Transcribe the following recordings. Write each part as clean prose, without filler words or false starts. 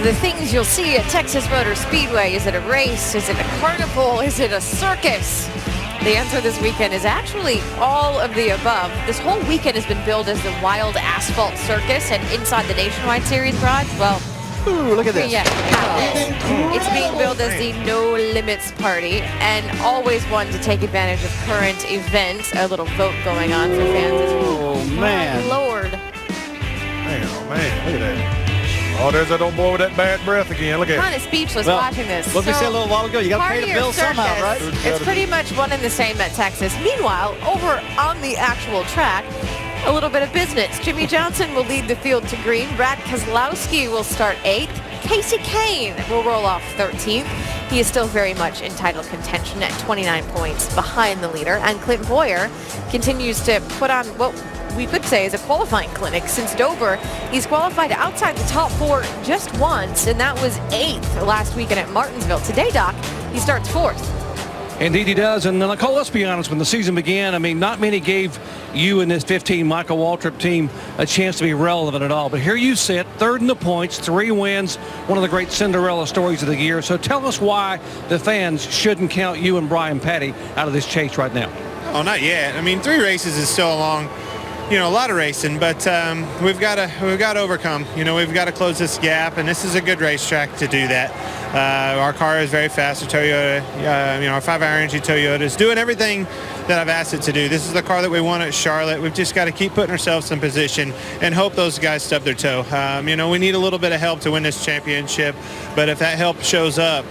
the things you'll see at Texas Motor Speedway. Is it a race? Is it a carnival? Is it a circus? The answer this weekend is actually all of the above. This whole weekend has been billed as the Wild Asphalt Circus, and inside the Nationwide Series garage, well, ooh, look at this. yeah, it's being billed as the No Limits Party, and always one to take advantage of current events. A little vote going on for fans this week. Oh, man. My Lord. Man, oh, man, look at that. Oh, there's that old boy with that bad breath again. Look at Kind of speechless watching this. What we said a little while ago, you got to pay the Party or bill somehow, right? circus, It's pretty much one and the same at Texas. Meanwhile, over on the actual track, a little bit of business. Jimmy Johnson will lead the field to green. Brad Keselowski will start 8th. Casey Kane will roll off 13th. He is still very much in title contention at 29 points behind the leader. And Clint Boyer continues to put on what we could say is a qualifying clinic. Since Dover, he's qualified outside the top 4 just once, and that was 8th last weekend at Martinsville. Today, Doc, he starts 4th. Indeed he does. And Nicole, let's be honest, when the season began, I mean, not many gave you and this 15 Michael Waltrip team a chance to be relevant at all. But here you sit, 3rd in the points, 3 wins, one of the great Cinderella stories of the year. So tell us why the fans shouldn't count you and Brian Petty out of this chase right now. Oh, not yet. I mean, 3 races is still a long, a lot of racing, but we've got to overcome. We've got to close this gap, and this is a good racetrack to do that. Our car is very fast. The Toyota, our 5-hour energy Toyota is doing everything that I've asked it to do. This is the car that we want at Charlotte. We've just got to keep putting ourselves in position and hope those guys stub their toe. We need a little bit of help to win this championship, but if that help shows up,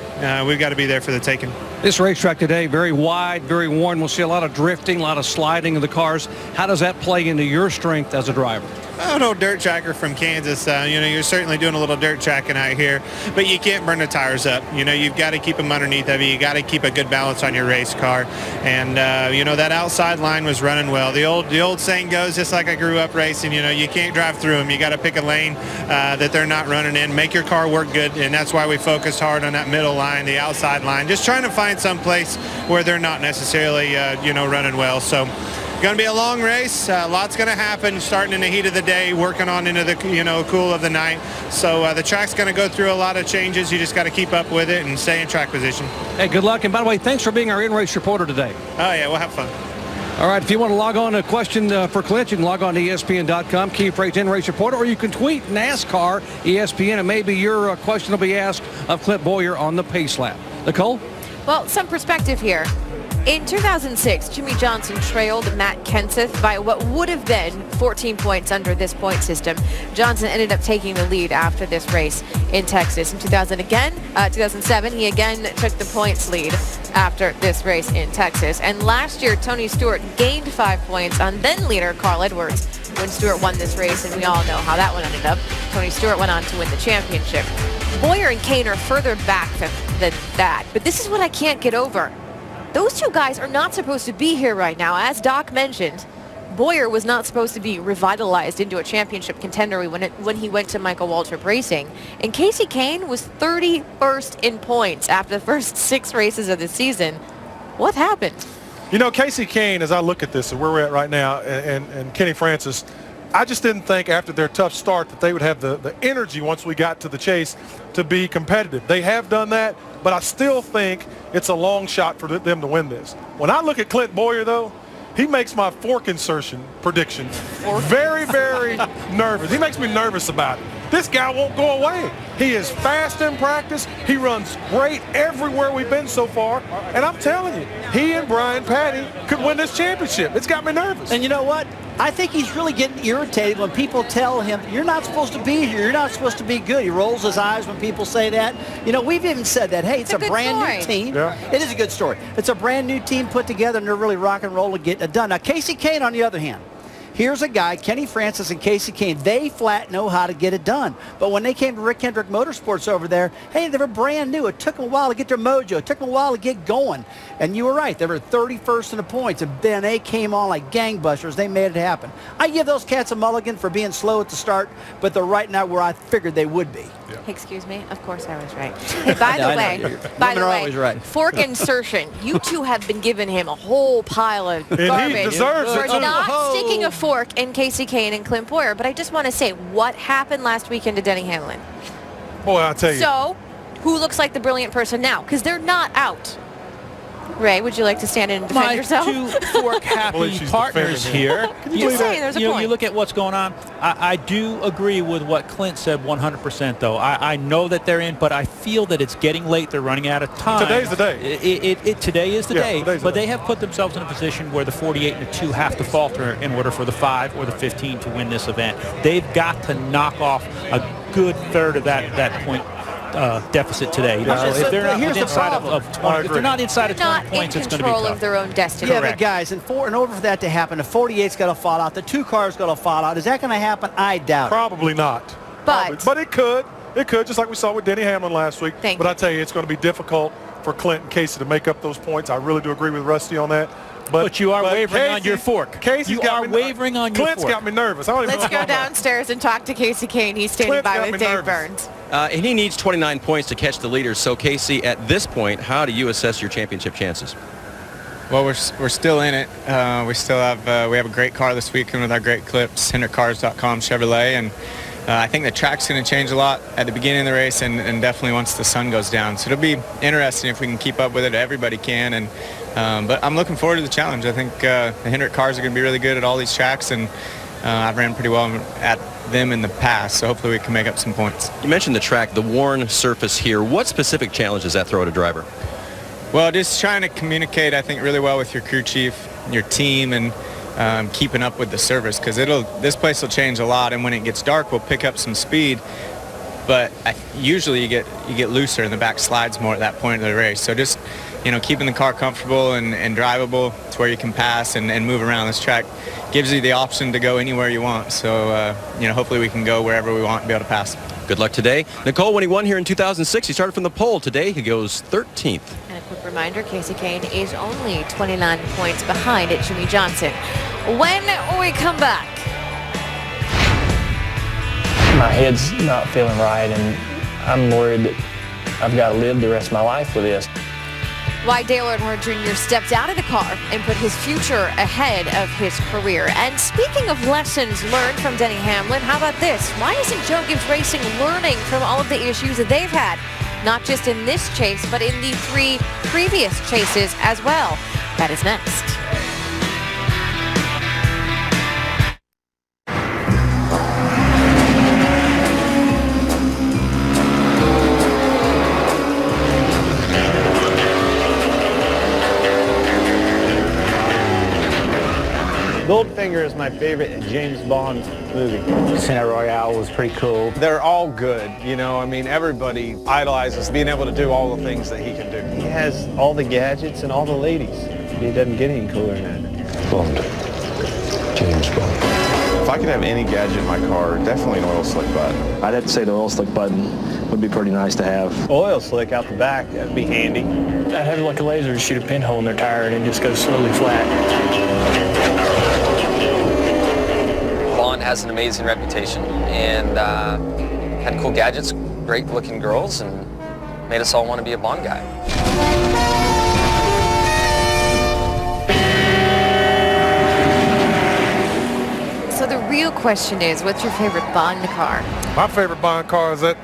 we've got to be there for the taking. This racetrack today, very wide, very worn. We'll see a lot of drifting, a lot of sliding of the cars. How does that play into your strength as a driver? I don't know, dirt tracker from Kansas. You're certainly doing a little dirt tracking out here, but you can't burn the tires up. You've got to keep them underneath of you. You got to keep a good balance on your race car. And, that outside line was running well. The old saying goes, just like I grew up racing, you can't drive through them. You got to pick a lane that they're not running in, make your car work good. And that's why we focused hard on that middle line, the outside line, just trying to find some place where they're not necessarily, running well. So, going to be a long race. Lots going to happen starting in the heat of the day, working on into the cool of the night. So the track's going to go through a lot of changes. You just got to keep up with it and stay in track position. Hey, good luck. And by the way, thanks for being our in-race reporter today. Oh, yeah, we'll have fun. All right, if you want to log on to a question for Clint, you can log on to ESPN.com, key phrase in-race reporter, or you can tweet NASCAR ESPN, and maybe your question will be asked of Clint Boyer on the pace lap. Nicole? Well, some perspective here. In 2006, Jimmy Johnson trailed Matt Kenseth by what would have been 14 points under this point system. Johnson ended up taking the lead after this race in Texas. In 2007, he again took the points lead after this race in Texas. And last year, Tony Stewart gained 5 points on then leader Carl Edwards when Stewart won this race, and we all know how that one ended up. Tony Stewart went on to win the championship. Boyer and Kane are further back than that, but this is what I can't get over. Those two guys are not supposed to be here right now. As Doc mentioned, Boyer was not supposed to be revitalized into a championship contender when he went to Michael Waltrip Racing. And Casey Kane was 31st in points after the first 6 races of the season. What happened? Casey Kane, as I look at this and where we're at right now, and Kenny Francis, I just didn't think after their tough start that they would have the energy once we got to the chase to be competitive. They have done that, but I still think it's a long shot for them to win this. When I look at Clint Boyer, though, he makes my fork insertion prediction very, very nervous. He makes me nervous about it. This guy won't go away. He is fast in practice. He runs great everywhere we've been so far. And I'm telling you, he and Brian Petty could win this championship. It's got me nervous. And you know what? I think he's really getting irritated when people tell him, you're not supposed to be here. You're not supposed to be good. He rolls his eyes when people say that. We've even said that. Hey, it's a brand new team. Yeah. It is a good story. It's a brand new team put together, and they're really rock and roll and getting it done. Now, Casey Kane, on the other hand, here's a guy, Kenny Francis and Casey Kane, they flat know how to get it done. But when they came to Rick Hendrick Motorsports over there, hey, they were brand new. It took them a while to get their mojo. It took them a while to get going. And you were right. They were 31st in the points. And then they came on like gangbusters. They made it happen. I give those cats a mulligan for being slow at the start, but they're right now where I figured they would be. Yeah. Excuse me? Of course I was right. Hey, by the way, right. fork insertion. You two have been giving him a whole pile of And garbage he deserves for it, too. not sticking a fork in Casey Kane and Clint Boyer. But I just want to say, what happened last weekend to Denny Hamlin? Boy, I'll tell you. So, who looks like the brilliant person now? Because they're not out. Ray, would you like to stand in and defend My yourself? two fork happy she's partners defending here. Just saying, there's a point. You look at what's going on. I do agree with what Clint said 100%, though. I know that they're in, but I feel that it's getting late. They're running out of time. Today's the day. Today is the day. today's the But day. they have put themselves in a position where the 48 and the 2 have to falter in order for the 5 or the 15 to win this event. They've got to knock off a good third of that point deficit today. You know, so if they're not Here's the inside of problem. 20, if they're not inside of 20 not points, in it's going to be control tough. of their own destiny. Yeah, Correct. but guys, in order for that to happen, the 48's got to fall out. The 2 car's got to fall out. Is that going to happen? I doubt it. Probably not. But- But it could. It could, just like we saw with Denny Hamlin last week. Thank but you. I tell you, it's going to be difficult for Clint and Casey to make up those points. I really do agree with Rusty on that. But you are wavering on Casey- your fork. Casey's You got are me, wavering on your Clint's fork. got me nervous. I don't even Let's know go what's going on. downstairs and talk to Casey Kane. He's standing Clint's by got with me Dave nervous. Burns. And he needs 29 points to catch the leaders. So, Casey, at this point, how do you assess your championship chances? Well, we're still in it. We still have we have a great car this weekend with our great clips, HendrickCars.com Chevrolet, and I think the track's going to change a lot at the beginning of the race and definitely once the sun goes down. So it'll be interesting if we can keep up with it. Everybody can, and but I'm looking forward to the challenge. I think the Hendrick cars are going to be really good at all these tracks, and I've ran pretty well at them in the past, so hopefully we can make up some points. You mentioned the track, the worn surface here. What specific challenge does that throw at a driver? Well, just trying to communicate, I think, really well with your crew chief, your team, and keeping up with the service, because this place will change a lot, and when it gets dark, we'll pick up some speed. But usually you get looser, and the back slides more at that point of the race. So just keeping the car comfortable and drivable to where you can pass and move around this track gives you the option to go anywhere you want. So hopefully we can go wherever we want and be able to pass. Good luck today. Nicole, when he won here in 2006, he started from the pole. Today he goes 13th. And a quick reminder, Casey Kane is only 29 points behind at Jimmy Johnson. When we come back, my head's not feeling right, and I'm worried that I've got to live the rest of my life with this. why Dale Earnhardt Jr. stepped out of the car and put his future ahead of his career. And speaking of lessons learned from Denny Hamlin, how about this? Why isn't Joe Gibbs Racing learning from all of the issues that they've had? Not just in this chase, but in the 3 previous chases as well. That is next. Goldfinger is my favorite James Bond movie. Casino Royale was pretty cool. They're all good, I mean, everybody idolizes being able to do all the things that he can do. He has all the gadgets and all the ladies. He doesn't get any cooler than that. Bond. James Bond. If I could have any gadget in my car, definitely an oil slick button. I'd have to say the oil slick button would be pretty nice to have. Oil slick out the back, that'd be handy. I'd have it like a laser to shoot a pinhole in their tire and it just goes slowly flat. Bond has an amazing reputation and had cool gadgets, great looking girls, and made us all want to be a Bond guy. So the real question is, what's your favorite Bond car? My favorite Bond car is that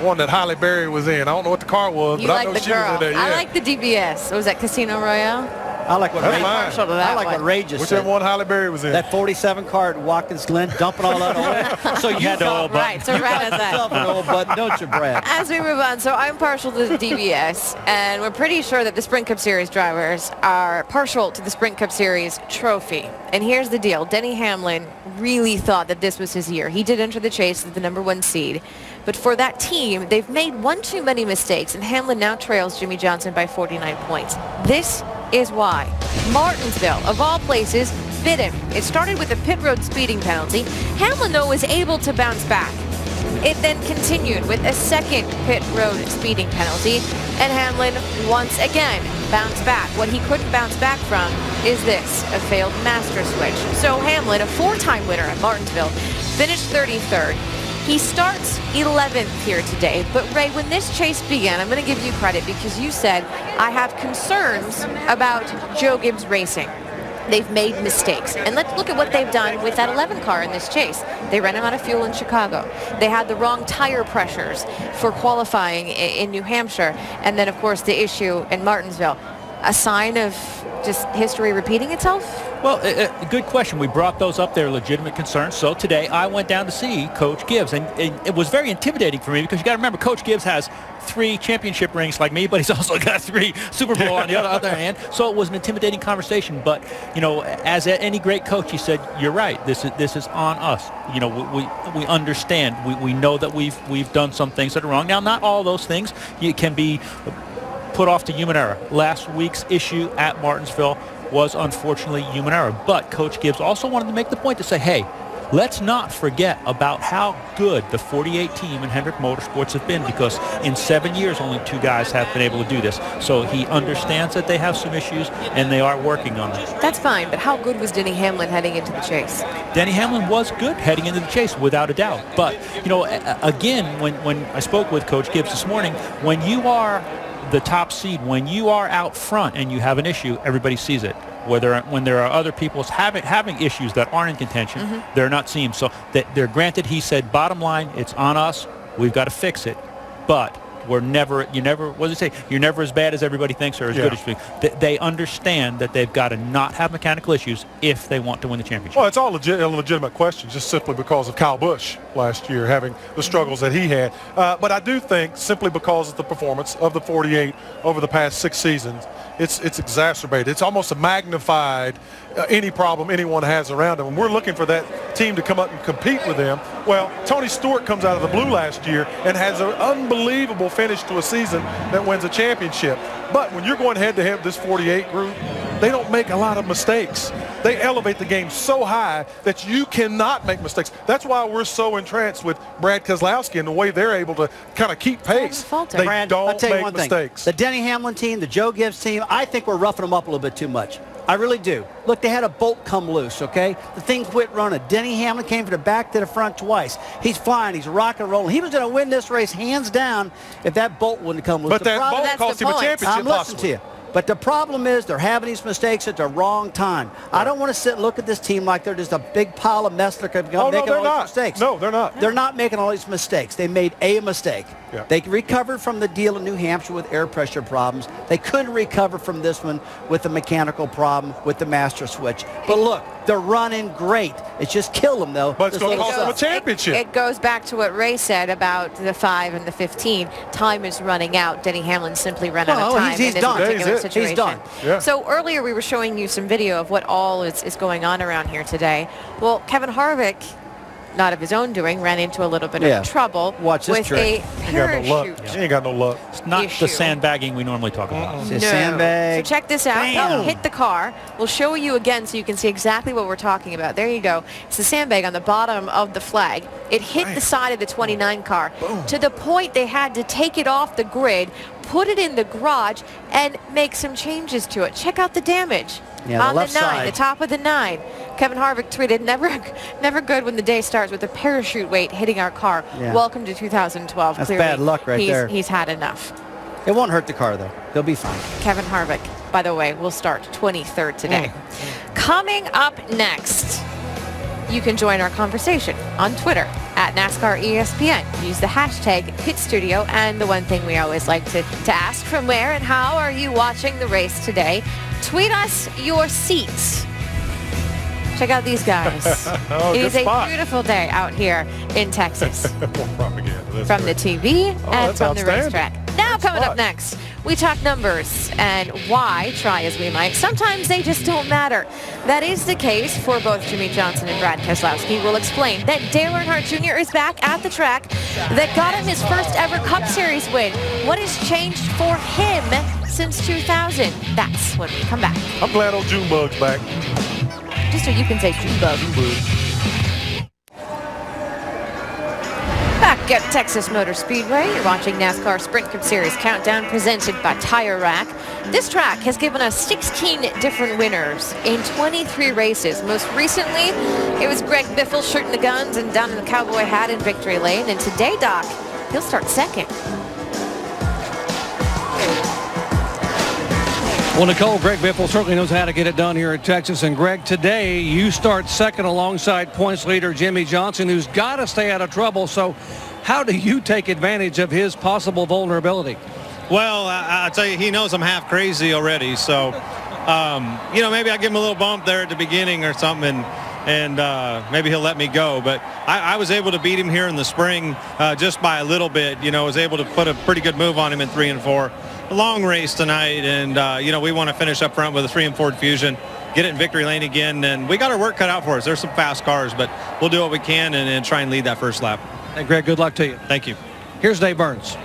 one that Halle Berry was in. I don't know what the car was, You but I like know the she girl. was in there. I Yeah. like the DBS. What was that, Casino Royale? I like what That's Ray, mine. Partial to that I like one. what Ray just Whichever said. one Halle Berry was in. That 47 car at Watkins Glen dumping all that oil. So you had the oil button. Right, so right as that. yourself an oil button, don't you, Brad? As we move on, so I'm partial to the DBS, and we're pretty sure that the Sprint Cup Series drivers are partial to the Sprint Cup Series trophy. And here's the deal. Denny Hamlin really thought that this was his year. He did enter the chase as the #1 seed. But for that team, they've made one too many mistakes, and Hamlin now trails Jimmy Johnson by 49 points. This is why. Martinsville, of all places, bit him. It started with a pit road speeding penalty. Hamlin, though, was able to bounce back. It then continued with a second pit road speeding penalty, and Hamlin once again bounced back. What he couldn't bounce back from is this, a failed master switch. So Hamlin, a 4-time winner at Martinsville, finished 33rd. He starts 11th here today, but Ray, when this chase began, I'm going to give you credit because you said, I have concerns about Joe Gibbs Racing. they've made mistakes. And let's look at what they've done with that 11 car in this chase. They ran out of fuel in Chicago. They had the wrong tire pressures for qualifying in New Hampshire. And then, of course, the issue in Martinsville. A sign of just history repeating itself? Well, good question. We brought those up there, legitimate concerns. So today I went down to see Coach Gibbs, and it was very intimidating for me because you got to remember, Coach Gibbs has 3 championship rings like me, but he's also got 3 Super Bowl on the other hand. So it was an intimidating conversation. But as any great coach, he said, "You're right. This is on us. We understand. We know that we've done some things that are wrong. Now, not all those things can be put off to human error. Last week's issue at Martinsville was unfortunately human error. But Coach Gibbs also wanted to make the point to say, hey, let's not forget about how good the 48 team in Hendrick Motorsports have been, because in 7 years only 2 guys have been able to do this. So he understands that they have some issues and they are working on them. That's fine, but how good was Denny Hamlin heading into the chase? Denny Hamlin was good heading into the chase, without a doubt. But, again, when I spoke with Coach Gibbs this morning, when you are the top seed, when you are out front and you have an issue, everybody sees it. When there are other people having issues that aren't in contention, they're not seen. So they're granted, he said, bottom line, it's on us. We've got to fix it. But what does he say? You're never as bad as everybody thinks or as good as you think. They understand that they've got to not have mechanical issues if they want to win the championship. Well, it's all a legitimate question, just simply because of Kyle Busch last year having the struggles that he had. But I do think simply because of the performance of the 48 over the past 6 seasons, it's exacerbated. It's almost magnified any problem anyone has around them. And we're looking for that team to come up and compete with them. Well, Tony Stewart comes out of the blue last year and has an unbelievable finish to a season that wins a championship. But when you're going head-to-head with this 48 group, they don't make a lot of mistakes. They elevate the game so high that you cannot make mistakes. That's why we're so entranced with Brad Keselowski and the way they're able to kind of keep pace. They Brad, don't I'll tell you make one mistakes. Thing. The Denny Hamlin team, the Joe Gibbs team, I think we're roughing them up a little bit too much. I really do. Look, they had a bolt come loose, okay? The thing quit running. Denny Hamlin came from the back to the front twice. He's flying. He's rock and rolling. He was going to win this race hands down if that bolt wouldn't come loose. But that bolt cost him a championship. I'm listening to you. But the problem is they're having these mistakes at the wrong time. I don't want to sit and look at this team like they're just a big pile of mess. They're making all these mistakes. No, they're not. They're not making all these mistakes. They made a mistake. Yeah. They recovered from the deal in New Hampshire with air pressure problems. They couldn't recover from this one with the mechanical problem with the master switch. But look, they're running great. It's just killed them, though. But it's going to cost them a championship. It goes back to what Ray said about the 5 and the 15. Time is running out. Denny Hamlin simply ran out of time in this particular situation. He's done. Yeah. So earlier we were showing you some video of what all is going on around here today. Well, Kevin Harvick, not of his own doing, ran into a little bit of trouble with a parachute. He ain't got no luck. It's not the sandbagging we normally talk about. It's a sandbag. So check this out. Bam. Hit the car. We'll show you again so you can see exactly what we're talking about. There you go. It's the sandbag on the bottom of the flag. It hit the side of the 29 car to the point they had to take it off the grid, put it in the garage, and make some changes to it. Check out the damage. Yeah, on the left 9, side. the top of the 9. Kevin Harvick tweeted, never good when the day starts with a parachute weight hitting our car. Yeah. Welcome to 2012. That's Clearly, bad luck right there. He's had enough. It won't hurt the car, though. He'll be fine. Kevin Harvick, by the way, will start 23rd today. Coming up next, you can join our conversation on Twitter at NASCAR ESPN. Use the hashtag #PitStudio. And the one thing we always like to ask, from where and how are you watching the race today? Tweet us your seats. Check out these guys. It is a beautiful day out here in Texas. More propaganda. That's From great. the TV and from the outstanding. racetrack. Now coming up next, we talk numbers and why, try as we might, sometimes they just don't matter. That is the case for both Jimmy Johnson and Brad Keselowski. We'll explain that Dale Earnhardt Jr. is back at the track that got him his first ever Cup Series win. What has changed for him since 2000? That's when we come back. I'm glad old Junebug's back. Just so you can say Junebug. Back at Texas Motor Speedway, you're watching NASCAR Sprint Cup Series Countdown presented by Tire Rack. This track has given us 16 different winners in 23 races. Most recently, it was Greg Biffle shooting the guns and down in the cowboy hat in victory lane. And today, Doc, he'll start second. Well, Nicole, Greg Biffle certainly knows how to get it done here at Texas. And, Greg, today you start second alongside points leader Jimmy Johnson, who's got to stay out of trouble. So how do you take advantage of his possible vulnerability? Well, I tell you, he knows I'm half crazy already. So, maybe I give him a little bump there at the beginning or something, and maybe he'll let me go. But I was able to beat him here in the spring just by a little bit. Was able to put a pretty good move on him in 3 and 4. A long race tonight, and, we want to finish up front with a 3 and 4 Fusion, get it in victory lane again, and we got our work cut out for us. There's some fast cars, but we'll do what we can and try and lead that first lap. Hey, Greg, good luck to you. Thank you. Here's Dave Burns.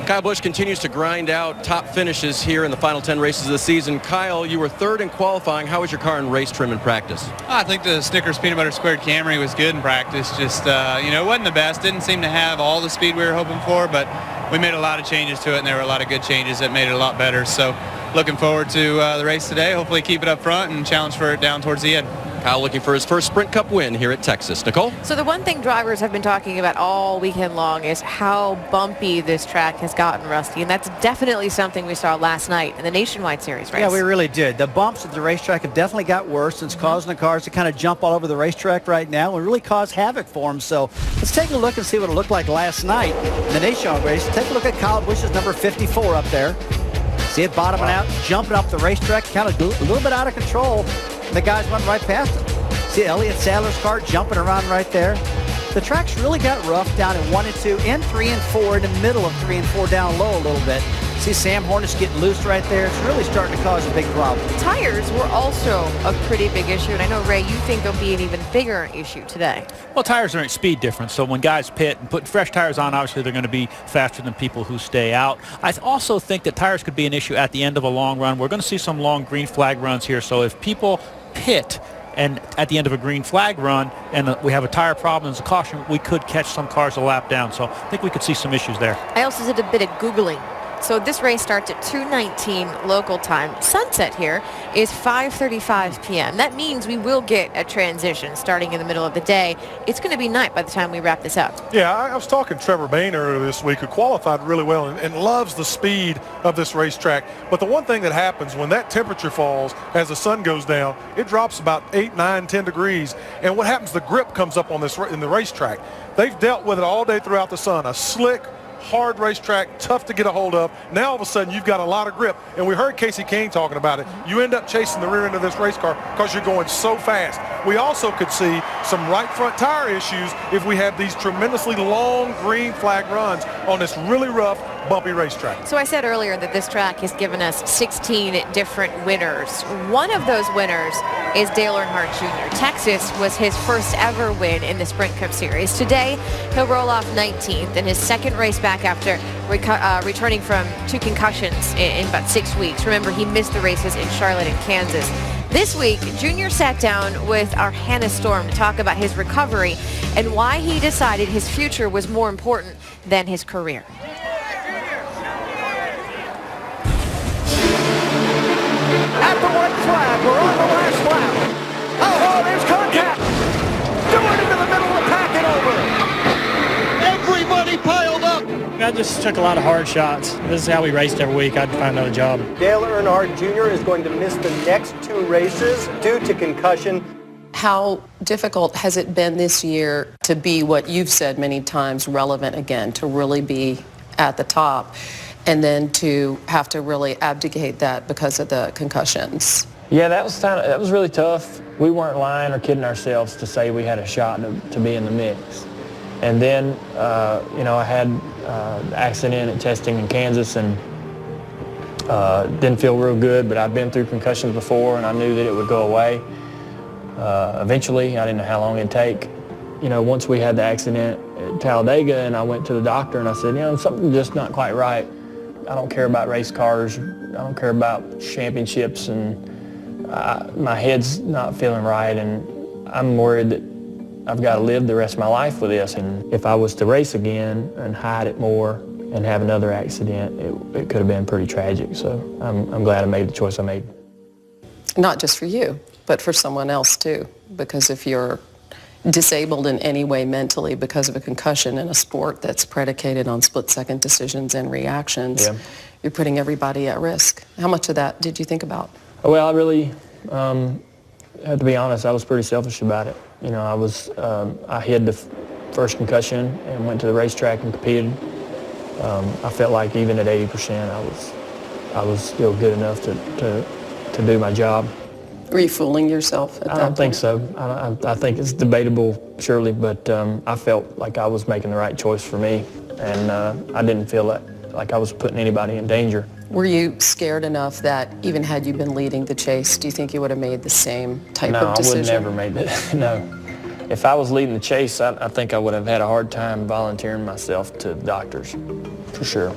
Kyle Busch continues to grind out top finishes here in the final 10 races of the season. Kyle, you were third in qualifying. How was your car in race trim in practice? I think the Snickers Peanut Butter Squared Camry was good in practice. Just, it wasn't the best. Didn't seem to have all the speed we were hoping for, but we made a lot of changes to it, and there were a lot of good changes that made it a lot better. So looking forward to the race today. Hopefully keep it up front and challenge for it down towards the end. Kyle looking for his first Sprint Cup win here at Texas. Nicole? So the one thing drivers have been talking about all weekend long is how bumpy this track has gotten, Rusty, and that's definitely something we saw last night in the Nationwide Series race. Yeah, we really did. The bumps at the racetrack have definitely got worse. It's causing the cars to kind of jump all over the racetrack right now and really cause havoc for them. So let's take a look and see what it looked like last night in the Nationwide race. Take a look at Kyle Busch's number 54 up there. See it bottoming out, jumping up the racetrack, kind of a little bit out of control. And the guys went right past him. See Elliott Sadler's car jumping around right there. The track's really got rough down in 1 and 2 and 3 and 4 in the middle of 3 and 4 down low a little bit. See Sam Hornish getting loose right there. It's really starting to cause a big problem. Tires were also a pretty big issue, and I know, Ray, you think there'll be an even bigger issue today. Well, tires are at speed difference, so when guys pit and put fresh tires on, obviously they're going to be faster than people who stay out. I also think that tires could be an issue at the end of a long run. We're going to see some long green flag runs here, so if people pit and at the end of a green flag run and we have a tire problem as a caution, we could catch some cars a lap down. So I think we could see some issues there. I also did a bit of Googling. So this race starts at 2:19 local time. Sunset here is 5:35 p.m. That means we will get a transition starting in the middle of the day. It's going to be night by the time we wrap this up. Yeah, I was talking to Trevor Bain earlier this week, who qualified really well and loves the speed of this racetrack. But the one thing that happens when that temperature falls as the sun goes down, it drops about 8, 9, 10 degrees. And what happens, the grip comes up on this in the racetrack. They've dealt with it all day throughout the sun. A slick, hard racetrack, tough to get a hold of. Now all of a sudden you've got a lot of grip, and we heard Casey Kane talking about it. You end up chasing the rear end of this race car because you're going so fast. We also could see some right front tire issues if we have these tremendously long green flag runs on this really rough, bumpy racetrack. So I said earlier that this track has given us 16 different winners. One of those winners is Dale Earnhardt Jr. Texas was his first ever win in the Sprint Cup Series. Today, he'll roll off 19th in his second race back after returning from 2 concussions in about 6 weeks. Remember, he missed the races in Charlotte and Kansas. This week, Junior sat down with our Hannah Storm to talk about his recovery and why he decided his future was more important than his career. At the white flag, we're on the last lap. Oh, there's contact. Doing into the middle of the pack and over. Everybody piled up. I just took a lot of hard shots. This is how we raced every week. I had to find another job. Dale Earnhardt Jr. is going to miss the next 2 races due to concussion. How difficult has it been this year to be what you've said many times, relevant again, to really be at the top, and then to have to really abdicate that because of the concussions? Yeah, that was really tough. We weren't lying or kidding ourselves to say we had a shot to be in the mix. And then, I had an accident at testing in Kansas and didn't feel real good, but I'd been through concussions before and I knew that it would go away. Eventually, I didn't know how long it'd take. Once we had the accident at Talladega and I went to the doctor and I said, something's just not quite right. I don't care about race cars. I don't care about championships, and my head's not feeling right, and I'm worried that I've got to live the rest of my life with this. And if I was to race again and hide it more and have another accident, it could have been pretty tragic. So I'm glad I made the choice I made. Not just for you, but for someone else too, because if you're disabled in any way mentally because of a concussion in a sport that's predicated on split-second decisions and reactions, you're putting everybody at risk. How much of that did you think about? Well, I really had to be honest. I was pretty selfish about it. You know, I had the first concussion and went to the racetrack and competed. I felt like even at 80%, I was still good enough to do my job. Were you fooling yourself at that point? I don't think so. I think it's debatable, surely, but I felt like I was making the right choice for me, and I didn't feel like I was putting anybody in danger. Were you scared enough that even had you been leading the chase, do you think you would have made the same type of decision? No, I would never made that. No. If I was leading the chase, I think I would have had a hard time volunteering myself to doctors, for sure.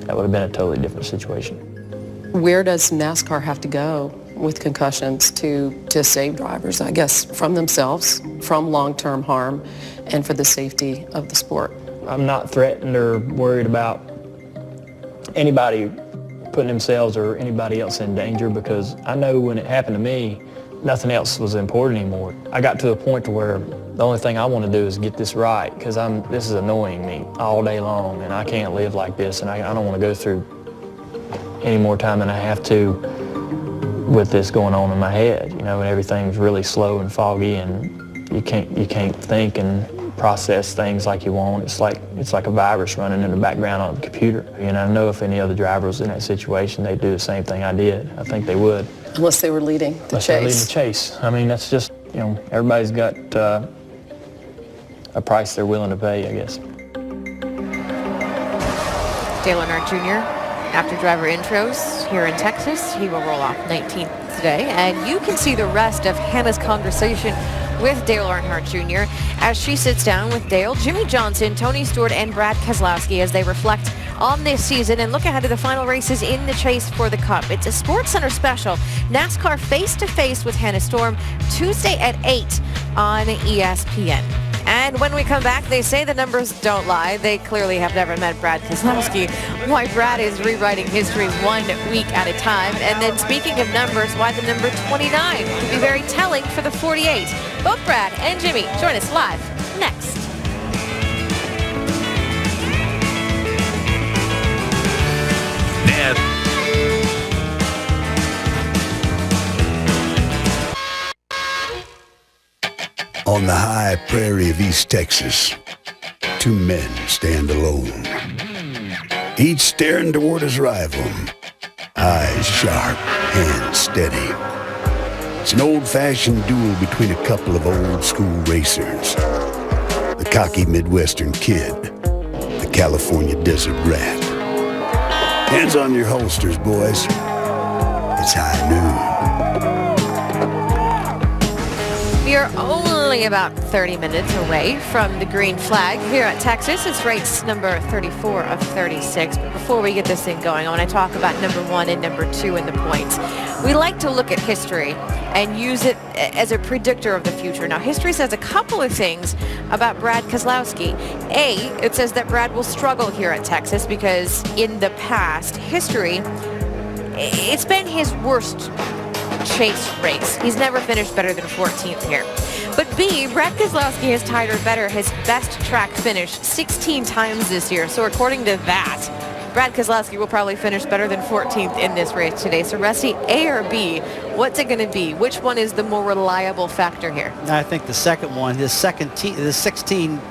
That would have been a totally different situation. Where does NASCAR have to go with concussions to save drivers, I guess, from themselves, from long-term harm, and for the safety of the sport? I'm not threatened or worried about anybody putting themselves or anybody else in danger, because I know when it happened to me, nothing else was important anymore. I got to a point to where the only thing I want to do is get this right, because this is annoying me all day long, and I can't live like this, and I don't want to go through any more time than I have to with this going on in my head, you know, and everything's really slow and foggy, and you can't think and process things like you want. It's like a virus running in the background on the computer. And I know if any other driver was in that situation, they'd do the same thing I did. I think they would. Unless they were leading the chase. Unless they're leading the chase. I mean, that's just, you know, everybody's got a price they're willing to pay, I guess. Dale Earnhardt Jr., after driver intros here in Texas, he will roll off 19th today. And you can see the rest of Hannah's conversation with Dale Earnhardt Jr. as she sits down with Dale, Jimmy Johnson, Tony Stewart, and Brad Keselowski as they reflect on this season and look ahead to the final races in the chase for the Cup. It's a SportsCenter special. NASCAR face-to-face with Hannah Storm Tuesday at 8 on ESPN. And when we come back, they say the numbers don't lie. They clearly have never met Brad Keselowski. Why Brad is rewriting history 1 week at a time. And then speaking of numbers, why the number 29 could be very telling for the 48. Both Brad and Jimmy join us live next. On the high prairie of East Texas, two men stand alone, each staring toward his rival, eyes sharp, hands steady. It's an old-fashioned duel between a couple of old-school racers. The cocky Midwestern kid, the California desert rat. Hands on your holsters, boys. It's high noon. We are only about 30 minutes away from the green flag here at Texas. It's race number 34 of 36. But before we get this thing going, I want to talk about number 1 and number 2 in the points. We like to look at history and use it as a predictor of the future. Now, history says a couple of things about Brad Keselowski. A, it says that Brad will struggle here at Texas because in the past, history, it's been his worst chase race. He's never finished better than 14th here. But B, Brad Keselowski has tied or better his best track finish 16 times this year. So according to that, Brad Keselowski will probably finish better than 14th in this race today. So Rusty, A or B, what's it going to be? Which one is the more reliable factor here? I think the second one, his 16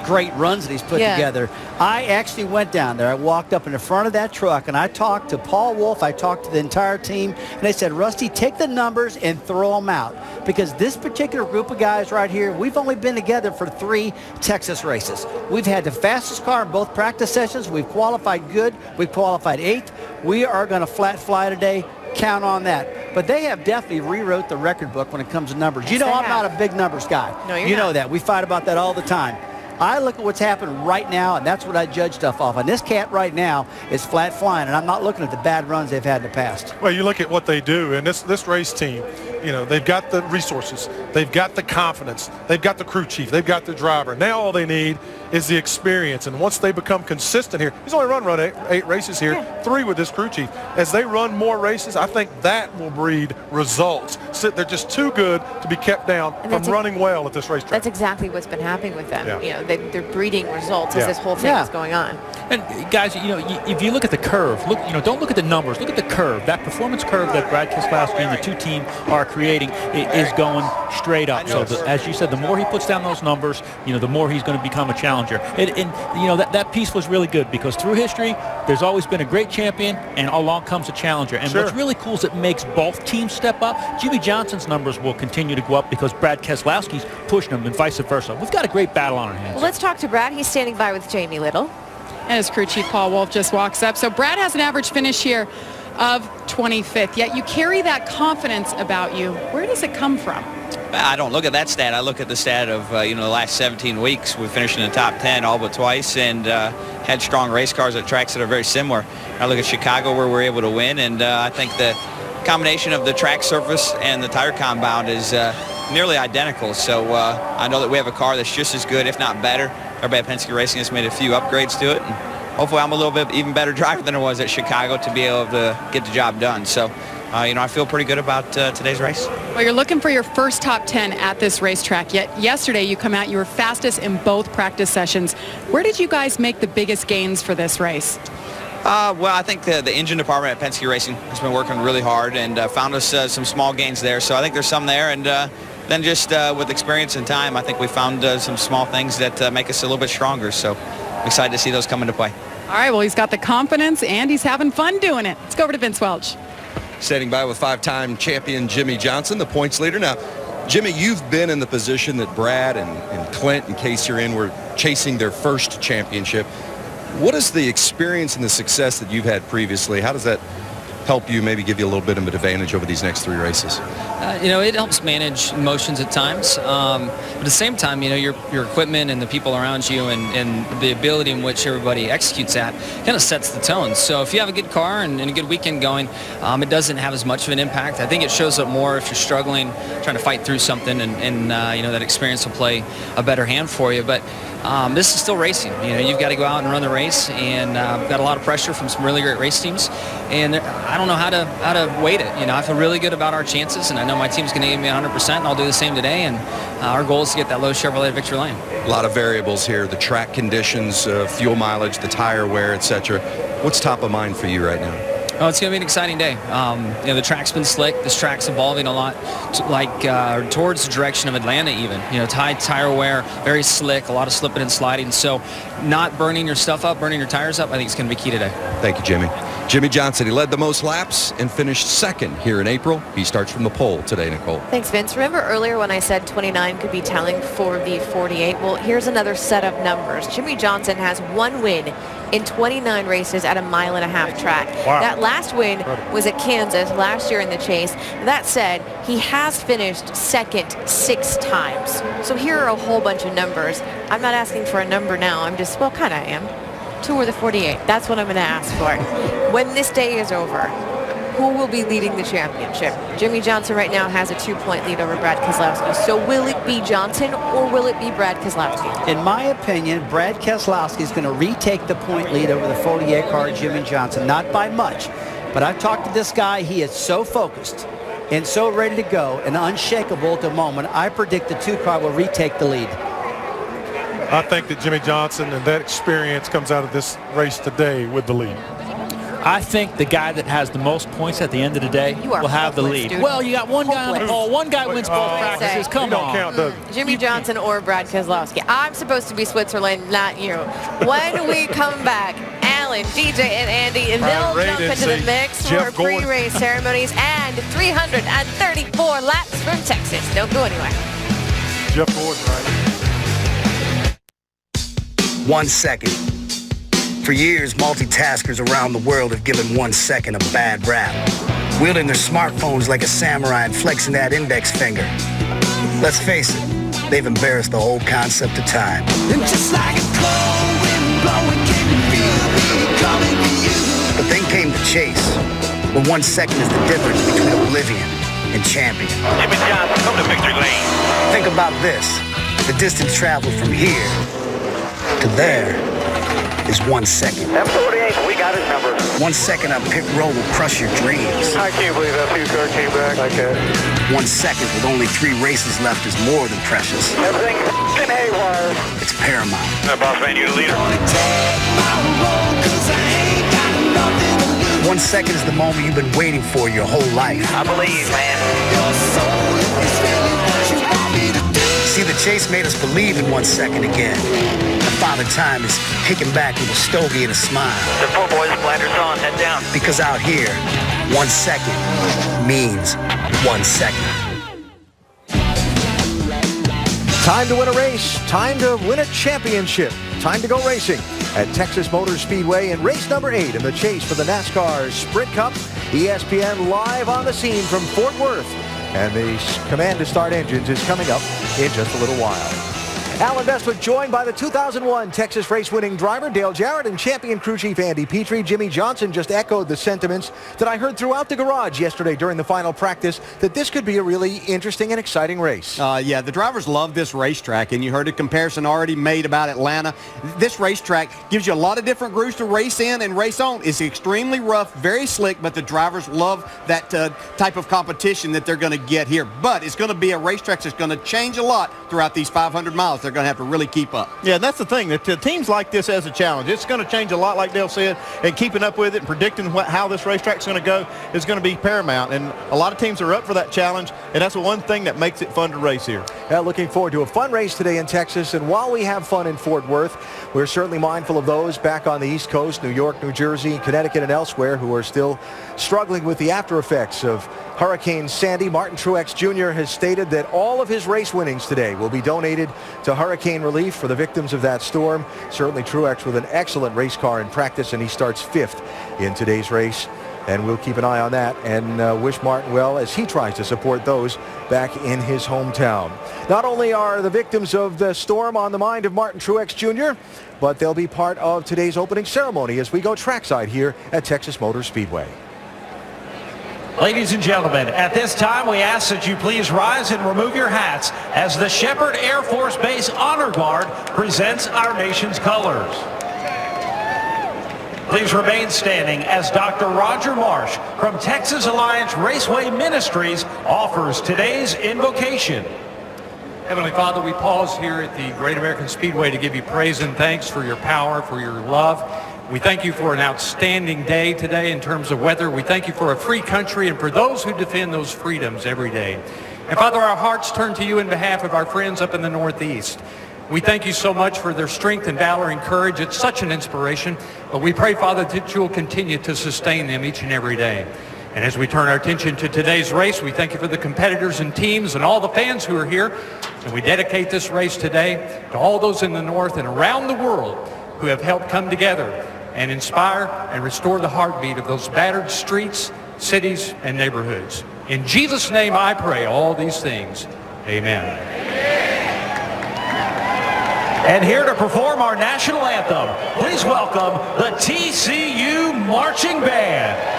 great runs that he's put together. I actually went down there. I walked up in the front of that truck and I talked to Paul Wolf. I talked to the entire team and they said, Rusty, take the numbers and throw them out, because this particular group of guys right here, we've only been together for 3 Texas races. We've had the fastest car in both practice sessions. We've qualified good. We've qualified 8th. We are going to flat fly today. Count on that. But they have definitely rewrote the record book when it comes to numbers. Yes, you know, I'm not a big numbers guy. No, you're you know not. that. We fight about that all the time. I look at what's happened right now, and that's what I judge stuff off. And this cat right now is flat flying, and I'm not looking at the bad runs they've had in the past. Well, you look at what they do, and this race team, they've got the resources, they've got the confidence, they've got the crew chief, they've got the driver. Now all they need is the experience. And once they become consistent here, he's only run eight races here, 3 with this crew chief. As they run more races, I think that will breed results. So they're just too good to be kept down from running well at this racetrack. That's exactly what's been happening with them. Yeah. They're breeding results as this whole thing is going on. And guys, if you look at the curve, don't look at the numbers, look at the curve. That performance curve that Brad Keselowski and the 2 team are creating is going straight up. So as you said, the more he puts down those numbers, the more he's going to become a challenger. And that piece was really good because through history, there's always been a great champion, and along comes a challenger. And what's really cool is it makes both teams step up. Jimmy Johnson's numbers will continue to go up because Brad Keselowski's pushing him, and vice versa. We've got a great battle on our hands. Well, let's talk to Brad. He's standing by with Jamie Little. And his crew chief, Paul Wolf, just walks up. So Brad has an average finish here of 25th, yet you carry that confidence about you. Where does it come from? I don't look at that stat. I look at the stat of, the last 17 weeks. We finished in the top 10 all but twice and had strong race cars at tracks that are very similar. I look at Chicago where we're able to win, and I think the combination of the track surface and the tire compound is nearly identical. So I know that we have a car that's just as good, if not better. Everybody at Penske Racing has made a few upgrades to it. And hopefully I'm a little bit even better driver than I was at Chicago to be able to get the job done. So, I feel pretty good about today's race. Well, you're looking for your first top 10 at this racetrack, yet yesterday you come out, you were fastest in both practice sessions. Where did you guys make the biggest gains for this race? Well, I think the engine department at Penske Racing has been working really hard and found us some small gains there. So I think there's some there. And then just with experience and time, I think we found some small things that make us a little bit stronger. So I'm excited to see those come into play. All right, well, he's got the confidence and he's having fun doing it. Let's go over to Vince Welch. Standing by with 5-time champion Jimmy Johnson, the points leader. Now, Jimmy, you've been in the position that Brad and Clint and Casey are in. Were chasing their first championship. What is the experience and the success that you've had previously? How does that help you, maybe give you a little bit of an advantage over these next 3 races? It helps manage emotions at times. But at the same time, your equipment and the people around you and the ability in which everybody executes at kind of sets the tone. So if you have a good car and a good weekend going, it doesn't have as much of an impact. I think it shows up more if you're struggling, trying to fight through something, and that experience will play a better hand for you. But this is still racing. You've got to go out and run the race, and got a lot of pressure from some really great race teams. And I don't know how to weight it. I feel really good about our chances, and I know my team's going to give me 100%, and I'll do the same today. And our goal is to get that Lowe's Chevrolet victory lane. A lot of variables here: the track conditions, fuel mileage, the tire wear, etc. What's top of mind for you right now? Oh, it's going to be an exciting day. The track's been slick. This track's evolving a lot, towards the direction of Atlanta even. High tire wear, very slick, a lot of slipping and sliding. So not burning your stuff up, burning your tires up, I think it's going to be key today. Thank you, Jimmy. Jimmy Johnson, he led the most laps and finished second here in April. He starts from the pole today, Nicole. Thanks, Vince. Remember earlier when I said 29 could be telling for the 48? Well, here's another set of numbers. Jimmy Johnson has 1 win in 29 races at a 1.5-mile track. Wow. That last win was at Kansas last year in the Chase. That said, he has finished second 6 times. So here are a whole bunch of numbers. I'm not asking for a number now. I'm just, kind of am. 2 or the 48. That's what I'm going to ask for. When this day is over, who will be leading the championship? Jimmy Johnson right now has a 2-point lead over Brad Keselowski. So will it be Johnson or will it be Brad Keselowski? In my opinion, Brad Keselowski is going to retake the point lead over the 48 car Jimmy Johnson. Not by much, but I've talked to this guy. He is so focused and so ready to go and unshakable at the moment. I predict the 2 car will retake the lead. I think that Jimmy Johnson and that experience comes out of this race today with the lead. I think the guy that has the most points at the end of the day will have the lead. Dude. Well, you got one guy on the pole. One guy wins both practices. Come on. Jimmy Johnson or Brad Keselowski. I'm supposed to be Switzerland, not you. When we come back, Alan, DJ, and Andy, and they'll jump into the mix for pre-race ceremonies and 334 laps from Texas. Don't go anywhere. Jeff Gordon, right? 1 second. For years, multitaskers around the world have given 1 second a bad rap, wielding their smartphones like a samurai and flexing that index finger. Let's face it, they've embarrassed the whole concept of time. And just like a cold wind blowing, can you feel me coming to you? But then came the chase, where 1 second is the difference between oblivion and champion. Jimmy Johnson, come to victory lane. Think about this. The distance traveled from here to there is 1 second. F48, we got his number. 1 second on pit road will crush your dreams. I can't believe that few car came back. I can't. 1 second with only 3 races left is more than precious. Everything's f***ing haywire. It's paramount. Boss man, you the leader. 1 second is the moment you've been waiting for your whole life. I believe, man. See, the chase made us believe in 1 second again. The Father Time is kicking back with a stogie and a smile. The poor boys, blinders on, head down. Because out here, 1 second means 1 second. Time to win a race. Time to win a championship. Time to go racing at Texas Motor Speedway in race number 8 in the chase for the NASCAR Sprint Cup. ESPN live on the scene from Fort Worth. And the command to start engines is coming up in just a little while. Alan Bestwick joined by the 2001 Texas race-winning driver Dale Jarrett and champion crew chief Andy Petrie. Jimmy Johnson just echoed the sentiments that I heard throughout the garage yesterday during the final practice, that this could be a really interesting and exciting race. Yeah, the drivers love this racetrack, and you heard a comparison already made about Atlanta. This racetrack gives you a lot of different grooves to race in and race on. It's extremely rough, very slick, but the drivers love that type of competition that they're going to get here. But it's going to be a racetrack that's going to change a lot throughout these 500 miles. They're going to have to really keep up. Yeah, that's the thing. That teams like this as a challenge, it's going to change a lot, like Dale said, and keeping up with it and predicting how this racetrack's going to go is going to be paramount. And a lot of teams are up for that challenge, and that's the one thing that makes it fun to race here. Yeah, looking forward to a fun race today in Texas. And while we have fun in Fort Worth, we're certainly mindful of those back on the East Coast, New York, New Jersey, Connecticut, and elsewhere who are still struggling with the after effects of Hurricane Sandy. Martin Truex Jr. has stated that all of his race winnings today will be donated to hurricane relief for the victims of that storm. Certainly Truex with an excellent race car in practice, and he starts 5th in today's race. And we'll keep an eye on that and wish Martin well as he tries to support those back in his hometown. Not only are the victims of the storm on the mind of Martin Truex Jr., but they'll be part of today's opening ceremony as we go trackside here at Texas Motor Speedway. Ladies and gentlemen, at this time we ask that you please rise and remove your hats as the Shepherd Air Force Base Honor Guard presents our nation's colors. Please remain standing as Dr. Roger Marsh from Texas Alliance Raceway Ministries offers today's invocation. Heavenly Father, we pause here at the Great American Speedway to give you praise and thanks for your power, for your love. We thank you for an outstanding day today in terms of weather. We thank you for a free country and for those who defend those freedoms every day. And Father, our hearts turn to you in behalf of our friends up in the Northeast. We thank you so much for their strength and valor and courage. It's such an inspiration. But we pray, Father, that you will continue to sustain them each and every day. And as we turn our attention to today's race, we thank you for the competitors and teams and all the fans who are here. And we dedicate this race today to all those in the North and around the world who have helped come together and inspire and restore the heartbeat of those battered streets, cities, and neighborhoods. In Jesus' name I pray all these things. Amen. And here to perform our national anthem, please welcome the TCU Marching Band.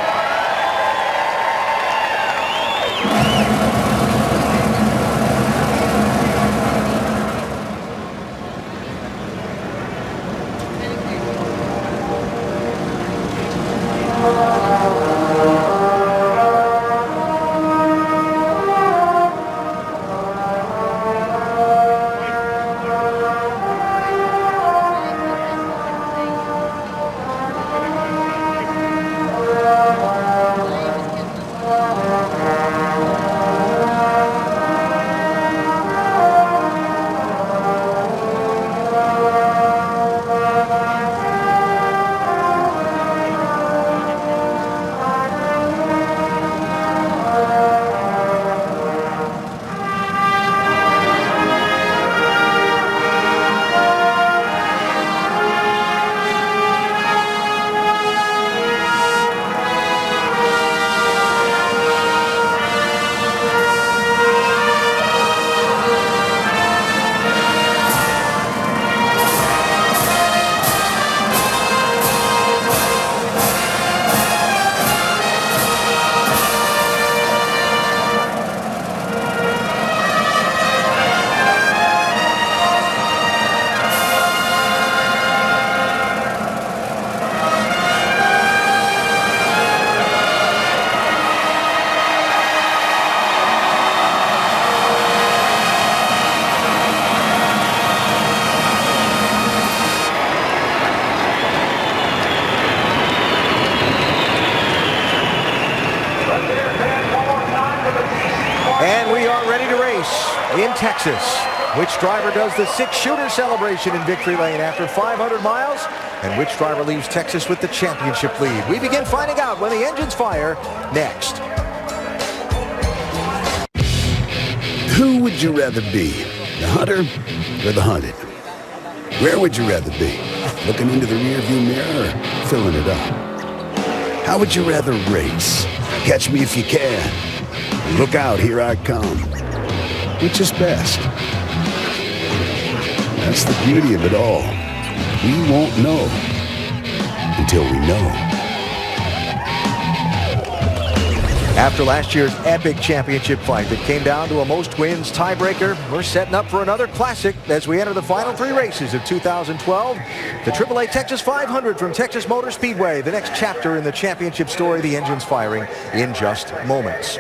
in Texas. Which driver does the six-shooter celebration in victory lane after 500 miles? And which driver leaves Texas with the championship lead? We begin finding out when the engines fire next. Who would you rather be, the hunter or the hunted? Where would you rather be, looking into the rearview mirror or filling it up? How would you rather race? Catch me if you can. Look out, here I come. Which is best? That's the beauty of it all. We won't know until we know. After last year's epic championship fight that came down to a most wins tiebreaker, we're setting up for another classic as we enter the final three races of 2012. The AAA Texas 500 from Texas Motor Speedway, the next chapter in the championship story, the engines firing in just moments.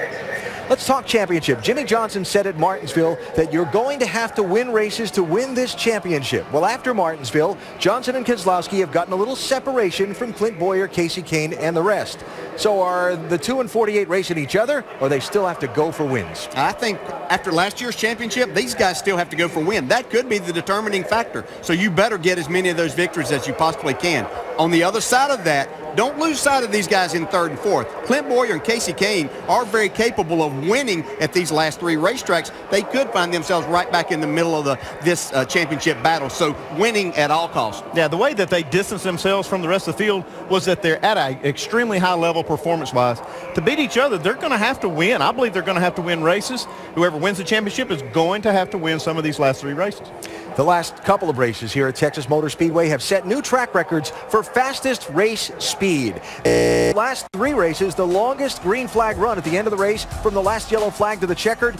Let's talk championship. Jimmy Johnson said at Martinsville that you're going to have to win races to win this championship. Well, after Martinsville, Johnson and Keselowski have gotten a little separation from Clint Bowyer, Kasey Kahne, and the rest. So are the 2 and 48 racing each other, or they still have to go for wins? I think after last year's championship, these guys still have to go for win. That could be the determining factor. So you better get as many of those victories as you possibly can. On the other side of that, don't lose sight of these guys in third and fourth. Clint Bowyer and Kasey Kahne are very capable of winning at these last three racetracks. They could find themselves right back in the middle of this championship battle. So winning at all costs. Yeah, the way that they distance themselves from the rest of the field was that they're at an extremely high level performance-wise. To beat each other, they're going to have to win. I believe they're going to have to win races. Whoever wins the championship is going to have to win some of these last three races. The last couple of races here at Texas Motor Speedway have set new track records for fastest race speed. The last three races, the longest green flag run at the end of the race from the last yellow flag to the checkered.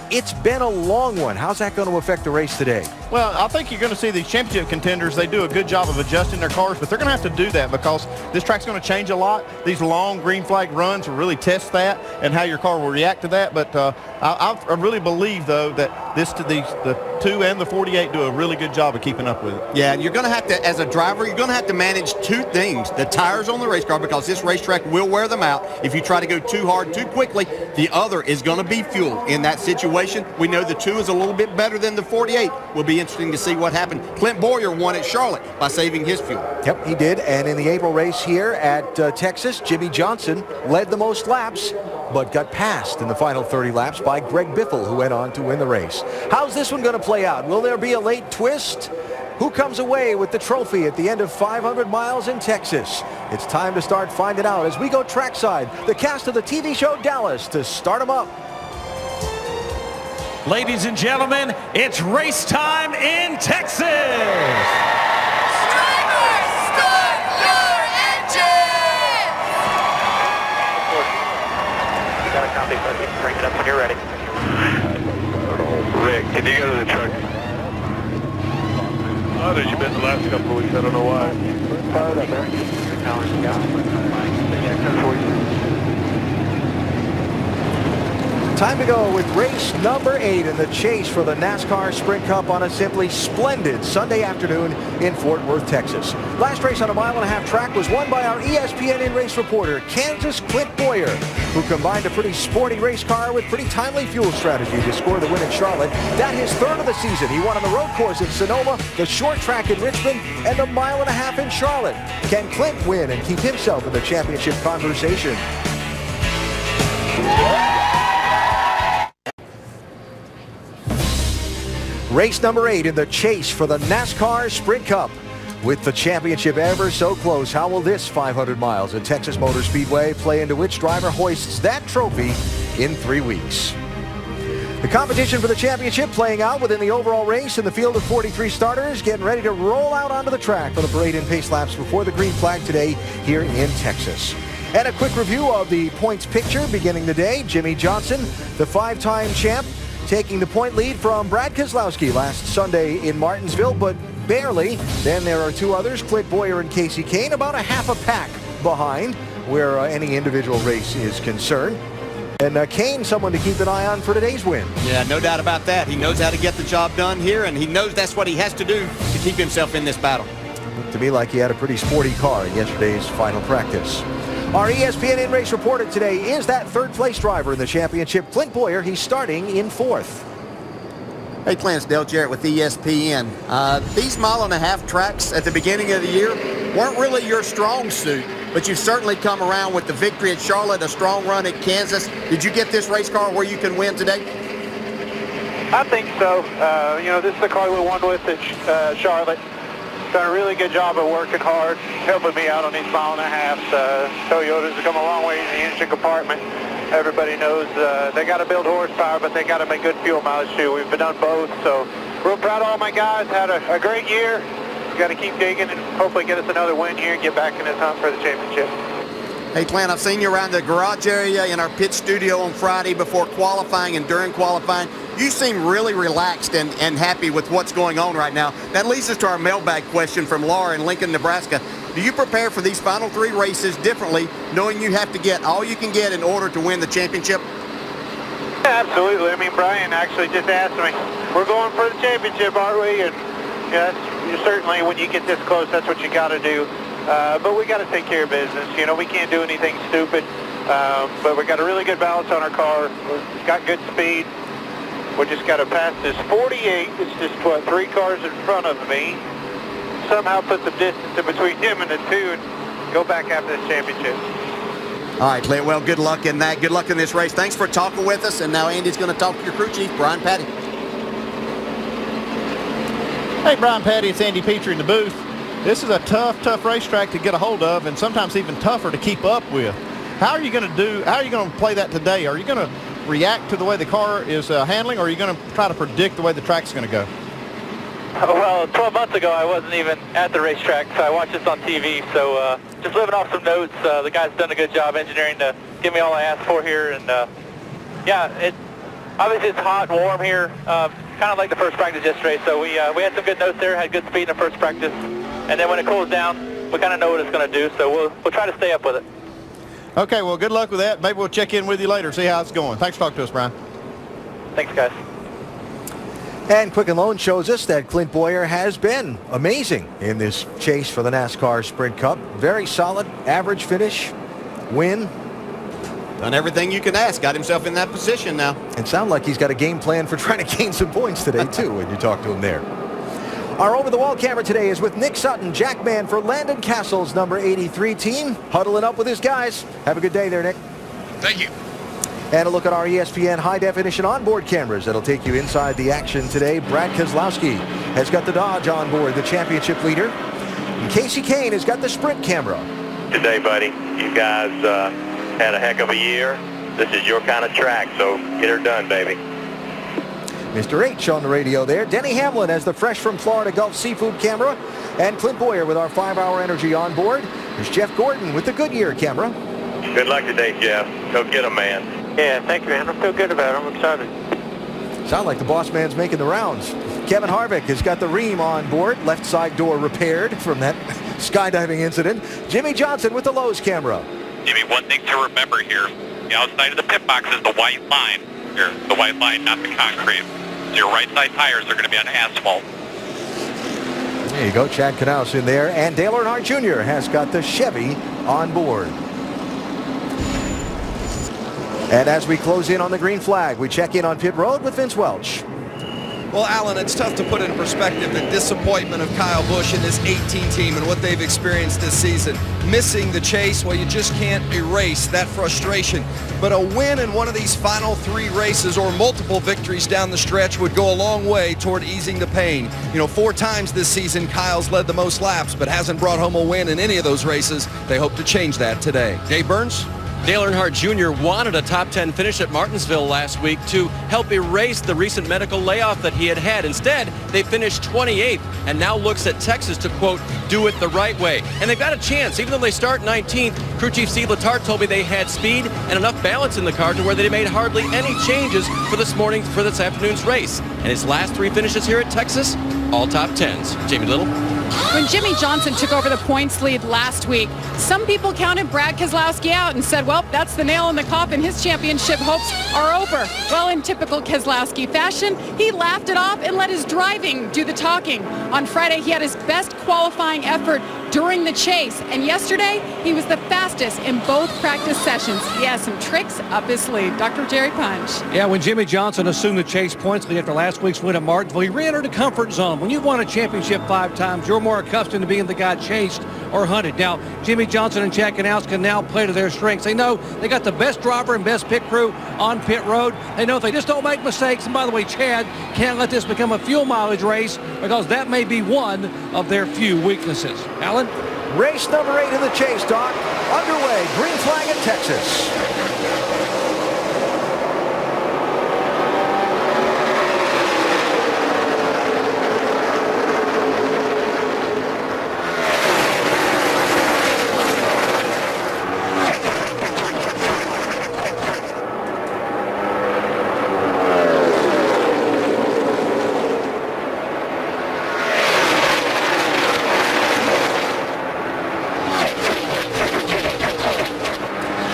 It's been a long one. How's that going to affect the race today? Well, I think you're going to see these championship contenders, they do a good job of adjusting their cars, but they're going to have to do that because this track's going to change a lot. These long green flag runs will really test that and how your car will react to that. But I really believe, though, that the 2 and the 48 do a really good job of keeping up with it. Yeah, and you're going to have to, as a driver, you're going to have to manage two things. The tires on the race car, because this racetrack will wear them out. If you try to go too hard, too quickly, the other is going to be fuel in that situation. We know the 2 is a little bit better than the 48. Will be interesting to see what happened. Clint Bowyer won at Charlotte by saving his fuel. Yep, he did. And in the April race here at Texas, Jimmy Johnson led the most laps, but got passed in the final 30 laps by Greg Biffle, who went on to win the race. How's this one going to play out? Will there be a late twist? Who comes away with the trophy at the end of 500 miles in Texas? It's time to start finding out as we go trackside. The cast of the TV show Dallas to start them up. Ladies and gentlemen, it's race time in Texas. Drivers, start your engine! You got a copy, buddy. Bring it up when you're ready. Rick, can you go to the truck? Oh, you've been the last couple of weeks. I don't know why. Powered up there. Time to go with race number 8 in the chase for the NASCAR Sprint Cup on a simply splendid Sunday afternoon in Fort Worth, Texas. Last race on a 1.5 mile track was won by our ESPN in-race reporter, Kansas Clint Bowyer, who combined a pretty sporty race car with pretty timely fuel strategy to score the win in Charlotte. That his third of the season. He won on the road course in Sonoma, the short track in Richmond, and the 1.5 mile in Charlotte. Can Clint win and keep himself in the championship conversation? Race number 8 in the chase for the NASCAR Sprint Cup. With the championship ever so close, how will this 500 miles at Texas Motor Speedway play into which driver hoists that trophy in 3 weeks? The competition for the championship playing out within the overall race in the field of 43 starters, getting ready to roll out onto the track for the parade and pace laps before the green flag today here in Texas. And a quick review of the points picture beginning the day. Jimmy Johnson, the 5-time champ, taking the point lead from Brad Keselowski last Sunday in Martinsville, but barely. Then there are 2 others, Clint Bowyer and Kasey Kahne, about a half a pack behind where any individual race is concerned. And Kahne, someone to keep an eye on for today's win. Yeah, no doubt about that. He knows how to get the job done here, and he knows that's what he has to do to keep himself in this battle. Looked to me like he had a pretty sporty car in yesterday's final practice. Our ESPN in-race reporter today is that third-place driver in the championship, Clint Bowyer. He's starting in 4th. Hey, Clarence, Dale Jarrett with ESPN. These mile-and-a-half tracks at the beginning of the year weren't really your strong suit, but you've certainly come around with the victory at Charlotte, a strong run at Kansas. Did you get this race car where you can win today? I think so. This is the car we won with at Charlotte. Done a really good job of working hard, helping me out on these mile-and-a-halves. Toyotas have come a long way in the engine compartment. Everybody knows they got to build horsepower, but they got to make good fuel mileage too. We've done both, so real proud of all my guys. Had a great year. We got to keep digging and hopefully get us another win here and get back in this hunt for the championship. Hey, Clint, I've seen you around the garage area in our pit studio on Friday before qualifying and during qualifying. You seem really relaxed and happy with what's going on right now. That leads us to our mailbag question from Laura in Lincoln, Nebraska. Do you prepare for these final 3 races differently, knowing you have to get all you can get in order to win the championship? Yeah, absolutely. I mean, Brian actually just asked me, we're going for the championship, aren't we? And certainly when you get this close, that's what you got to do. But we got to take care of business. We can't do anything stupid. But we got a really good balance on our car. We've got good speed. We just got to pass this 48. It's just, 3 cars in front of me. Somehow put some distance in between him and the 2 and go back after this championship. All right, Clint. Well, good luck in that. Good luck in this race. Thanks for talking with us. And now Andy's going to talk to your crew chief, Brian Patty. Hey, Brian Patty, it's Andy Petrie in the booth. This is a tough racetrack to get a hold of, and sometimes even tougher to keep up with. How are you going to play that today? Are you going to react to the way the car is handling, or are you going to try to predict the way the track's going to go? Well, 12 months ago, I wasn't even at the racetrack, so I watched this on TV. So just living off some notes. The guy's done a good job engineering to give me all I asked for here. And obviously it's hot and warm here, kind of like the first practice yesterday. So we had some good notes there, had good speed in the first practice. And then when it cools down, we kind of know what it's going to do. So we'll try to stay up with it. Okay, well, good luck with that. Maybe we'll check in with you later, see how it's going. Thanks for talking to us, Brian. Thanks, guys. And Quicken Loan shows us that Clint Boyer has been amazing in this chase for the NASCAR Sprint Cup. Very solid, average finish, win. Done everything you can ask. Got himself in that position now. And sound like he's got a game plan for trying to gain some points today, too, when you talk to him there. Our over-the-wall camera today is with Nick Sutton, Jackman for Landon Castle's number 83 team, huddling up with his guys. Have a good day there, Nick. Thank you. And a look at our ESPN high-definition onboard cameras that'll take you inside the action today. Brad Keselowski has got the Dodge on board, the championship leader. And Casey Kane has got the Sprint camera. Good day, buddy. You guys had a heck of a year. This is your kind of track, so get her done, baby. Mr. H on the radio there. Denny Hamlin has the Fresh from Florida Gulf Seafood camera. And Clint Boyer with our 5-hour energy on board. There's Jeff Gordon with the Goodyear camera. Good luck today, Jeff. Go get them, man. Yeah, thank you, man. I feel good about it. I'm excited. Sound like the boss man's making the rounds. Kevin Harvick has got the Ream on board. Left side door repaired from that skydiving incident. Jimmy Johnson with the Lowe's camera. Jimmy, one thing to remember here. The outside of the pit box is the white line. Here, the white line, not the concrete. So your right side tires are going to be on asphalt. There you go. Chad Knaus in there. And Dale Earnhardt Jr. has got the Chevy on board. And as we close in on the green flag, we check in on pit road with Vince Welch. Well, Alan, it's tough to put in perspective the disappointment of Kyle Busch and this 18 team and what they've experienced this season. Missing the chase, well, you just can't erase that frustration. But a win in one of these final 3 races or multiple victories down the stretch would go a long way toward easing the pain. 4 times this season, Kyle's led the most laps, but hasn't brought home a win in any of those races. They hope to change that today. Dave Burns? Dale Earnhardt Jr. wanted a top 10 finish at Martinsville last week to help erase the recent medical layoff that he had had. Instead, they finished 28th and now looks at Texas to, quote, do it the right way. And they've got a chance. Even though they start 19th, crew chief Steve Letarte told me they had speed and enough balance in the car to where they made hardly any changes for this afternoon's race. And his last 3 finishes here at Texas, all top 10s. Jamie Little. When Jimmy Johnson took over the points lead last week, some people counted Brad Keselowski out and said, well, that's the nail in the coffin. His championship hopes are over. Well, in typical Keselowski fashion, he laughed it off and let his driving do the talking. On Friday, he had his best qualifying effort during the chase. And yesterday, he was the fastest in both practice sessions. He has some tricks up his sleeve. Dr. Jerry Punch. Yeah, when Jimmy Johnson assumed the chase points lead after last week's win at Martinsville, he re-entered a comfort zone. When you've won a championship 5 times, you're more accustomed to being the guy chased or hunted. Now, Jimmy Johnson and Chad Knaus can now play to their strengths. They know they got the best driver and best pit crew on pit road. They know if they just don't make mistakes, and by the way, Chad can't let this become a fuel mileage race because that may be one of their few weaknesses. Alan? Race number 8 in the chase, Doc. Underway, green flag in Texas.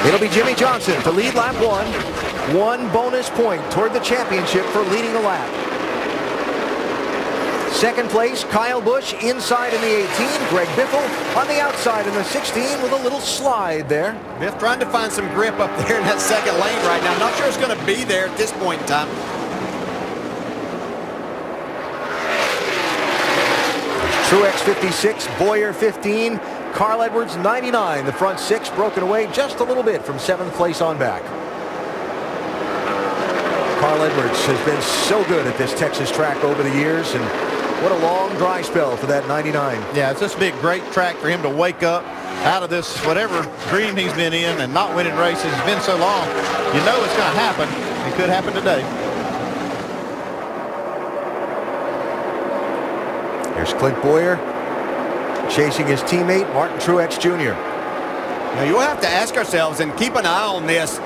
It'll be Jimmy Johnson to lead lap 1. 1 bonus point toward the championship for leading the lap. Second place, Kyle Busch inside in the 18. Greg Biffle on the outside in the 16 with a little slide there. Biff trying to find some grip up there in that second lane right now. I'm not sure it's going to be there at this point in time. Truex 56, Boyer 15, Carl Edwards 99. The front 6 broken away just a little bit from 7th place on back. Carl Edwards has been so good at this Texas track over the years, and what a long dry spell for that 99. Yeah, it's just be a great track for him to wake up out of this whatever dream he's been in and not winning races. It's been so long. You know it's going to happen. It could happen today. Here's Clint Boyer chasing his teammate Martin Truex Jr. Now you'll have to ask ourselves and keep an eye on this.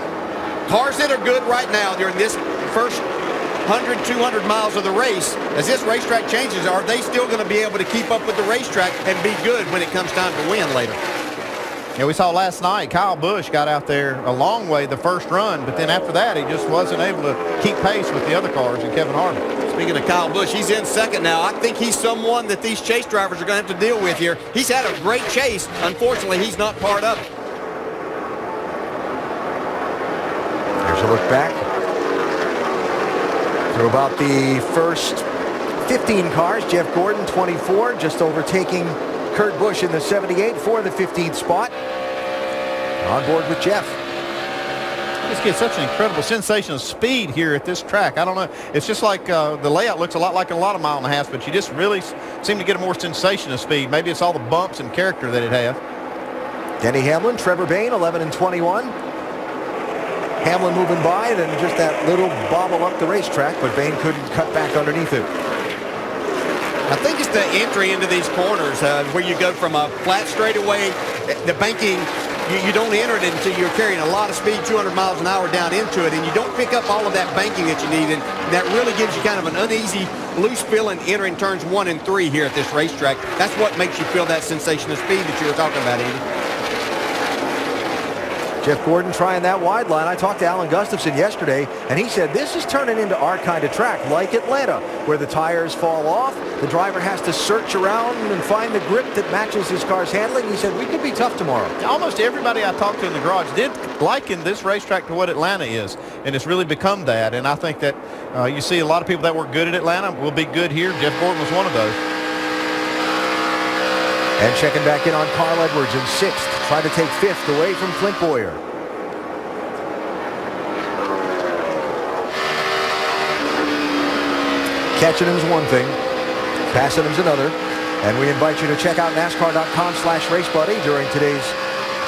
Cars that are good right now during this first 100, 200 miles of the race, as this racetrack changes, are they still going to be able to keep up with the racetrack and be good when it comes time to win later? Yeah, we saw last night Kyle Busch got out there a long way the first run, but then after that he just wasn't able to keep pace with the other cars and Kevin Harvick. Speaking of Kyle Busch, he's in second now. I think he's someone that these chase drivers are going to have to deal with here. He's had a great chase. Unfortunately, he's not part of it. Here's a look back through about the first 15 cars. Jeff Gordon, 24, just overtaking Kurt Busch in the 78 for the 15th spot. On board with Jeff. Just get such an incredible sensation of speed here at this track. I don't know. It's just like the layout looks a lot like a lot of mile and a half, but you just really seem to get a more sensation of speed. Maybe it's all the bumps and character that it has. Denny Hamlin, Trevor Bayne, 11 and 21. Hamlin moving by, and then just that little bobble up the racetrack, but Bayne couldn't cut back underneath it. I think it's the entry into these corners where you go from a flat straightaway, the banking. You don't enter it until you're carrying a lot of speed, 200 miles an hour down into it, and you don't pick up all of that banking that you need, and that really gives you kind of an uneasy, loose feeling entering turns 1 and 3 here at this racetrack. That's what makes you feel that sensation of speed that you were talking about, Andy. Jeff Gordon trying that wide line. I talked to Alan Gustafson yesterday, and he said this is turning into our kind of track, like Atlanta, where the tires fall off. The driver has to search around and find the grip that matches his car's handling. He said we could be tough tomorrow. Almost everybody I talked to in the garage did liken this racetrack to what Atlanta is, and it's really become that. And I think that you see a lot of people that were good at Atlanta will be good here. Jeff Gordon was one of those. And checking back in on Carl Edwards in 6th, trying to take 5th away from Clint Boyer. Catching him's one thing, passing him's another. And we invite you to check out NASCAR.com/RaceBuddy during today's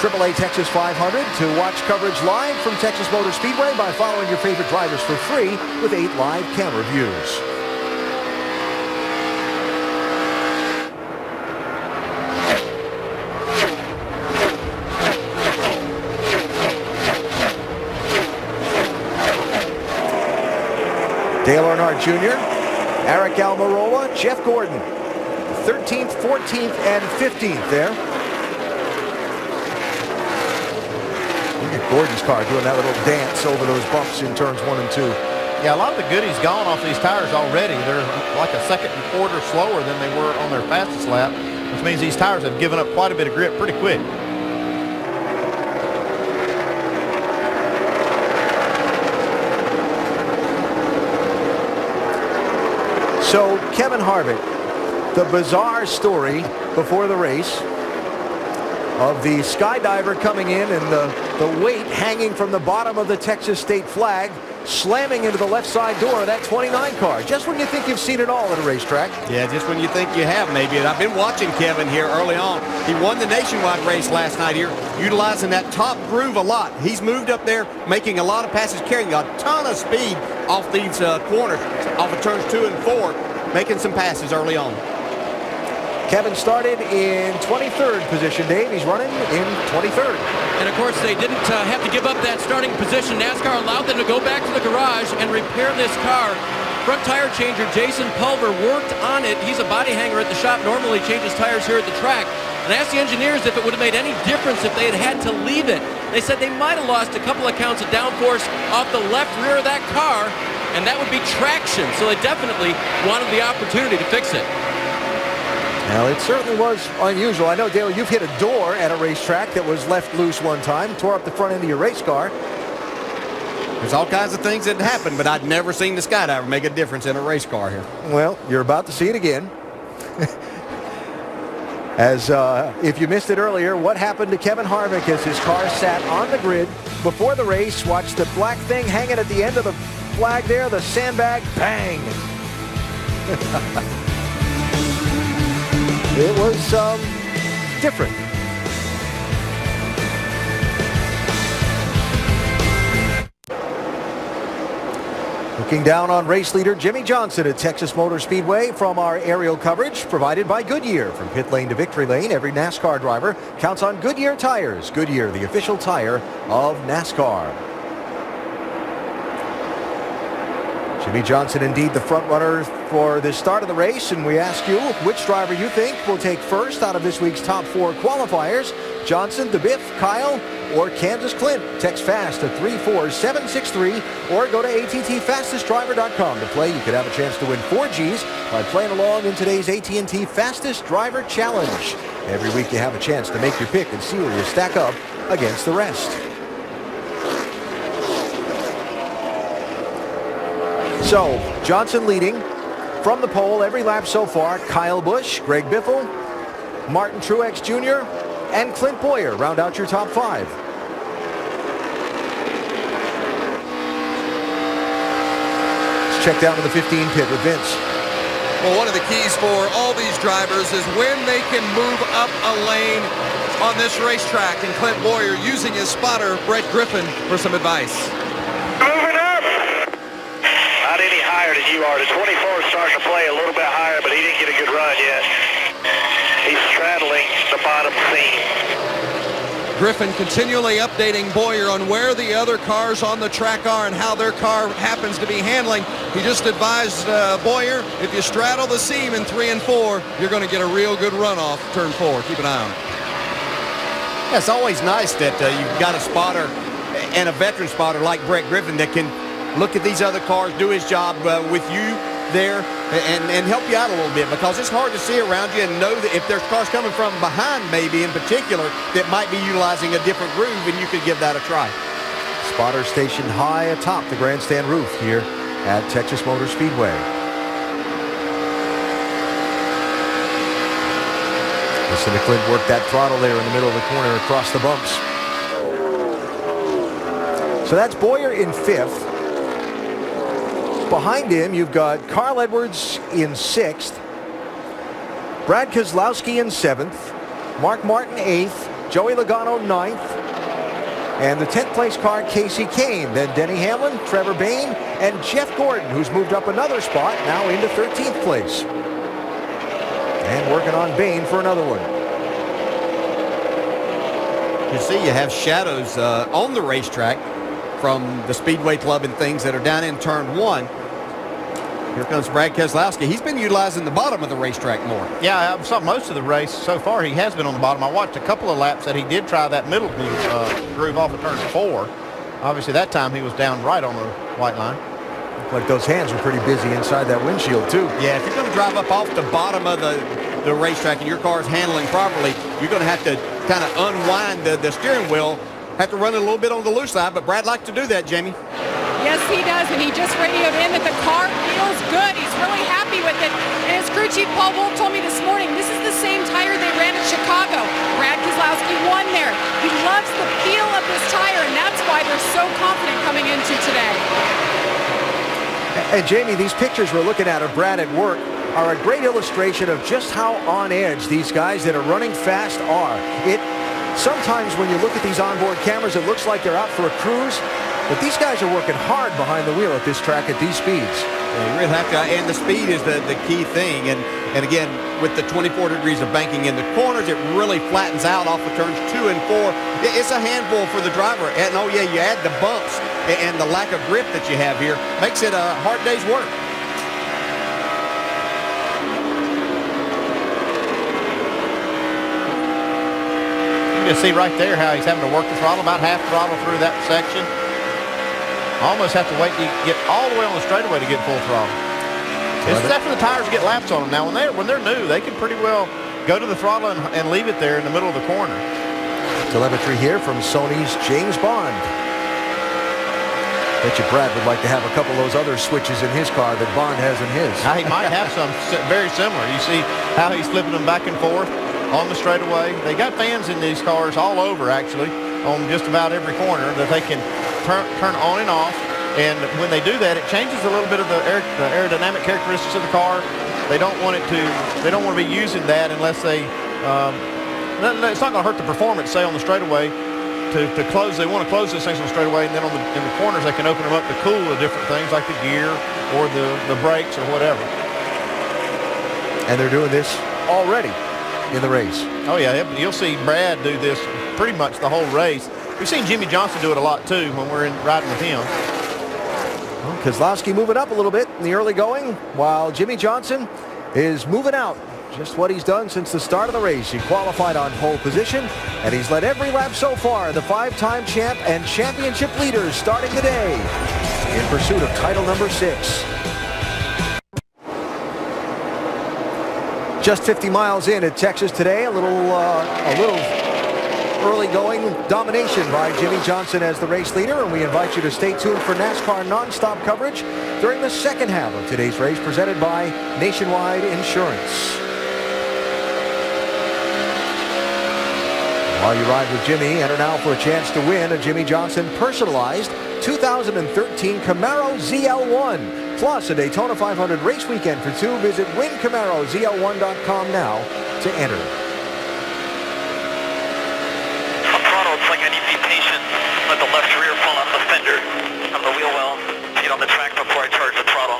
AAA Texas 500 to watch coverage live from Texas Motor Speedway by following your favorite drivers for free with 8 live camera views. Dale Earnhardt Jr., Eric Almirola, Jeff Gordon, 13th, 14th, and 15th there. Look at Gordon's car doing that little dance over those bumps in turns 1 and 2. Yeah, a lot of the goodies gone off these tires already. They're like a second and quarter slower than they were on their fastest lap. which means these tires have given up quite a bit of grip pretty quick. So Kevin Harvick, the bizarre story before the race of the skydiver coming in and the weight hanging from the bottom of the Texas state flag slamming into the left side door of that 29 car. Just when you think you've seen it all at a racetrack. Yeah, just when you think you have, maybe. And I've been watching Kevin here early on. He won the nationwide race last night here, utilizing that top groove a lot. He's moved up there, making a lot of passes, carrying a ton of speed off these corners, off of turns 2 and 4, making some passes early on. Kevin started in 23rd position, Dave. He's running in 23rd. And, of course, they didn't have to give up that starting position. NASCAR allowed them to go back to the garage and repair this car. Front tire changer Jason Pulver worked on it. He's a body hanger at the shop, normally changes tires here at the track. And I asked the engineers if it would have made any difference if they had to leave it. They said they might have lost a couple of counts of downforce off the left rear of that car, and that would be traction. So they definitely wanted the opportunity to fix it. Now, it certainly was unusual. I know, Dale, you've hit a door at a racetrack that was left loose one time, tore up the front end of your race car. There's all kinds of things that happen, but I'd never seen the skydiver make a difference in a race car here. Well, you're about to see it again. As if you missed it earlier, what happened to Kevin Harvick as his car sat on the grid before the race? Watch the black thing hanging at the end of the flag there, the sandbag, bang. It was different. Looking down on race leader Jimmie Johnson at Texas Motor Speedway from our aerial coverage provided by Goodyear. From pit lane to victory lane, every NASCAR driver counts on Goodyear tires. Goodyear, the official tire of NASCAR. Jimmie Johnson indeed the front runner for the start of the race, and we ask you which driver you think will take first out of this week's top 4 qualifiers. Johnson, DeBiff, Kyle, or Kansas Clint. Text FAST to 34763 or go to attfastestdriver.com to play. You could have a chance to win 4 Gs by playing along in today's AT&T Fastest Driver Challenge. Every week you have a chance to make your pick and see where you stack up against the rest. So, Johnson leading from the pole every lap so far. Kyle Busch, Greg Biffle, Martin Truex Jr., and Clint Bowyer round out your top 5. Let's check down to the 15 pit with Vince. Well, one of the keys for all these drivers is when they can move up a lane on this racetrack. And Clint Bowyer using his spotter, Brett Griffin, for some advice. Moving up. Not any higher than you are. The 24 is starting to play a little bit higher, but he didn't get a good run yet. He's straddling the bottom seam. Griffin continually updating Bowyer on where the other cars on the track are and how their car happens to be handling. He just advised Bowyer, if you straddle the seam in 3 and 4, you're going to get a real good run off turn 4. Keep an eye on it. Yeah, it's always nice that you've got a spotter and a veteran spotter like Brett Griffin that can look at these other cars, do his job with you there and help you out a little bit, because it's hard to see around you and know that if there's cars coming from behind maybe in particular that might be utilizing a different groove, and you could give that a try. Spotter stationed high atop the grandstand roof here at Texas Motor Speedway. Listen to Clint work that throttle there in the middle of the corner across the bumps. So that's Bowyer in 5th. Behind him, you've got Carl Edwards in 6th, Brad Keselowski in 7th, Mark Martin 8th, Joey Logano 9th, and the 10th place car, Casey Kane. Then Denny Hamlin, Trevor Bayne, and Jeff Gordon, who's moved up another spot, now into 13th place. And working on Bayne for another one. You see you have shadows on the racetrack from the Speedway Club and things that are down in turn 1. Here comes Brad Keselowski. He's been utilizing the bottom of the racetrack more. Yeah, I saw most of the race so far. He has been on the bottom. I watched a couple of laps that he did try that middle groove off of turn 4. Obviously, that time he was down right on the white line. Looked like those hands were pretty busy inside that windshield, too. Yeah, if you're going to drive up off the bottom of the racetrack and your car's handling properly, you're going to have to kind of unwind the steering wheel, have to run it a little bit on the loose side, but Brad likes to do that, Jamie. Yes, he does, and he just radioed in that the car feels good. He's really happy with it. And his crew chief, Paul Wolf, told me this morning, this is the same tire they ran at Chicago. Brad Keselowski won there. He loves the feel of this tire, and that's why they're so confident coming into today. And Jamie, these pictures we're looking at of Brad at work are a great illustration of just how on edge these guys that are running fast are. Sometimes when you look at these onboard cameras, it looks like they're out for a cruise, but these guys are working hard behind the wheel at this track at these speeds. Yeah, you really have to, and the speed is the key thing. And again, with the 24 degrees of banking in the corners, it really flattens out off of turns 2 and 4. It's a handful for the driver. And oh yeah, you add the bumps and the lack of grip that you have here, makes it a hard day's work. You can see right there how he's having to work the throttle, about half throttle through that section. Almost have to wait to get all the way on the straightaway to get full throttle. It's after the tires get laps on them. Now, when they're new, they can pretty well go to the throttle and leave it there in the middle of the corner. Telemetry here from Sony's James Bond. Bet you Brad would like to have a couple of those other switches in his car that Bond has in his. Now, he might have some very similar. You see how he's flipping them back and forth on the straightaway. They got fans in these cars all over, actually, on just about every corner that they can turn on and off. And when they do that, it changes a little bit of the aerodynamic characteristics of the car. They don't want to be using that unless they. It's not going to hurt the performance, say, on the straightaway. To close, they want to close those things on the straightaway, and then in the corners they can open them up to cool the different things like the gear or the brakes or whatever. And they're doing this already in the race. Oh yeah, you'll see Brad do this pretty much the whole race. We've seen Jimmy Johnson do it a lot too when we're riding with him. Well, Keselowski moving up a little bit in the early going, while Jimmy Johnson is moving out. Just what he's done since the start of the race. He qualified on pole position, and he's led every lap so far. The 5-time champ and championship leaders starting the day in pursuit of title number 6. Just 50 miles in at Texas today. A little early going domination by Jimmy Johnson as the race leader, and we invite you to stay tuned for NASCAR nonstop coverage during the second half of today's race, presented by Nationwide Insurance. While you ride with Jimmy, enter now for a chance to win a Jimmy Johnson personalized 2013 Camaro ZL1. Plus a Daytona 500 race weekend for 2. Visit wincamarozl1.com now to enter. On throttle, it's like I need to be patient. Let the left rear fall off the fender of the wheel well. Get on the track before I charge the throttle.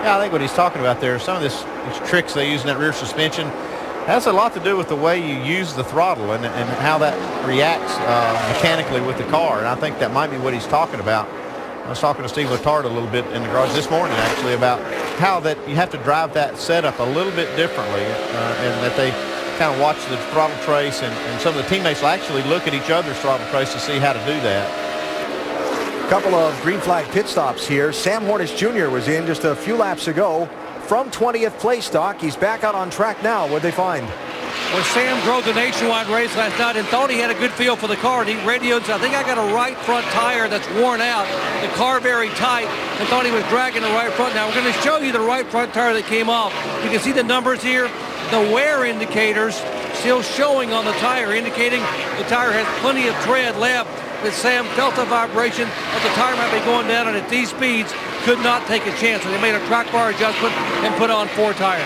Yeah, I think what he's talking about there, some of these tricks they use in that rear suspension, has a lot to do with the way you use the throttle and how that reacts mechanically with the car. And I think that might be what he's talking about. I was talking to Steve Letard a little bit in the garage this morning, actually, about how that you have to drive that setup a little bit differently, and that they kind of watch the throttle trace, and some of the teammates will actually look at each other's throttle trace to see how to do that. A couple of green flag pit stops here. Sam Hornish Jr. was in just a few laps ago from 20th place stock. He's back out on track now. What'd they find? Well, Sam drove the Nationwide race last night and thought he had a good feel for the car. And he radioed, I think I got a right front tire that's worn out. The car very tight, and thought he was dragging the right front. Now, we're going to show you the right front tire that came off. You can see the numbers here. The wear indicators still showing on the tire, indicating the tire has plenty of tread left. But Sam felt the vibration of the tire might be going down, and at these speeds, could not take a chance. So they made a track bar adjustment and put on 4 tires.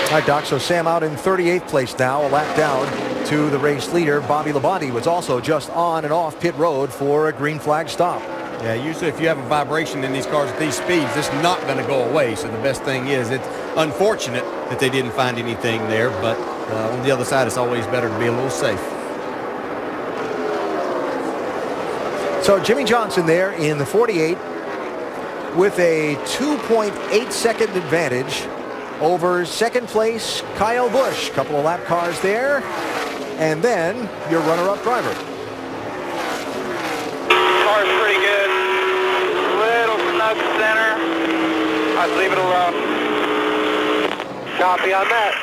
All right, Doc, so Sam out in 38th place now, a lap down to the race leader. Bobby Labonte was also just on and off pit road for a green flag stop. Yeah, usually if you have a vibration in these cars at these speeds, it's not going to go away. So the best thing is, it's unfortunate that they didn't find anything there, but on the other side, it's always better to be a little safe. So Jimmy Johnson there in the 48 with a 2.8 second advantage over second place Kyle Busch. Couple of lap cars there, and then your runner-up driver. Car's pretty good. Little snug center. I'd leave it alone. Copy on that.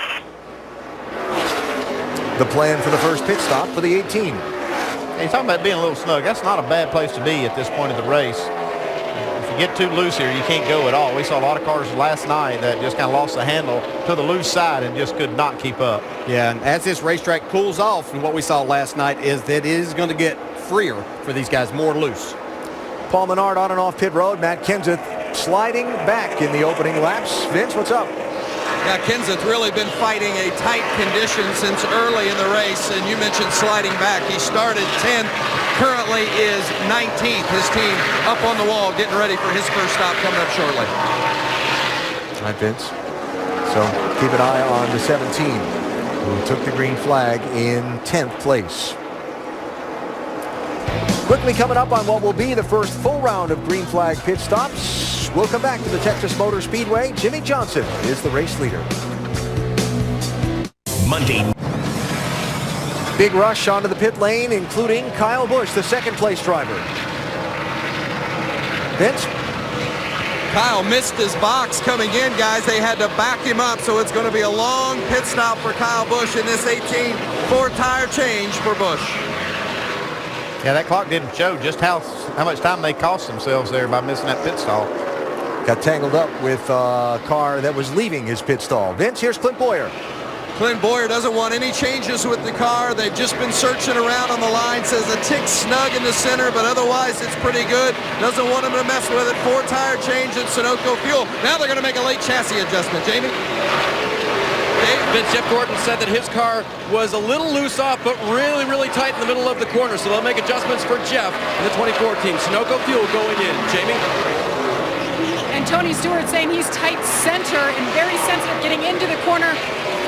The plan for the first pit stop for the 18. Hey, you're talking about being a little snug. That's not a bad place to be at this point of the race. If you get too loose here, you can't go at all. We saw a lot of cars last night that just kind of lost the handle to the loose side and just could not keep up. Yeah, and as this racetrack cools off, and what we saw last night is that it is going to get freer for these guys, more loose. Paul Menard on and off pit road. Matt Kenseth sliding back in the opening laps. Vince, what's up? Yeah, Kenseth really been fighting a tight condition since early in the race, and you mentioned sliding back. He started 10th, currently is 19th. His team up on the wall, getting ready for his first stop coming up shortly. All right, Vince. So keep an eye on the 17, who took the green flag in 10th place. Quickly coming up on what will be the first full round of green flag pit stops. We'll come back to the Texas Motor Speedway. Jimmie Johnson is the race leader. Monday. Big rush onto the pit lane, including Kyle Busch, the second place driver. Vince? Kyle missed his box coming in, guys. They had to back him up, so it's going to be a long pit stop for Kyle Busch in this 18 4-tire change for Busch. Yeah, that clock didn't show just how much time they cost themselves there by missing that pit stall. Got tangled up with a car that was leaving his pit stall. Vince, here's Clint Boyer. Clint Boyer doesn't want any changes with the car. They've just been searching around on the line. Says a tick snug in the center, but otherwise it's pretty good. Doesn't want him to mess with it. 4-tire change in Sunoco fuel. Now they're going to make a late chassis adjustment. Jamie? Jeff Gordon said that his car was a little loose off, but really, really tight in the middle of the corner. So they'll make adjustments for Jeff in the 2014 Sunoco fuel going in. Jamie? And Tony Stewart saying he's tight center and very sensitive getting into the corner.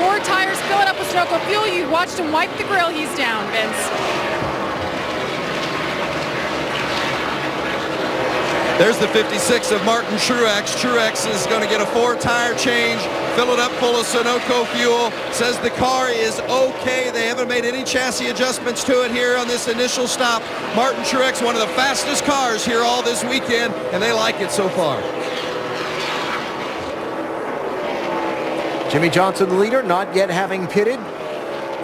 4 tires, fill it up with Sunoco fuel. You watched him wipe the grill. He's down, Vince. There's the 56 of Martin Truex. Truex is going to get a 4-tire change, fill it up full of Sunoco fuel. Says the car is okay. They haven't made any chassis adjustments to it here on this initial stop. Martin Truex, one of the fastest cars here all this weekend, and they like it so far. Jimmie Johnson, the leader, not yet having pitted.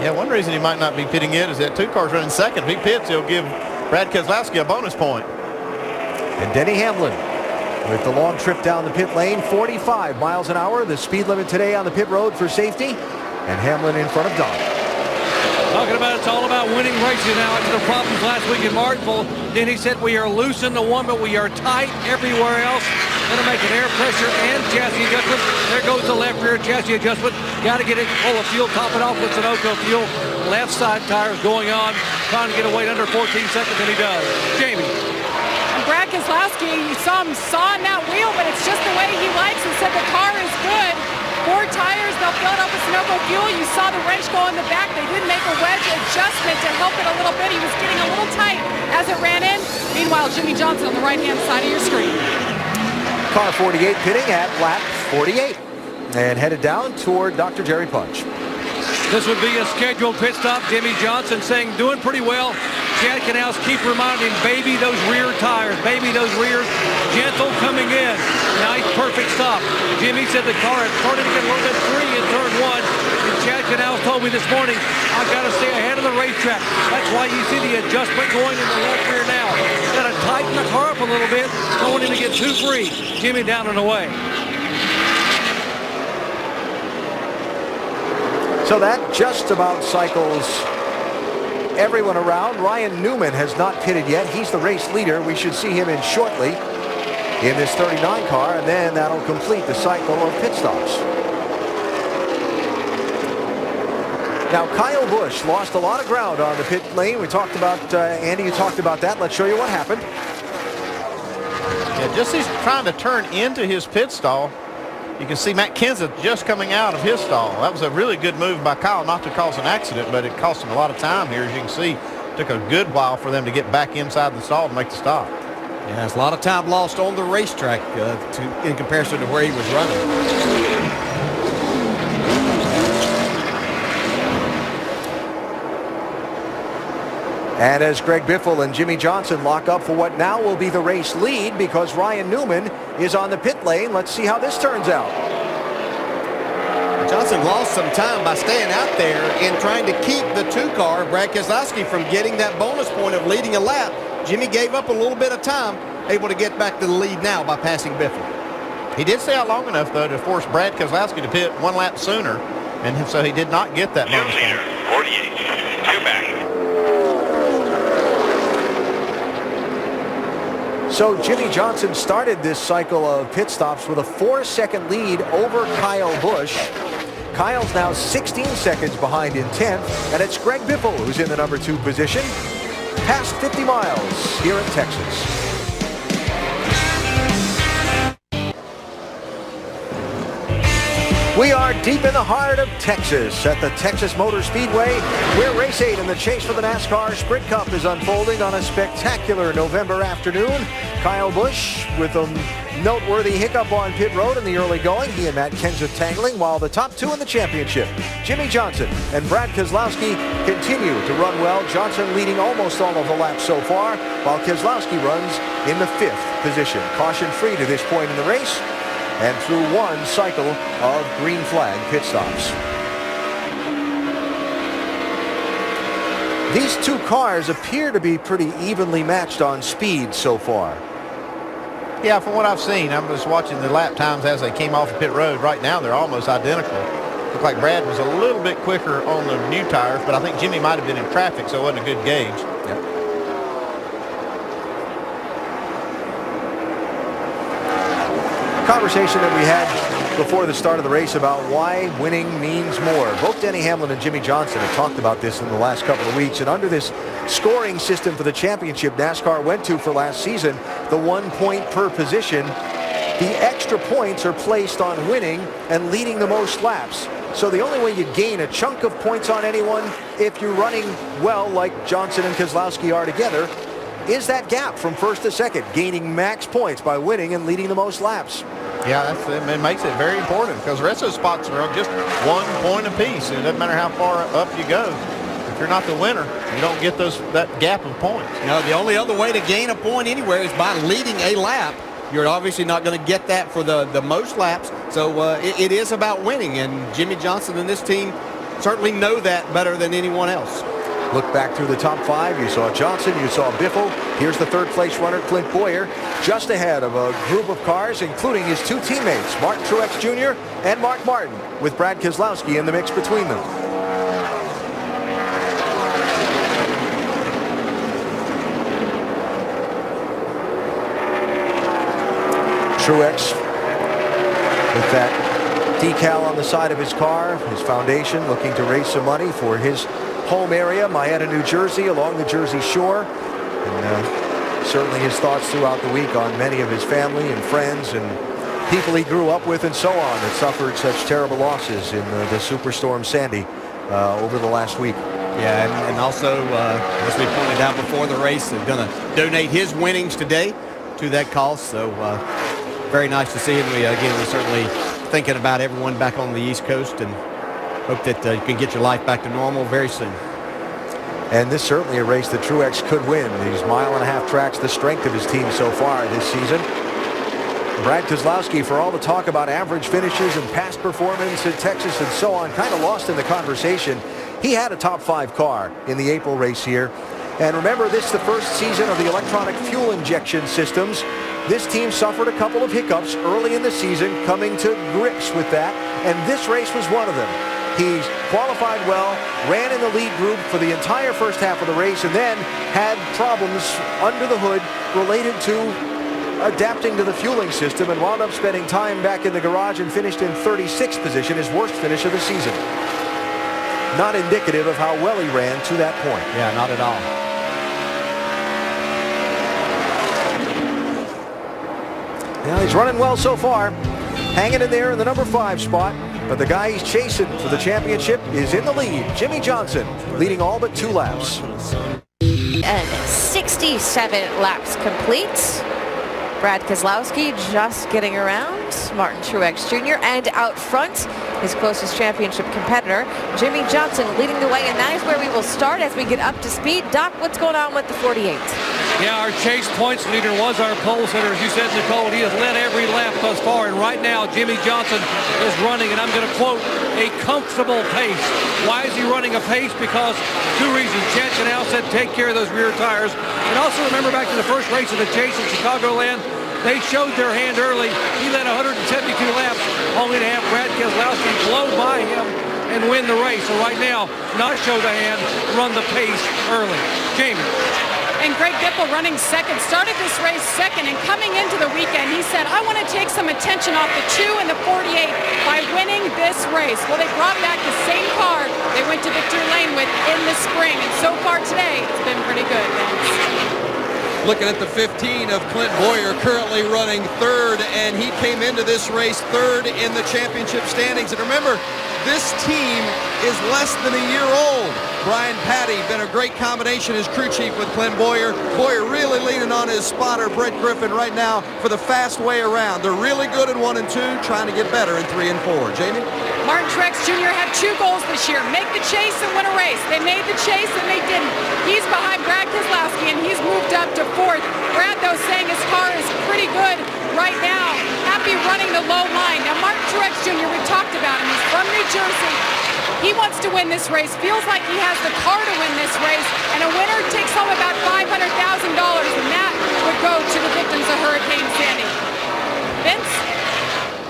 Yeah, one reason he might not be pitting yet is that 2 cars running second. If he pits, he'll give Brad Keselowski a bonus point. And Denny Hamlin with the long trip down the pit lane, 45 miles an hour, the speed limit today on the pit road for safety. And Hamlin in front of Don. Talking about it's all about winning races now after the problems last week in Martinsville. Then he said we are loose in the one, but we are tight everywhere else. Going to make an air pressure and chassis adjustment. There goes the left rear chassis adjustment. Got to get it full of fuel, top it off with Sunoco fuel. Left side tires going on, trying to get away under 14 seconds, and he does. Jamie. And Brad Keselowski, you saw him sawing that wheel, but it's just the way he likes it. Said the car is good. 4 tires, they'll fill it up with Sunoco fuel. You saw the wrench go in the back. They did make a wedge adjustment to help it a little bit. He was getting a little tight as it ran in. Meanwhile, Jimmie Johnson on the right-hand side of your screen. Car 48 pitting at lap 48 and headed down toward Dr. Jerry Punch. This would be a scheduled pit stop. Jimmie Johnson saying doing pretty well. Chad Canals keep reminding baby those rear tires, baby those rears. Gentle coming in. Nice, perfect stop. Jimmie said the car had started to get a little bit free in turn 1. And Chad Canals told me this morning, I've got to stay ahead of the racetrack. That's why you see the adjustment going in the left rear now. Got to tighten the car up a little bit. Don't want him to get too free. Jimmie down and away. So that just about cycles everyone around. Ryan Newman has not pitted yet. He's the race leader. We should see him in shortly in this 39 car, and then that'll complete the cycle of pit stops. Now, Kyle Busch lost a lot of ground on the pit lane. We talked about, Andy, you talked about that. Let's show you what happened. Yeah, just he's trying to turn into his pit stall. You can see Matt Kenseth just coming out of his stall. That was a really good move by Kyle, not to cause an accident, but it cost him a lot of time here. As you can see, it took a good while for them to get back inside the stall to make the stop. Yeah, there's a lot of time lost on the racetrack in comparison to where he was running. And as Greg Biffle and Jimmy Johnson lock up for what now will be the race lead because Ryan Newman is on the pit lane. Let's see how this turns out. Johnson lost some time by staying out there and trying to keep the 2-car, Brad Keselowski, from getting that bonus point of leading a lap. Jimmy gave up a little bit of time, able to get back to the lead now by passing Biffle. He did stay out long enough, though, to force Brad Keselowski to pit 1 lap sooner, and so he did not get that bonus point. 48, 2 back. So Jimmy Johnson started this cycle of pit stops with a 4-second lead over Kyle Busch. Kyle's now 16 seconds behind in 10th, and it's Greg Biffle who's in the number 2 position, past 50 miles here in Texas. We are deep in the heart of Texas at the Texas Motor Speedway, where Race 8 in the chase for the NASCAR Sprint Cup is unfolding on a spectacular November afternoon. Kyle Busch with a noteworthy hiccup on pit road in the early going. He and Matt Kenseth tangling, while the top 2 in the championship, Jimmy Johnson and Brad Keselowski, continue to run well. Johnson leading almost all of the laps so far, while Keselowski runs in the 5th position. Caution free to this point in the race, and through 1 cycle of green flag pit stops. These 2 cars appear to be pretty evenly matched on speed so far. Yeah, from what I've seen, I'm just watching the lap times as they came off the pit road. Right now, they're almost identical. Looked like Brad was a little bit quicker on the new tires, but I think Jimmy might have been in traffic, so it wasn't a good gauge. Yep. Conversation that we had before the start of the race about why winning means more. Both Denny Hamlin and Jimmy Johnson have talked about this in the last couple of weeks, and under this scoring system for the championship NASCAR went to for last season, the 1 point per position, the extra points are placed on winning and leading the most laps. So the only way you gain a chunk of points on anyone, if you're running well like Johnson and Keselowski are together, is that gap from first to second, gaining max points by winning and leading the most laps. Yeah, it makes it very important because the rest of the spots are just 1 point apiece. It doesn't matter how far up you go. If you're not the winner, you don't get that gap of points. No, the only other way to gain a point anywhere is by leading a lap. You're obviously not going to get that for the most laps. So it is about winning, and Jimmy Johnson and this team certainly know that better than anyone else. Look back through the top 5. You saw Johnson, you saw Biffle. Here's the 3rd place runner, Clint Boyer, just ahead of a group of cars, including his 2 teammates, Martin Truex Jr. and Mark Martin, with Brad Keselowski in the mix between them. Truex with that decal on the side of his car, his foundation, looking to raise some money for his home area, Marietta, New Jersey, along the Jersey Shore. And certainly his thoughts throughout the week on many of his family and friends and people he grew up with and so on that suffered such terrible losses in the Superstorm Sandy over the last week. Yeah, and also, as we pointed out before the race, they're going to donate his winnings today to that cause. So very nice to see him. We're certainly thinking about everyone back on the East Coast, and hope that you can get your life back to normal very soon. And this certainly a race that Truex could win. These 1.5 mile tracks, the strength of his team so far this season. Brad Keselowski, for all the talk about average finishes and past performance in Texas and so on, kind of lost in the conversation. He had a top 5 car in the April race here. And remember, this is the first season of the electronic fuel injection systems. This team suffered a couple of hiccups early in the season, coming to grips with that, and this race was one of them. He's qualified well, ran in the lead group for the entire first half of the race, and then had problems under the hood related to adapting to the fueling system, and wound up spending time back in the garage and finished in 36th position, his worst finish of the season. Not indicative of how well he ran to that point. Yeah, not at all. Now he's running well so far, hanging in there in the number 5 spot. But the guy he's chasing for the championship is in the lead. Jimmy Johnson leading all but 2 laps. And 67 laps complete. Brad Keselowski just getting around Martin Truex Jr. And out front, his closest championship competitor, Jimmy Johnson, leading the way. And that is where we will start as we get up to speed. Doc, what's going on with the 48? Yeah, our chase points leader was our pole sitter. As you said, Nicole, he has led every lap thus far. And right now, Jimmy Johnson is running, and I'm going to quote, a comfortable pace. Why is he running a pace? Because two reasons. Chad Canal said take care of those rear tires. And also remember back to the first race of the chase in Chicagoland, they showed their hand early. He led 172 laps, only to have Brad Keselowski blow by him and win the race. So right now, not show the hand, run the pace early. Jamie. And Greg Biffle running second, started this race second, and coming into the weekend, he said, I want to take some attention off the 2 and the 48 by winning this race. Well, they brought back the same car they went to victory lane with in the spring, and so far today, it's been pretty good, Vince. Looking at the 15 of Clint Boyer, currently running third, and he came into this race third in the championship standings. And remember, this team is less than a year old. Brian Patty, been a great combination as crew chief with Clint Boyer. Boyer really leaning on his spotter, Brett Griffin, right now for the fast way around. They're really good in 1 and 2, trying to get better in 3 and 4. Jamie? Martin Truex Jr. had 2 goals this year, make the chase and win a race. They made the chase and they didn't. He's behind Brad Keselowski and he's moved up to 4th. Brad, though, saying his car is pretty good right now. Happy running the low line. Now, Martin Truex Jr., we talked about him. He's from New Jersey. He wants to win this race, feels like he has the car to win this race, and a winner takes home about $500,000, and that would go to the victims of Hurricane Sandy. Vince?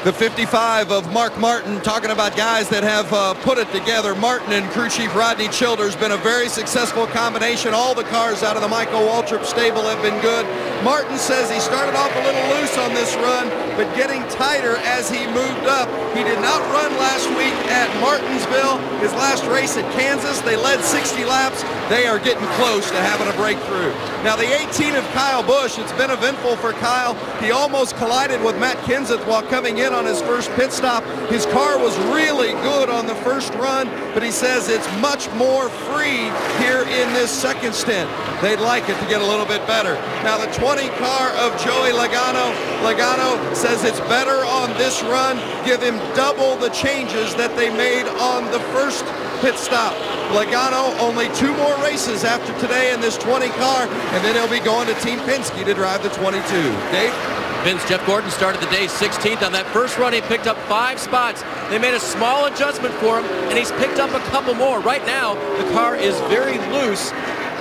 The 55 of Mark Martin, talking about guys that have put it together. Martin and crew chief Rodney Childers, been a very successful combination. All the cars out of the Michael Waltrip stable have been good. Martin says he started off a little loose on this run, but getting tighter as he moved up. He did not run last week at Martinsville, his last race at Kansas. They led 60 laps. They are getting close to having a breakthrough. Now the 18 of Kyle Busch, it's been eventful for Kyle. He almost collided with Matt Kenseth while coming in on his first pit stop. His car was really good on the first run, but he says it's much more free here in this second stint. They'd like it to get a little bit better. Now the 20 car of Joey Logano says it's better on this run. Give him double the changes that they made on the first pit stop. Logano only 2 more races after today in this 20 car, and then he'll be going to Team Penske to drive the 22. Dave? Vince, Jeff Gordon started the day 16th. On that first run, he picked up 5 spots. They made a small adjustment for him, and he's picked up a couple more. Right now, the car is very loose,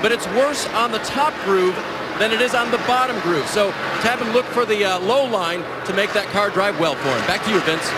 but it's worse on the top groove than it is on the bottom groove. So to have him look for the low line to make that car drive well for him. Back to you, Vince.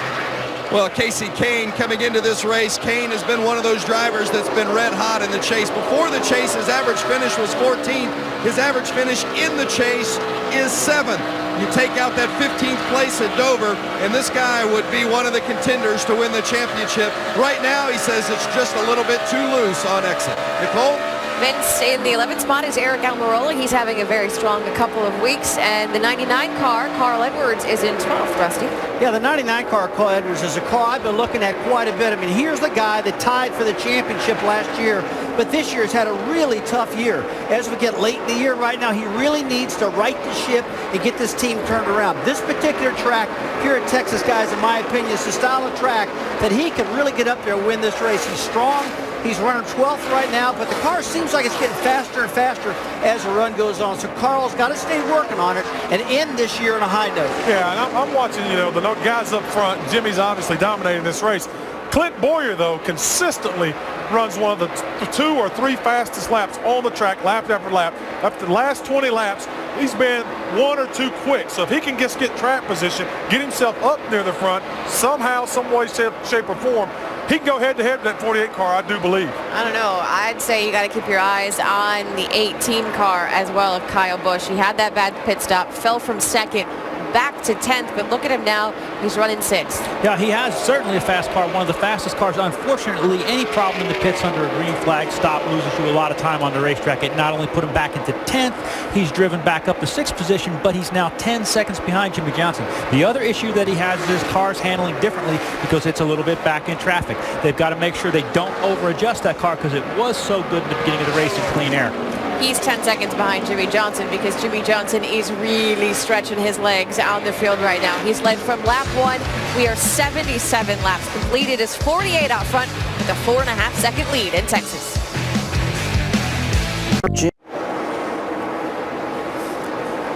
Well, Casey Kane coming into this race. Kane has been one of those drivers that's been red hot in the chase. Before the chase, his average finish was 14th. His average finish in the chase is 7th. You take out that 15th place at Dover, and this guy would be one of the contenders to win the championship. Right now, he says it's just a little bit too loose on exit. Nicole? Vince, in the 11th spot is Eric Almirola. He's having a very strong couple of weeks. And the 99 car, Carl Edwards, is in 12th, Rusty. Yeah, the 99 car, Carl Edwards, is a car I've been looking at quite a bit. I mean, here's the guy that tied for the championship last year, but this year has had a really tough year. As we get late in the year right now, he really needs to right the ship and get this team turned around. This particular track here at Texas, guys, in my opinion, is the style of track that he can really get up there and win this race. He's strong. He's running 12th right now, but the car seems like it's getting faster and faster as the run goes on. So Carl's got to stay working on it and end this year on a high note. Yeah, and I'm watching, the guys up front. Jimmy's obviously dominating this race. Clint Boyer, though, consistently runs one of the 2 or 3 fastest laps on the track, lap after lap. After the last 20 laps, he's been 1 or 2 quick. So if he can just get track position, get himself up near the front, somehow, some way, shape, or form, he can go head-to-head with that 48 car, I do believe. I don't know. I'd say you got to keep your eyes on the 18 car as well of Kyle Busch. He had that bad pit stop, fell from 2nd, back to 10th, but look at him now. He's running 6th. Yeah, he has certainly a fast car, one of the fastest cars. Unfortunately, any problem in the pits under a green flag stop loses you a lot of time on the racetrack. It not only put him back into 10th, he's driven back up to 6th position, but he's now 10 seconds behind Jimmy Johnson. The other issue that he has is his car's handling differently because it's a little bit back in traffic. They've got to make sure they don't over-adjust that car because it was so good at the beginning of the race in clean air. He's 10 seconds behind Jimmy Johnson because Jimmy Johnson is really stretching his legs on the field right now. He's led from lap 1. We are 77 laps completed. Is 48 out front with a 4.5-second lead in Texas.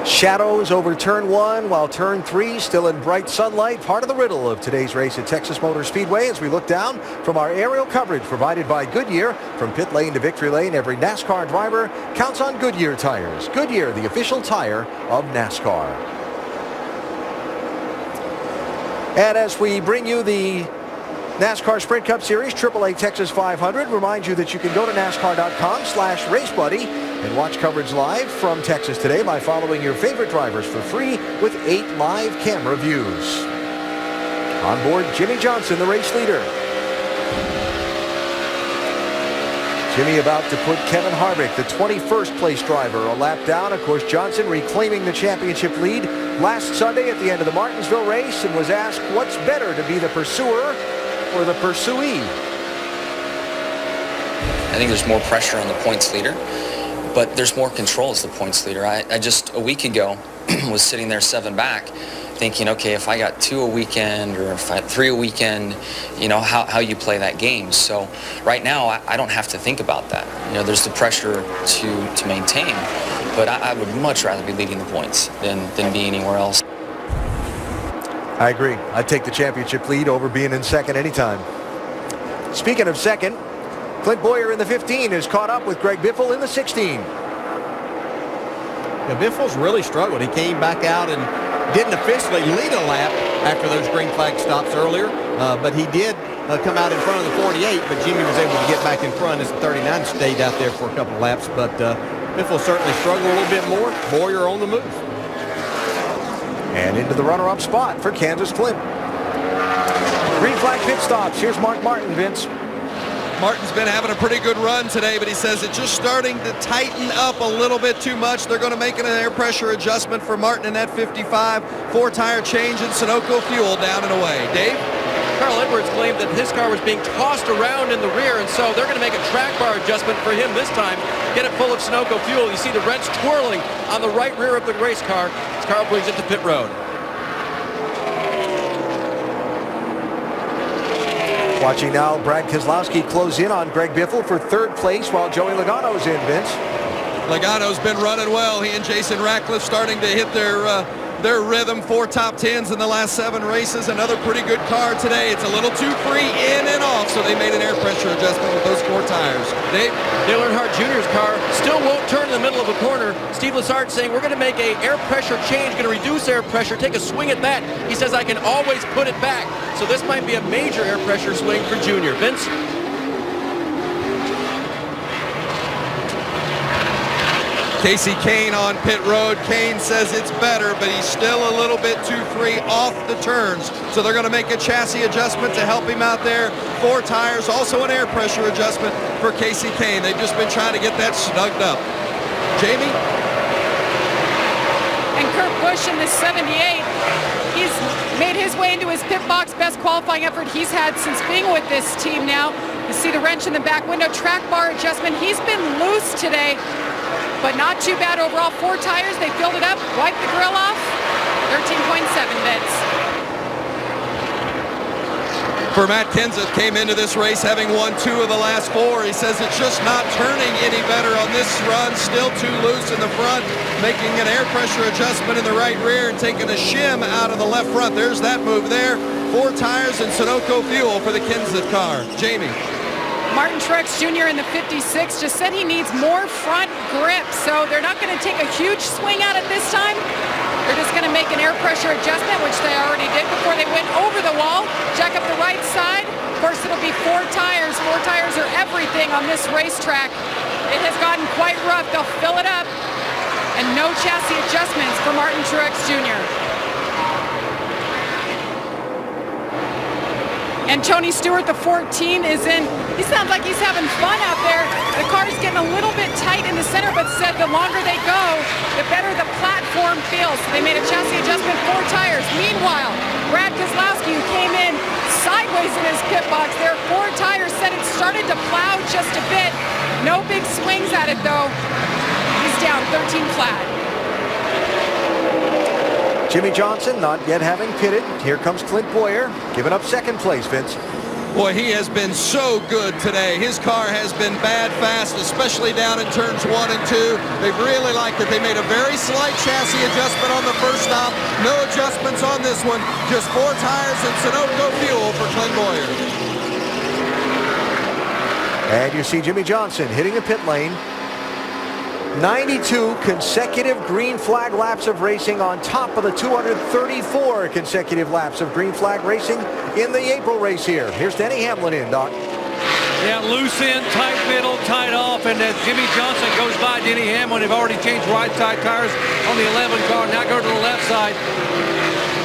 Shadows over turn 1, while turn 3 still in bright sunlight. Part of the riddle of today's race at Texas Motor Speedway as we look down from our aerial coverage provided by Goodyear. From pit lane to victory lane, every NASCAR driver counts on Goodyear tires. Goodyear, the official tire of NASCAR. And as we bring you the NASCAR Sprint Cup Series AAA Texas 500, remind you that you can go to NASCAR.com/racebuddy and watch coverage live from Texas today by following your favorite drivers for free with 8 live camera views. On board, Jimmy Johnson, the race leader. Jimmy about to put Kevin Harvick, the 21st place driver, a lap down. Of course, Johnson reclaiming the championship lead last Sunday at the end of the Martinsville race and was asked what's better, to be the pursuer or the pursuee. I think there's more pressure on the points leader, but there's more control as the points leader. I just a week ago was sitting there 7 back thinking, okay, if I got 2 a weekend or if I had 3 a weekend, you know, how you play that game. So right now I don't have to think about that. You know, there's the pressure to maintain, but I would much rather be leading the points than be anywhere else. I agree. I'd take the championship lead over being in second anytime. Speaking of second, Clint Boyer in the 15 is caught up with Greg Biffle in the 16. Yeah, Biffle's really struggled. He came back out and didn't officially lead a lap after those green flag stops earlier, but he did come out in front of the 48, but Jimmy was able to get back in front as the 39 stayed out there for a couple of laps, but Biffle certainly struggled a little bit more. Boyer on the move. And into the runner-up spot for Kansas Clint. Green flag pit stops. Here's Mark Martin, Vince. Martin's been having a pretty good run today, but he says it's just starting to tighten up a little bit too much. They're going to make an air pressure adjustment for Martin in that 55. 4-tire change and Sunoco fuel down and away. Dave? Carl Edwards claimed that his car was being tossed around in the rear, and so they're going to make a track bar adjustment for him this time. Get it full of Sunoco fuel. You see the wrench twirling on the right rear of the race car as Carl brings it to pit road. Watching now, Brad Keselowski close in on Greg Biffle for 3rd place while Joey Logano's in, Vince. Logano's been running well. He and Jason Ratcliffe starting to hit their rhythm. 4 top 10s in the last 7 races. Another pretty good car today. It's a little too free in and off, so they made an air pressure adjustment with those 4 tires. Dave? Dale Earnhardt Jr.'s car still won't turn in the middle of a corner. Steve Lessard saying we're going to make a air pressure change, going to reduce air pressure, take a swing at that. He says I can always put it back. So this might be a major air pressure swing for Junior. Vince? Casey Kane on pit road. Kane says it's better, but he's still a little bit too free off the turns. So they're going to make a chassis adjustment to help him out there. 4 tires, also an air pressure adjustment for Casey Kane. They've just been trying to get that snugged up. Jamie? And Kurt Busch in this 78, he's made his way into his pit box. Best qualifying effort he's had since being with this team now. You see the wrench in the back window, track bar adjustment. He's been loose today, but not too bad overall. 4 tires, they filled it up, wiped the grill off. 13.7 bits. For Matt Kenseth, came into this race having won 2 of the last 4. He says it's just not turning any better on this run. Still too loose in the front, making an air pressure adjustment in the right rear and taking a shim out of the left front. There's that move there. 4 tires and Sunoco fuel for the Kenseth car. Jamie? Martin Truex Jr. in the 56 just said he needs more front grip, so they're not going to take a huge swing at it this time. They're just going to make an air pressure adjustment, which they already did before they went over the wall. Check up the right side. Of course, it'll be 4 tires. 4 tires are everything on this racetrack. It has gotten quite rough. They'll fill it up. And no chassis adjustments for Martin Truex Jr. And Tony Stewart, the 14, is in. He sounds like he's having fun out there. The car's getting a little bit tight in the center, but said the longer they go, the better the platform feels. So they made a chassis adjustment, 4 tires. Meanwhile, Brad Keselowski, who came in sideways in his pit box there, 4 tires, said it started to plow just a bit. No big swings at it, though. around 13 flat. Jimmy Johnson not yet having pitted. Here comes Clint Boyer, giving up second place, Vince. Boy, he has been so good today. His car has been bad fast, especially down in turns 1 and 2. They really liked it. They made a very slight chassis adjustment on the first stop. No adjustments on this one. Just 4 tires and Sunoco fuel for Clint Boyer. And you see Jimmy Johnson hitting the pit lane. 92 consecutive green flag laps of racing on top of the 234 consecutive laps of green flag racing in the April race here. Here's Denny Hamlin in, Doc. Yeah, loose in, tight middle, tight off, and as Jimmy Johnson goes by Denny Hamlin, they've already changed right side tires on the 11 car. Now go to the left side.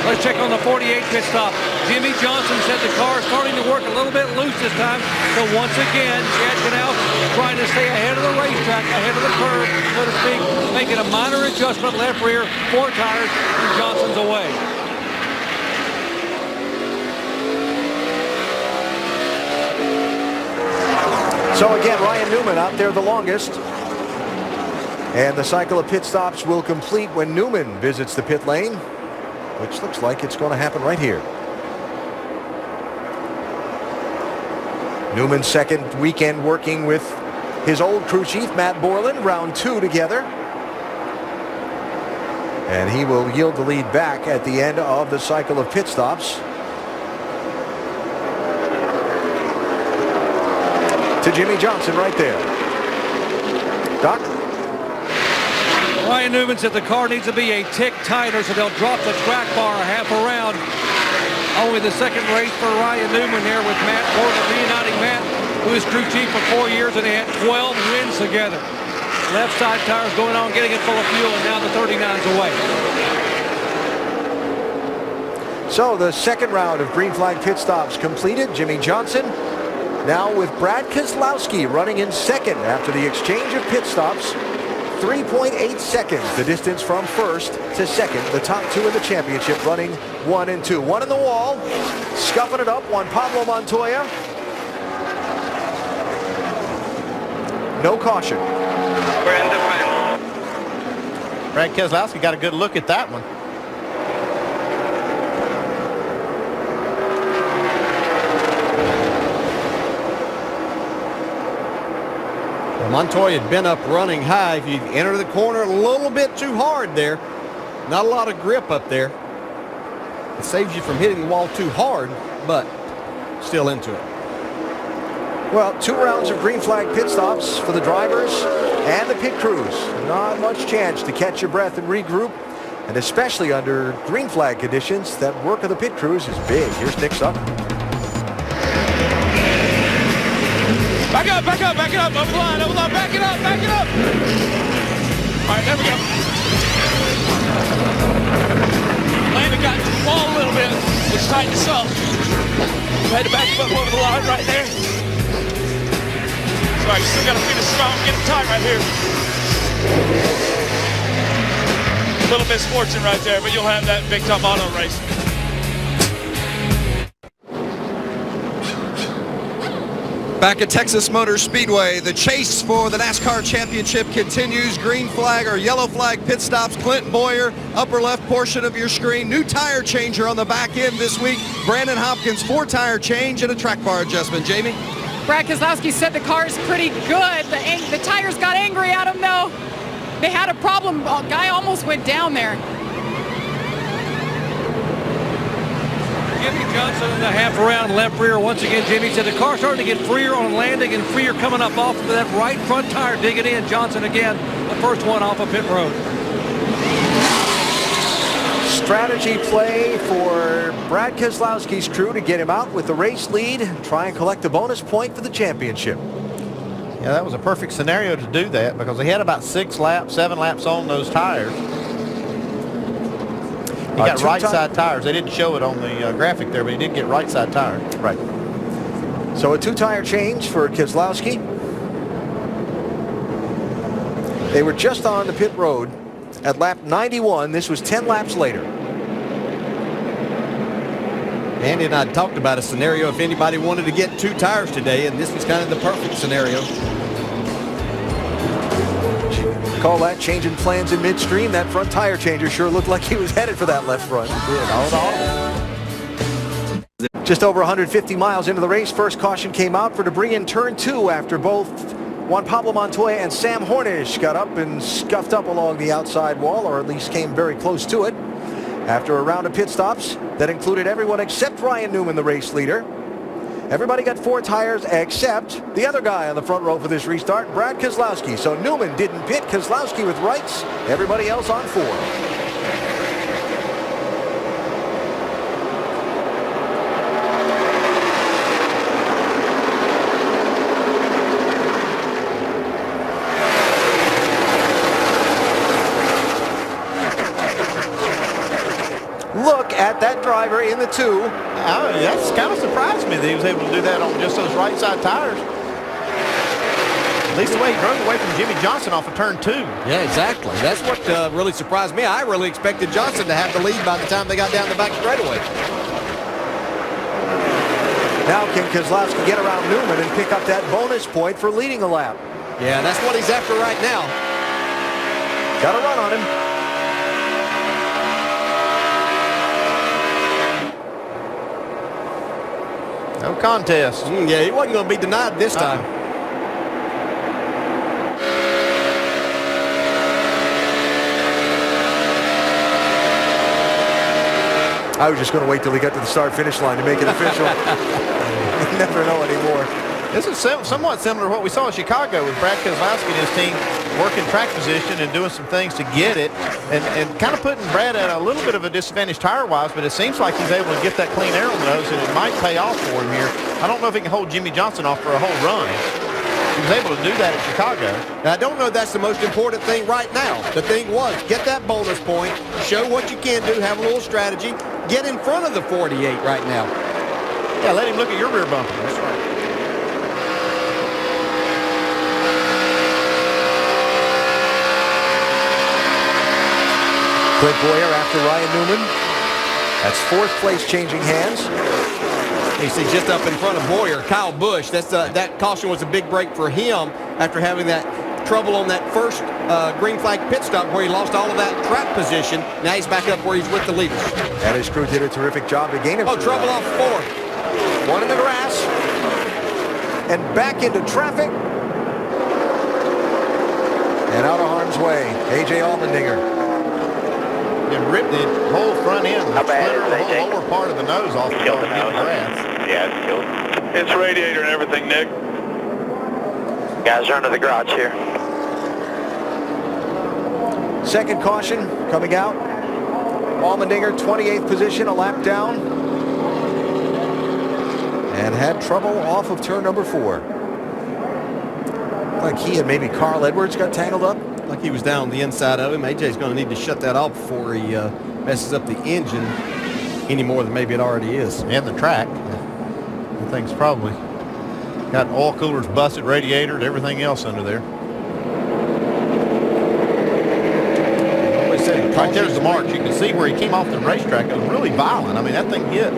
Let's check on the 48 pit stop. Jimmy Johnson said the car is starting to work a little bit loose this time. So once again, Chad Knaus trying to stay ahead of the racetrack, ahead of the curve, so to speak, making a minor adjustment, left rear, 4 tires, and Johnson's away. So again, Ryan Newman out there the longest. And the cycle of pit stops will complete when Newman visits the pit lane, which looks like it's going to happen right here. Newman's second weekend working with his old crew chief, Matt Borland, round 2 together. And he will yield the lead back at the end of the cycle of pit stops to Jimmy Johnson right there. Doc? Ryan Newman said the car needs to be a tick tighter, so they'll drop the track bar a half a round. Only the second race for Ryan Newman here with Matt Borland, reuniting Matt, who was crew chief for 4 years, and they had 12 wins together. Left side tires going on, getting it full of fuel, and now the 39's away. So the second round of green flag pit stops completed. Jimmy Johnson now with Brad Keselowski running in second after the exchange of pit stops. 3.8 seconds, the distance from first to second. The top 2 in the championship running 1 and 2. 1 in the wall, scuffing it up, Juan Pablo Montoya. No caution. We're in defense. Brad Keselowski got a good look at that one. Montoya had been up running high. If you enter the corner a little bit too hard there, not a lot of grip up there. It saves you from hitting the wall too hard, but still into it. Well, 2 rounds of green flag pit stops for the drivers and the pit crews. Not much chance to catch your breath and regroup, and especially under green flag conditions, that work of the pit crews is big. Here's Nick Sutton. Back up, over the line, back it up. All right, there we go. Landon got to the wall a little bit, which tightened us up. We had to back him up over the line right there. Sorry, you still got to feel it strong, get it tight right here. A little misfortune right there, but you'll have that in big time auto race. Back at Texas Motor Speedway, the chase for the NASCAR championship continues. Green flag or yellow flag pit stops. Clint Boyer, upper left portion of your screen. New tire changer on the back end this week. Brandon Hopkins, 4 tire change and a track bar adjustment. Jamie? Brad Keselowski said the car's pretty good. The tires got angry at him, though. They had a problem. A guy almost went down there. Jimmy Johnson in the half around left rear. Once again, Jimmy said the car started to get freer on landing and freer coming up off of that right front tire, digging in. Johnson again, the first one off of pit road. Strategy play for Brad Keselowski's crew to get him out with the race lead and try and collect a bonus point for the championship. Yeah, that was a perfect scenario to do that because they had about 7 laps on those tires. He got right side tires. They didn't show it on the graphic there, but he did get right side tire. Right. So a 2 tire change for Keselowski. They were just on the pit road at lap 91. This was 10 laps later. Andy and I talked about a scenario if anybody wanted to get 2 tires today, and this was kind of the perfect scenario. Call that changing plans in midstream. That front tire changer sure looked like he was headed for that left front. Just over 150 miles into the race, first caution came out for debris in turn 2 after both Juan Pablo Montoya and Sam Hornish got up and scuffed up along the outside wall, or at least came very close to it. After a round of pit stops that included everyone except Ryan Newman, the race leader. Everybody got 4 tires except the other guy on the front row for this restart, Brad Keselowski. So Newman didn't pit, Keselowski with rights, everybody else on 4. Look at that driver in the 2. That's kind of surprised me that he was able to do that on just those right side tires. At least the way he drove away from Jimmy Johnson off of turn 2. Yeah, exactly. That's what really surprised me. I really expected Johnson to have the lead by the time they got down the back straightaway. Now can Keselowski get around Newman and pick up that bonus point for leading a lap? Yeah, that's what he's after right now. Got a run on him. No contest. Yeah, he wasn't going to be denied this time. I was just going to wait till he got to the start-finish line to make it official. You never know anymore. This is somewhat similar to what we saw in Chicago with Brad Keselowski and his team working track position and doing some things to get it and kind of putting Brad at a little bit of a disadvantage tire-wise, but it seems like he's able to get that clean air on the nose, and it might pay off for him here. I don't know if he can hold Jimmy Johnson off for a whole run. He was able to do that at Chicago. Now, I don't know if that's the most important thing right now. The thing was, get that bonus point, show what you can do, have a little strategy, get in front of the 48 right now. Yeah, let him look at your rear bumper. That's right. Clint Boyer after Ryan Newman. That's 4th place changing hands. You see just up in front of Boyer, Kyle Busch. That caution was a big break for him after having that trouble on that first green flag pit stop where he lost all of that track position. Now he's back up where he's with the leaders. And his crew did a terrific job to gain him. Oh, trouble off 4. One in the grass. And back into traffic. And out of harm's way, A.J. Allmendinger. And ripped the whole front end, the whole lower part of the nose off the grass. Yeah, it's killed. It's radiator and everything, Nick. Guys are under the garage here. Second caution coming out. Allmendinger, 28th position, a lap down. And had trouble off of turn number 4. Like he and maybe Carl Edwards got tangled up. Like he was down the inside of him. AJ's going to need to shut that off before he messes up the engine any more than maybe it already is. And the track. The thing's probably got oil coolers busted, radiators, everything else under there. Right there's the marks. You can see where he came off the racetrack. It was really violent. I mean, that thing hit.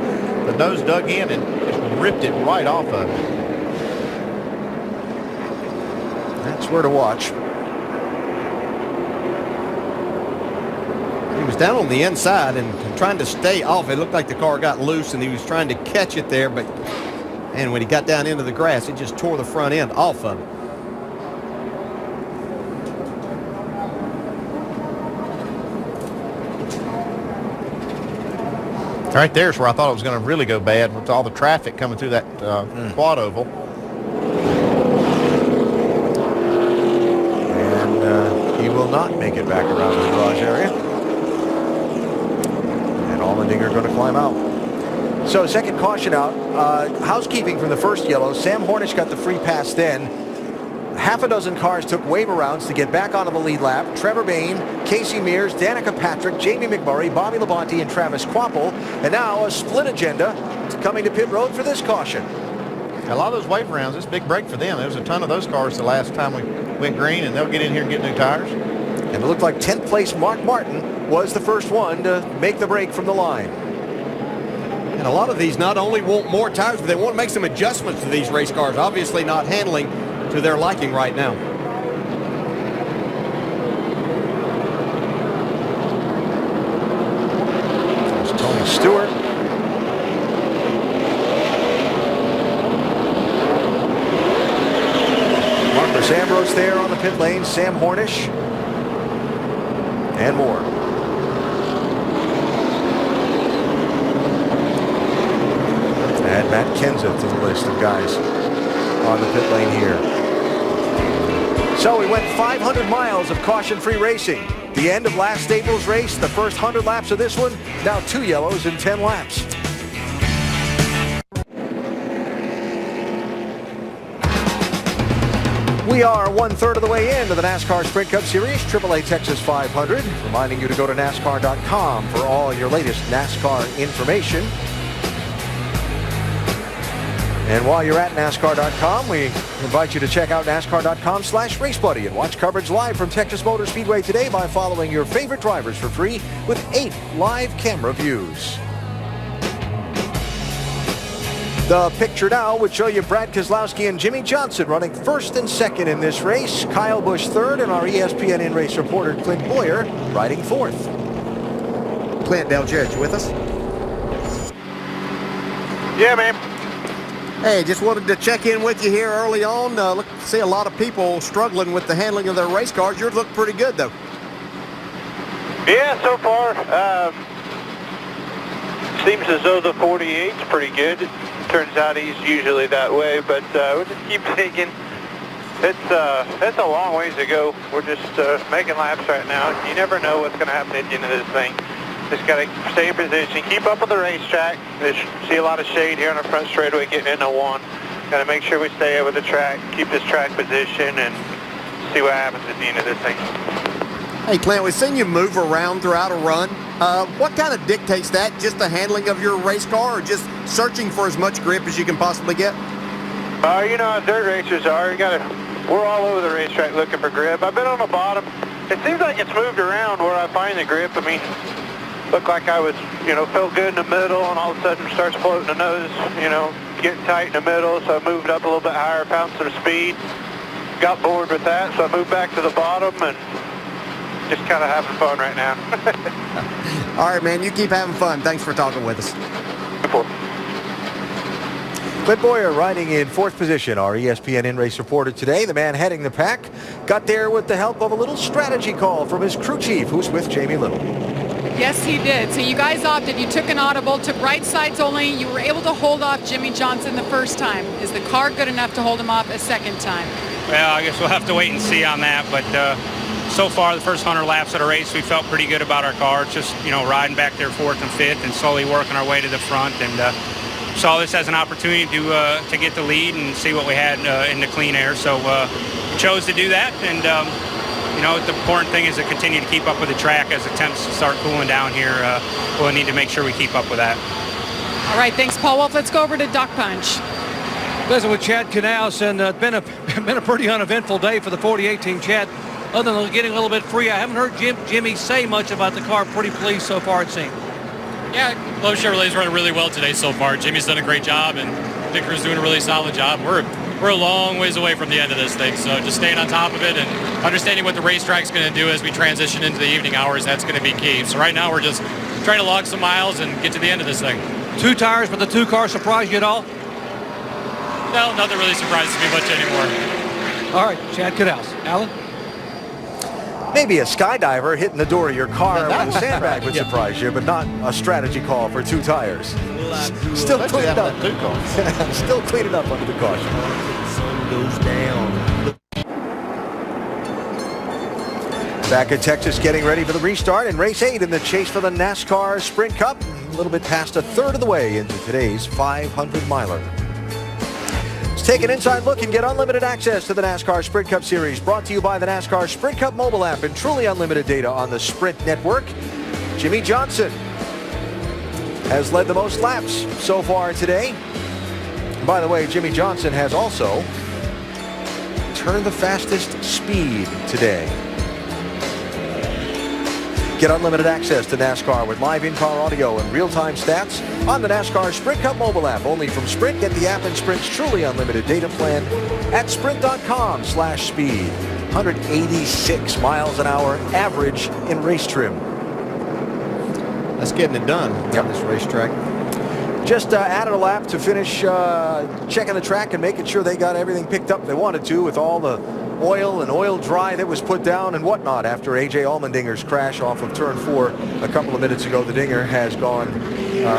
The nose dug in and just ripped it right off of it. That's where to watch. He was down on the inside and trying to stay off. It looked like the car got loose and he was trying to catch it there, and when he got down into the grass, it just tore the front end off of it. Right there's where I thought it was going to really go bad with all the traffic coming through that quad oval. And he will not make it back around the garage area. And Allmendinger going to climb out. So second caution out. Housekeeping from the first yellow. Sam Hornish got the free pass then. Half a dozen cars took wave arounds to get back onto the lead lap. Trevor Bayne, Casey Mears, Danica Patrick, Jamie McMurray, Bobby Labonte, and Travis Kvapil. And now a split agenda coming to pit road for this caution. A lot of those wave rounds, it's a big break for them. There was a ton of those cars the last time we went green, and they'll get in here and get new tires. And it looked like 10th place Mark Martin was the first one to make the break from the line. And a lot of these not only want more tires, but they want to make some adjustments to these race cars. Obviously not handling to their liking right now. Stewart. Marcus Ambrose there on the pit lane. Sam Hornish. And more. Add Matt Kenseth to the list of guys on the pit lane here. So we went 500 miles of caution-free racing. The end of last April's race, the first 100 laps of this one, now 2 yellows in 10 laps. We are 1/3 of the way into the NASCAR Sprint Cup Series, AAA Texas 500. Reminding you to go to NASCAR.com for all your latest NASCAR information. And while you're at NASCAR.com, we invite you to check out NASCAR.com/RaceBuddy and watch coverage live from Texas Motor Speedway today by following your favorite drivers for free with 8 live camera views. The picture now would show you Brad Keselowski and Jimmy Johnson running first and second in this race. Kyle Busch third, and our ESPN in-race reporter Clint Boyer riding fourth. Clint, Dale Jarrett, you with us? Yeah, man. Hey, just wanted to check in with you here early on. Look, see a lot of people struggling with the handling of their race cars. Yours look pretty good, though. Yeah, so far, seems as though the 48's pretty good. Turns out he's usually that way, but we'll just keep thinking. It's a long ways to go. We're just making laps right now. You never know what's going to happen at the end of this thing. Just got to stay in position, keep up with the racetrack. See a lot of shade here on the front straightaway getting into one. Got to make sure we stay with the track, keep this track position, and see what happens at the end of this thing. Hey, Clint, we've seen you move around throughout a run. What kind of dictates that? Just the handling of your race car, or just searching for as much grip as you can possibly get? You know how dirt racers are. We're all over the racetrack looking for grip. I've been on the bottom. It seems like it's moved around where I find the grip. I mean, looked like I was, felt good in the middle, and all of a sudden starts floating the nose, getting tight in the middle. So I moved up a little bit higher, found some speed, got bored with that. So I moved back to the bottom and just kind of having fun right now. All right, man, you keep having fun. Thanks for talking with us. Clint Boyer riding in fourth position, our ESPN in-race reporter today. The man heading the pack got there with the help of a little strategy call from his crew chief, who's with Jamie Little. Yes, he did. So you guys opted. You took an audible, took right sides only. You were able to hold off Jimmy Johnson the first time. Is the car good enough to hold him off a second time? Well, I guess we'll have to wait and see on that. But so far, the first 100 laps of the race, we felt pretty good about our car. Just, riding back there fourth and fifth and slowly working our way to the front. And saw this as an opportunity to get the lead and see what we had in the clean air. So we chose to do that. And, the important thing is to continue to keep up with the track as the temps start cooling down here. We'll need to make sure we keep up with that. All right, thanks, Paul Wolf. Let's go over to Duck Punch. Listen, with Chad Knaus, and been a pretty uneventful day for the 48 team. Chad, other than getting a little bit free, I haven't heard Jimmy say much about the car. Pretty pleased so far, it seems. Yeah, Lowe Chevrolet's running really well today so far. Jimmy's done a great job, and Dick Crew's doing a really solid job. We're a long ways away from the end of this thing, so just staying on top of it and understanding what the racetrack's going to do as we transition into the evening hours, that's going to be key. So right now we're just trying to log some miles and get to the end of this thing. 2 tires, but the 2 cars surprised you at all? No, nothing really surprises me much anymore. All right, Chad Knaus. Alan? Maybe a skydiver hitting the door of your car with a sandbag would surprise you, but not a strategy call for 2 tires. Still cleaning up. Still cleaning up under the caution. Back at Texas, getting ready for the restart in race 8 in the chase for the NASCAR Sprint Cup. A little bit past 1/3 of the way into today's 500-miler. Let's take an inside look and get unlimited access to the NASCAR Sprint Cup Series. Brought to you by the NASCAR Sprint Cup mobile app and truly unlimited data on the Sprint network. Jimmy Johnson has led the most laps so far today. By the way, Jimmy Johnson has also turned the fastest speed today. Get unlimited access to NASCAR with live in-car audio and real-time stats on the NASCAR Sprint Cup mobile app. Only from Sprint. Get the app and Sprint's truly unlimited data plan at sprint.com/speed. 186 miles an hour average in race trim. That's getting it done on this racetrack. Just added a lap to finish checking the track and making sure they got everything picked up they wanted to with all the oil and oil dry that was put down and whatnot after A.J. Allmendinger's crash off of turn 4 a couple of minutes ago. The Dinger has gone,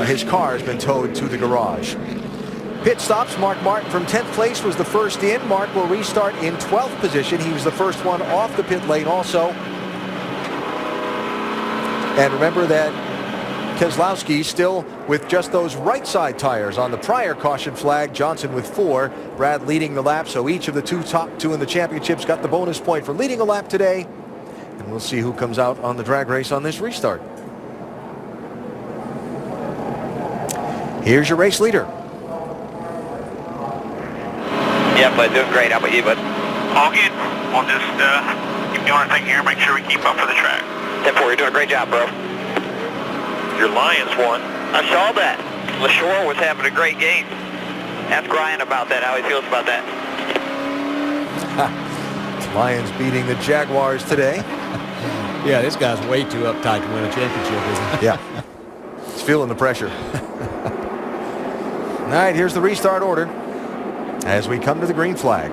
his car has been towed to the garage. Pit stops, Mark Martin from 10th place was the first in. Mark will restart in 12th position. He was the first one off the pit lane also. And remember that Keselowski still with just those right side tires on the prior caution flag. Johnson with 4. Brad leading the lap, so each of the top two in the championships got the bonus point for leading a lap today. And we'll see who comes out on the drag race on this restart. Here's your race leader. Yeah, bud, doing great. How about you, bud? All good. We'll just keep doing our thing here, make sure we keep up for the track. 10-4, you're doing a great job, bro. Your Lions won. I saw that. LaShore was having a great game. Ask Ryan about that, how he feels about that. Lions beating the Jaguars today. Yeah, this guy's way too uptight to win a championship, isn't he? Yeah. He's feeling the pressure. All right, here's the restart order as we come to the green flag.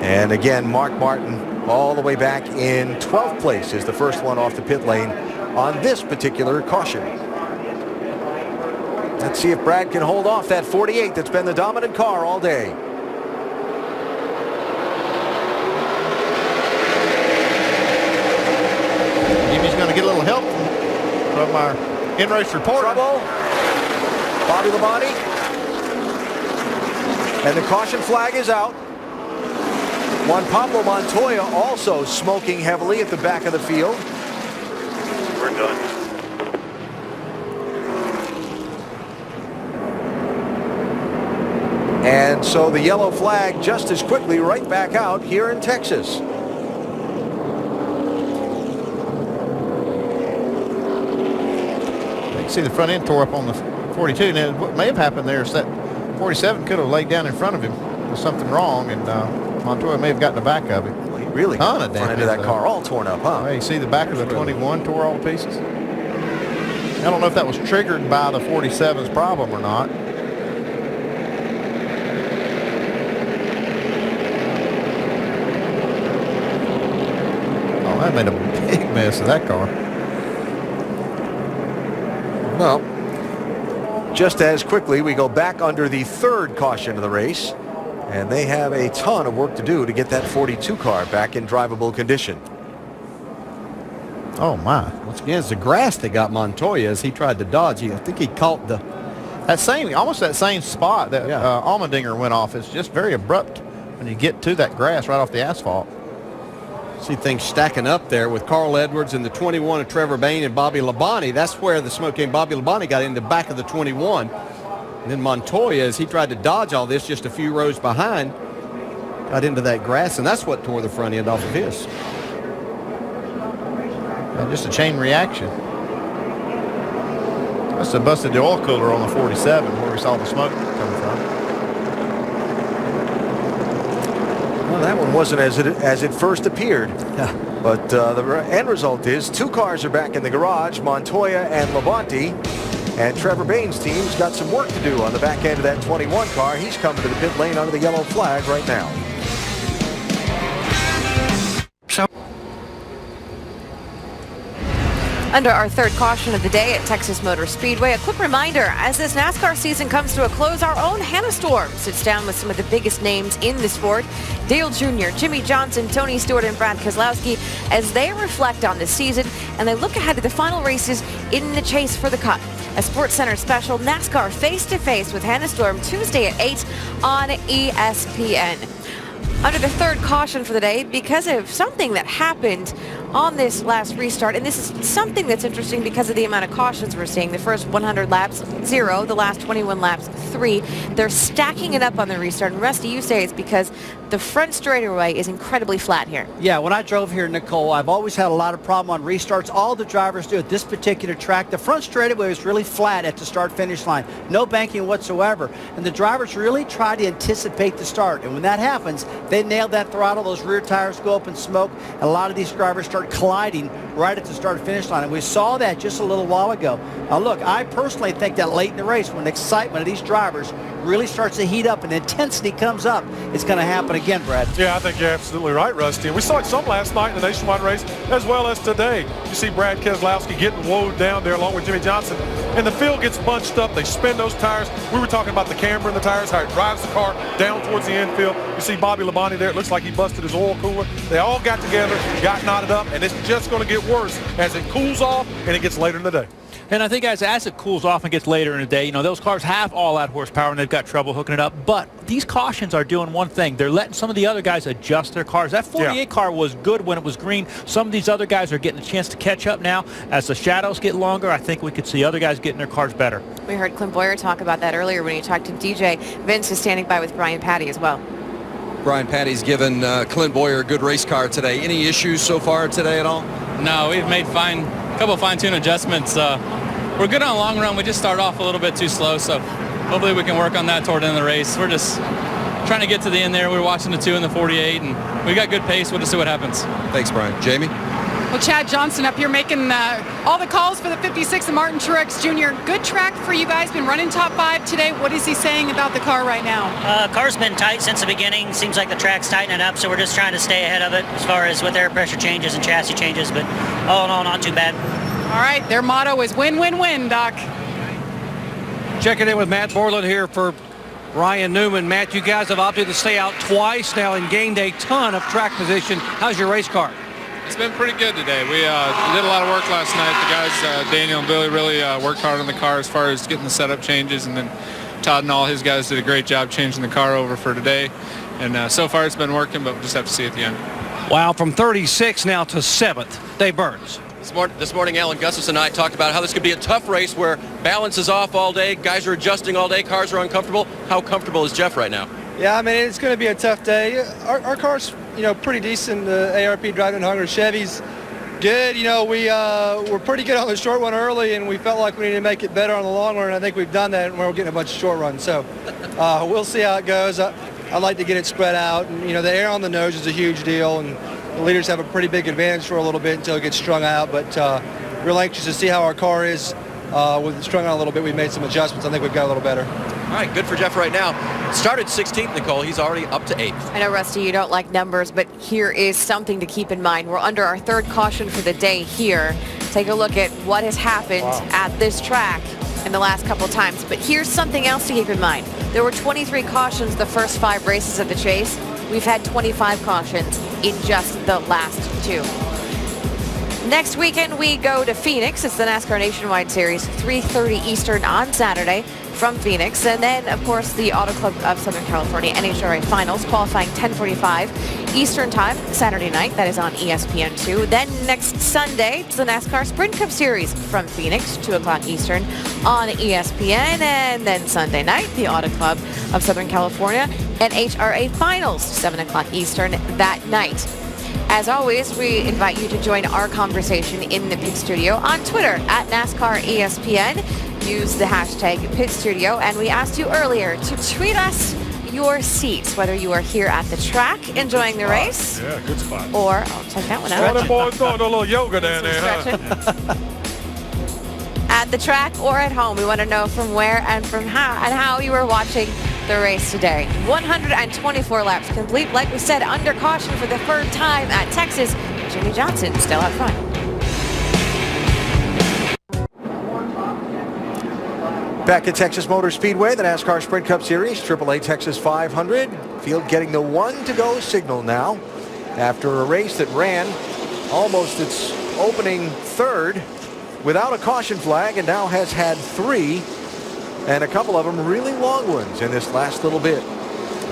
And again, Mark Martin all the way back in 12th place is the first one off the pit lane on this particular caution. Let's see if Brad can hold off that 48 that's been the dominant car all day. Jimmy's going to get a little help from our in-race reporter. Trouble. Bobby Labonte. And the caution flag is out. Juan Pablo Montoya also smoking heavily at the back of the field. We're done. And so the yellow flag just as quickly right back out here in Texas. You can see the front end tore up on the 42. Now, what may have happened there is that 47 could have laid down in front of him with something wrong, and Montoya may have gotten the back of it. Well, he really got the front end of that car all torn up, huh? Well, you see the back of the 21 tore all to pieces. I don't know if that was triggered by the 47's problem or not. Oh, that made a big mess of that car. Well, just as quickly we go back under the third caution of the race. And they have a ton of work to do to get that 42 car back in drivable condition. Oh, my. Once again, it's the grass that got Montoya as he tried to dodge. I think he caught almost that same spot that Allmendinger went off. It's just very abrupt when you get to that grass right off the asphalt. See things stacking up there with Carl Edwards and the 21 of Trevor Bayne and Bobby Labonte. That's where the smoke came. Bobby Labonte got in the back of the 21. And then Montoya, as he tried to dodge all this just a few rows behind, got into that grass, and that's what tore the front end off of his. And just a chain reaction. Must have busted the oil cooler on the 47 where we saw the smoke coming from. Well, that one wasn't as it first appeared. But the end result is 2 cars are back in the garage, Montoya and Labonte. And Trevor Bayne's team's got some work to do on the back end of that 21 car. He's coming to the pit lane under the yellow flag right now. Under our third caution of the day at Texas Motor Speedway, a quick reminder, as this NASCAR season comes to a close, our own Hannah Storm sits down with some of the biggest names in the sport. Dale Jr., Jimmy Johnson, Tony Stewart, and Brad Keselowski as they reflect on the season and they look ahead to the final races in the chase for the Cup. A SportsCenter special, NASCAR face-to-face with Hannah Storm Tuesday at 8 on ESPN. Under the third caution for the day, because of something that happened on this last restart, and this is something that's interesting because of the amount of cautions we're seeing. The first 100 laps, 0. The last 21 laps, 3. They're stacking it up on the restart. And Rusty, you say it's because the front straightaway is incredibly flat here. Yeah, when I drove here, Nicole, I've always had a lot of problem on restarts. All the drivers do at this particular track. The front straightaway is really flat at the start-finish line. No banking whatsoever. And the drivers really try to anticipate the start. And when that happens, they nail that throttle. Those rear tires go up in smoke. And a lot of these drivers start start colliding right at the start finish line. And we saw that just a little while ago. Now look, I personally think that late in the race, when the excitement of these drivers really starts to heat up and intensity comes up, it's going to happen again, Brad. Yeah, I think you're absolutely right, Rusty. And we saw it some last night in the nationwide race as well as today. You see Brad Keselowski getting woed down there along with Jimmie Johnson. And the field gets bunched up. They spin those tires. We were talking about the camber in the tires, how it drives the car down towards the infield. You see Bobby Labonte there. It looks like he busted his oil cooler. They all got together, got knotted up, and it's just going to get worse as it cools off and it gets later in the day. And I think as it cools off and gets later in the day, those cars have all that horsepower and they've got trouble hooking it up. But these cautions are doing one thing. They're letting some of the other guys adjust their cars. That 48 car was good when it was green. Some of these other guys are getting a chance to catch up now. As the shadows get longer, I think we could see other guys getting their cars better. We heard Clint Boyer talk about that earlier when he talked to DJ. Vince is standing by with Brian Patty as well. Brian Patty's given Clint Boyer a good race car today. Any issues so far today at all? No, we've made a couple of fine-tune adjustments. We're good on the long run. We just started off a little bit too slow, so hopefully we can work on that toward the end of the race. We're just trying to get to the end there. We're watching the 2 and the 48, and we got good pace. We'll just see what happens. Thanks, Brian. Jamie? Well, Chad Johnson up here making all the calls for the 56 and Martin Truex Jr. Good track for you guys. Been running top 5 today. What is he saying about the car right now? Car's been tight since the beginning. Seems like the track's tightening up, so we're just trying to stay ahead of it as far as with air pressure changes and chassis changes. But all in all, not too bad. All right, their motto is win, win, win, Doc. Checking in with Matt Borland here for Ryan Newman. Matt, you guys have opted to stay out twice now and gained a ton of track position. How's your race car? It's been pretty good today. We did a lot of work last night. The guys, Daniel and Billy, really worked hard on the car as far as getting the setup changes, and then Todd and all his guys did a great job changing the car over for today. And so far it's been working, but we'll just have to see at the end. Wow, from 36 now to 7th. Dave Burns. This morning, Alan Gustafson and I talked about how this could be a tough race where balance is off all day, guys are adjusting all day, cars are uncomfortable. How comfortable is Jeff right now? Yeah, I mean, it's going to be a tough day. Our car's, pretty decent. The ARP Driving Hunger Chevy's good. We're pretty good on the short run early, and we felt like we needed to make it better on the long run. I think we've done that, and we're getting a bunch of short runs. So we'll see how it goes. I'd like to get it spread out. And, the air on the nose is a huge deal, and the leaders have a pretty big advantage for a little bit until it gets strung out. But real anxious to see how our car is. With it strung out a little bit, we've made some adjustments. I think we've got a little better. All right, good for Jeff right now. Started 16th, Nicole. He's already up to 8th. I know, Rusty, you don't like numbers, but here is something to keep in mind. We're under our 3rd caution for the day here. Take a look at what has happened at this track in the last couple times. But here's something else to keep in mind. There were 23 cautions the first 5 races of the chase. We've had 25 cautions in just the last 2. Next weekend, we go to Phoenix. It's the NASCAR Nationwide Series, 3:30 Eastern on Saturday from Phoenix. And then, of course, the Auto Club of Southern California NHRA Finals, qualifying 10:45 Eastern Time, Saturday night. That is on ESPN2. Then next Sunday, it's the NASCAR Sprint Cup Series from Phoenix, 2 o'clock Eastern on ESPN. And then Sunday night, the Auto Club of Southern California NHRA Finals, 7 o'clock Eastern that night. As always, we invite you to join our conversation in the Pit Studio on Twitter at NASCAR ESPN. Use the hashtag Pit Studio, and we asked you earlier to tweet us your seats, whether you are here at the track enjoying the race. Yeah, good spot. Or, check that one out. Well, them boys doing a little yoga down there, huh? At the track or at home. We want to know from where and from how you were watching the race today. 124 laps complete. Like we said, under caution for the 3rd time at Texas. Jimmie Johnson still out front. Back at Texas Motor Speedway, the NASCAR Sprint Cup Series, AAA Texas 500. Field getting the 1-to-go signal now after a race that ran almost its opening 3rd without a caution flag and now has had 3, and a couple of them really long ones in this last little bit.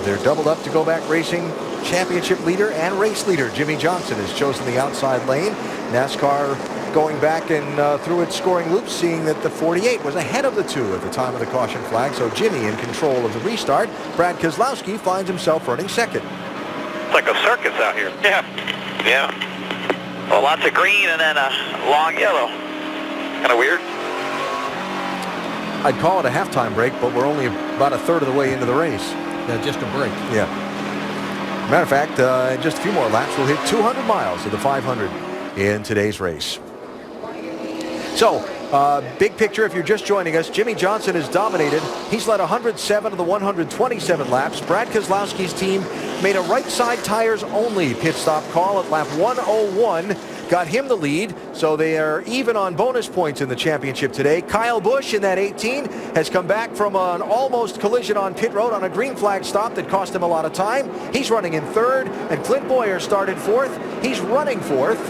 They're doubled up to go back racing. Championship leader and race leader Jimmie Johnson has chosen the outside lane. NASCAR going back and through its scoring loops, seeing that the 48 was ahead of the 2 at the time of the caution flag. So Jimmie in control of the restart. Brad Keselowski finds himself running 2nd. It's like a circus out here. Yeah. Well, lots of green and then a long yellow. Kind of weird. I'd call it a halftime break, but we're only about a 1/3 of the way into the race. Yeah, just a break. Yeah. Matter of fact, in just a few more laps, we'll hit 200 miles of the 500. in today's race. So, big picture, if you're just joining us, Jimmie Johnson has dominated. He's led 107 of the 127 laps. Brad Keselowski's team made a right side tires only pit stop call at lap 101. Got him the lead, so they are even on bonus points in the championship today. Kyle Busch in that 18 has come back from an almost collision on pit road on a green flag stop that cost him a lot of time. He's running in third, and Clint Boyer started fourth. He's running fourth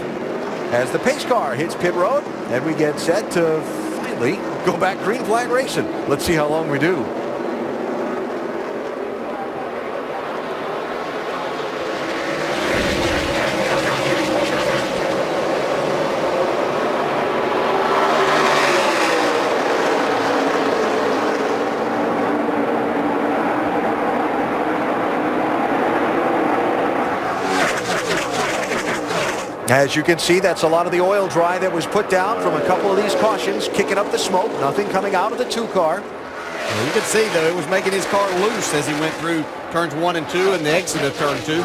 as the pace car hits pit road, and we get set to finally go back green flag racing. Let's see how long we do. As you can see, that's a lot of the oil dry that was put down from a couple of these cautions, kicking up the smoke. Nothing coming out of the 2 car. Well, you can see, though, it was making his car loose as he went through turns 1 and 2 and the exit of turn 2.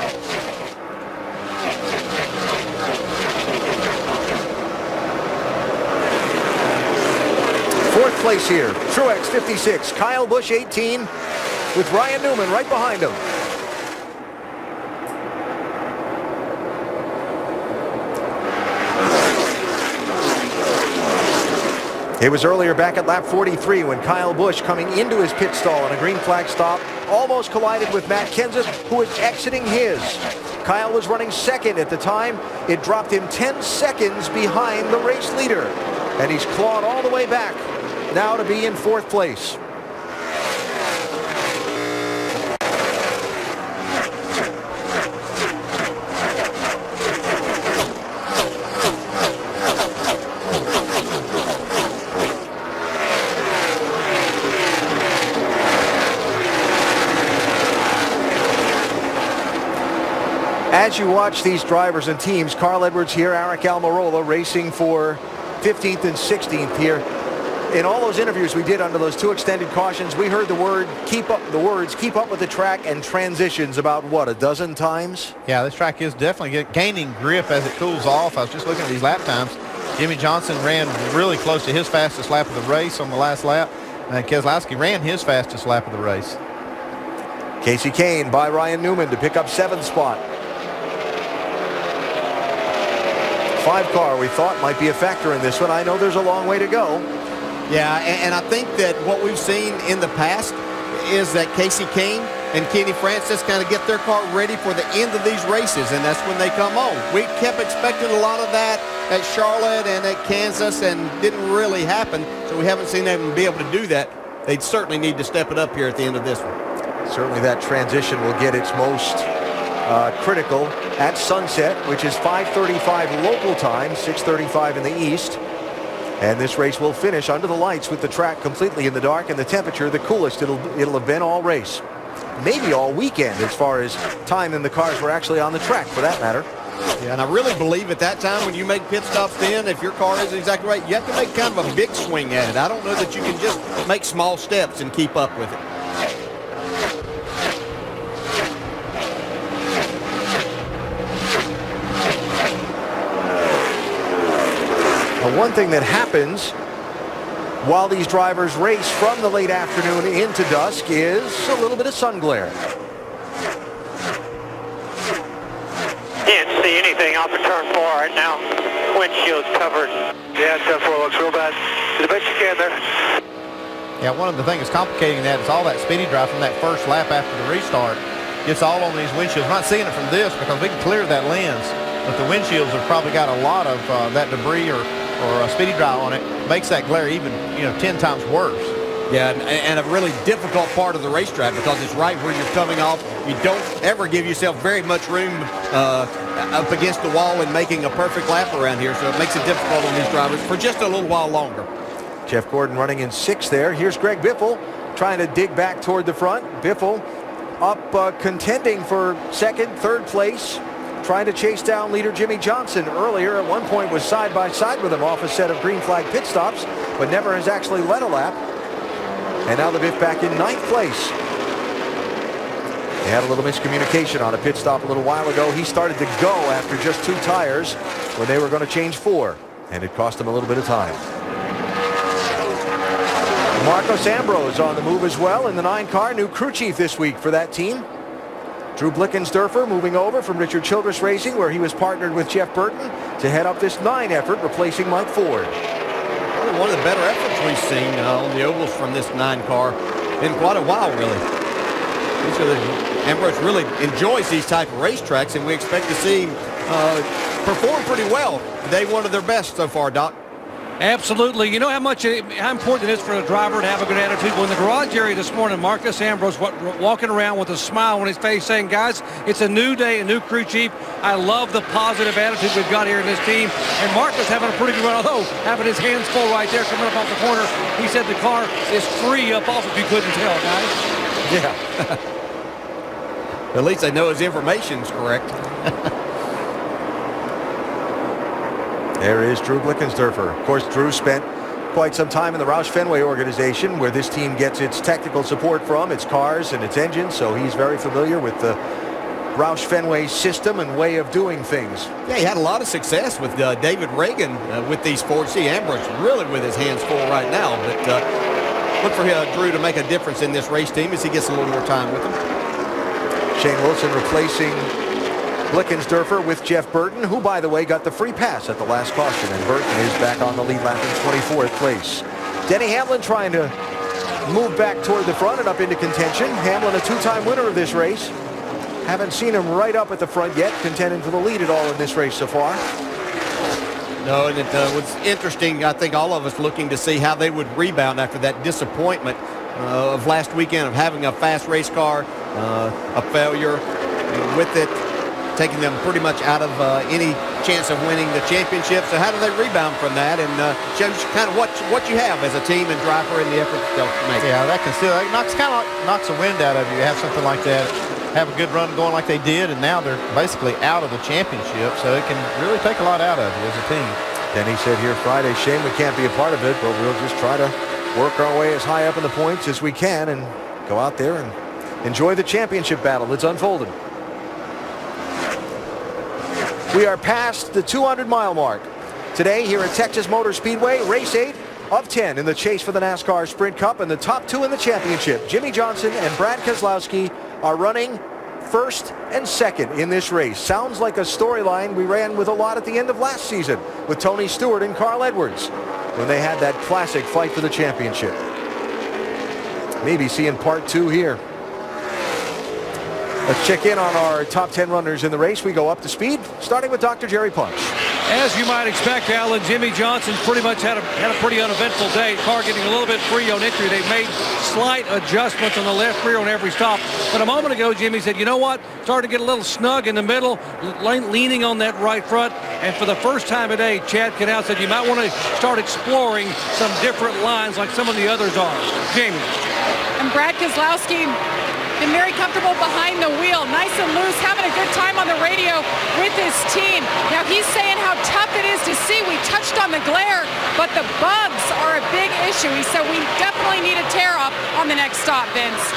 Fourth place here, Truex 56, Kyle Busch 18, with Ryan Newman right behind him. It was earlier back at lap 43 when Kyle Busch, coming into his pit stall on a green flag stop, almost collided with Matt Kenseth, who was exiting his. Kyle was running second at the time. It dropped him 10 seconds behind the race leader. And he's clawed all the way back now to be in fourth place. As you watch these drivers and teams, Carl Edwards here, Aric Almirola racing for 15th and 16th here. In all those interviews we did under those 2 extended cautions, we heard the words keep up with the track and transitions about, what, a dozen times? Yeah, this track is definitely gaining grip as it cools off. I was just looking at these lap times. Jimmie Johnson ran really close to his fastest lap of the race on the last lap, and Keselowski ran his fastest lap of the race. Kasey Kahne by Ryan Newman to pick up 7th spot. 5 car we thought might be a factor in this one. I know there's a long way to go. Yeah, and I think that what we've seen in the past is that Kasey Kahne and Kenny Francis kind of get their car ready for the end of these races, and that's when they come on. We kept expecting a lot of that at Charlotte and at Kansas, and didn't really happen, so we haven't seen them be able to do that. They'd certainly need to step it up here at the end of this one. Certainly that transition will get its most critical at sunset, which is 5:35 local time, 6:35 in the east. And this race will finish under the lights with the track completely in the dark and the temperature the coolest it'll have been all race. Maybe all weekend as far as time and the cars were actually on the track, for that matter. Yeah, and I really believe at that time when you make pit stops then, if your car isn't exactly right, you have to make kind of a big swing at it. I don't know that you can just make small steps and keep up with it. One thing that happens while these drivers race from the late afternoon into dusk is a little bit of sun glare. Can't see anything off of turn 4 right now. Windshield's covered. Yeah, turn 4 looks real bad. Do the best you can there. Yeah, one of the things complicating that is all that speedy drive from that first lap after the restart gets all on these windshields. I'm not seeing it from this because we can clear that lens, but the windshields have probably got a lot of that debris or a speedy drive on it. Makes that glare even 10 times worse. Yeah, and a really difficult part of the racetrack because it's right where you're coming off. You don't ever give yourself very much room up against the wall and making a perfect lap around here, so it makes it difficult on these drivers for just a little while longer. Jeff Gordon running in 6th there. Here's Greg Biffle trying to dig back toward the front. Biffle up contending for 2nd, 3rd place, trying to chase down leader Jimmie Johnson. Earlier at one point was side by side with him off a set of green flag pit stops, but never has actually led a lap. And now the Biff back in 9th place. They had a little miscommunication on a pit stop a little while ago. He started to go after just 2 tires when they were going to change 4, and it cost him a little bit of time. Marcos Ambrose on the move as well in the 9 car. New crew chief this week for that team. Drew Blickensderfer moving over from Richard Childress Racing, where he was partnered with Jeff Burton, to head up this 9 effort, replacing Mike Ford. Probably one of the better efforts we've seen on the ovals from this 9 car in quite a while, really. Ambrose really enjoys these type of racetracks, and we expect to see him perform pretty well. Day 1 of their best so far, Doc. Absolutely. You know how important it is for a driver to have a good attitude. Well, in the garage area this morning, Marcus Ambrose walking around with a smile on his face saying, guys, it's a new day, a new crew chief. I love the positive attitude we've got here in this team. And Marcus having a pretty good run, although having his hands full right there coming up off the corner. He said the car is free up off if you couldn't tell, guys. Yeah. At least they know his information's correct. There is Drew Blickensderfer. Of course, Drew spent quite some time in the Roush Fenway organization, where this team gets its technical support from, its cars and its engines, so he's very familiar with the Roush Fenway system and way of doing things. Yeah, he had a lot of success with David Reagan with these Fords. See, Ambrose really with his hands full right now, but look for Drew to make a difference in this race team as he gets a little more time with them. Shane Wilson replacing Blickensderfer with Jeff Burton, who, by the way, got the free pass at the last caution, and Burton is back on the lead lap in 24th place. Denny Hamlin trying to move back toward the front and up into contention. Hamlin, a 2-time winner of this race. Haven't seen him right up at the front yet, contending for the lead at all in this race so far. No, and it was interesting. I think all of us looking to see how they would rebound after that disappointment of last weekend of having a fast race car, a failure with it, taking them pretty much out of any chance of winning the championship. So how do they rebound from that, and shows kind of what you have as a team and driver in the effort to make? Yeah, that knocks the wind out of you. You have something like that, have a good run going like they did, and now they're basically out of the championship. So it can really take a lot out of you as a team. Denny said here Friday, shame we can't be a part of it, but we'll just try to work our way as high up in the points as we can and go out there and enjoy the championship battle that's unfolded. We are past the 200-mile mark. Today here at Texas Motor Speedway, race 8 of 10 in the chase for the NASCAR Sprint Cup, and the top 2 in the championship. Jimmy Johnson and Brad Keselowski are running first and second in this race. Sounds like a storyline we ran with a lot at the end of last season with Tony Stewart and Carl Edwards when they had that classic fight for the championship. Maybe seeing part 2 here. Let's check in on our top 10 runners in the race. We go up to speed, starting with Dr. Jerry Punch. As you might expect, Alan, Jimmy Johnson's pretty much had a pretty uneventful day. Car getting a little bit free on entry. They've made slight adjustments on the left rear on every stop. But a moment ago, Jimmy said, you know what? Starting to get a little snug in the middle, leaning on that right front. And for the first time today, Chad Canal said you might want to start exploring some different lines like some of the others are. Jamie. And Brad Keselowski been very comfortable behind the wheel, nice and loose, having a good time on the radio with his team. Now he's saying how tough it is to see. We touched on the glare, but the bugs are a big issue. He said we definitely need a tear-off on the next stop, Vince.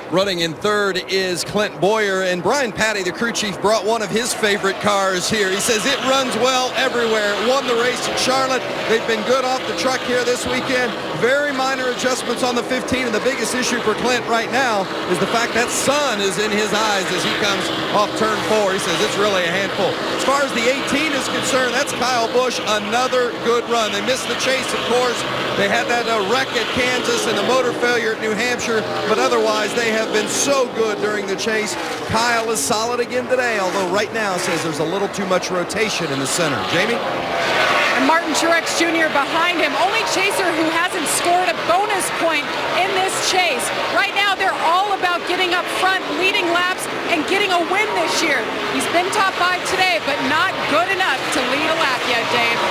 Running in third is Clint Boyer, and Brian Patty, the crew chief, brought one of his favorite cars here. He says it runs well everywhere. It won the race at Charlotte. They've been good off the truck here this weekend. Very minor adjustments on the 15, and the biggest issue for Clint right now is the fact that sun is in his eyes as he comes off turn 4. He says it's really a handful. As far as the 18 is concerned, that's Kyle Busch, another good run. They missed the chase, of course. They had that wreck at Kansas and the motor failure at New Hampshire, but otherwise they have been so good during the chase. Kyle is solid again today, although right now says there's a little too much rotation in the center. Jamie? And Martin Truex Jr. behind him, only chaser who hasn't scored a bonus point in this chase. Right now, they're all about getting up front, leading laps, and getting a win this year. He's been top 5 today, but not good enough to lead a lap yet, Dave.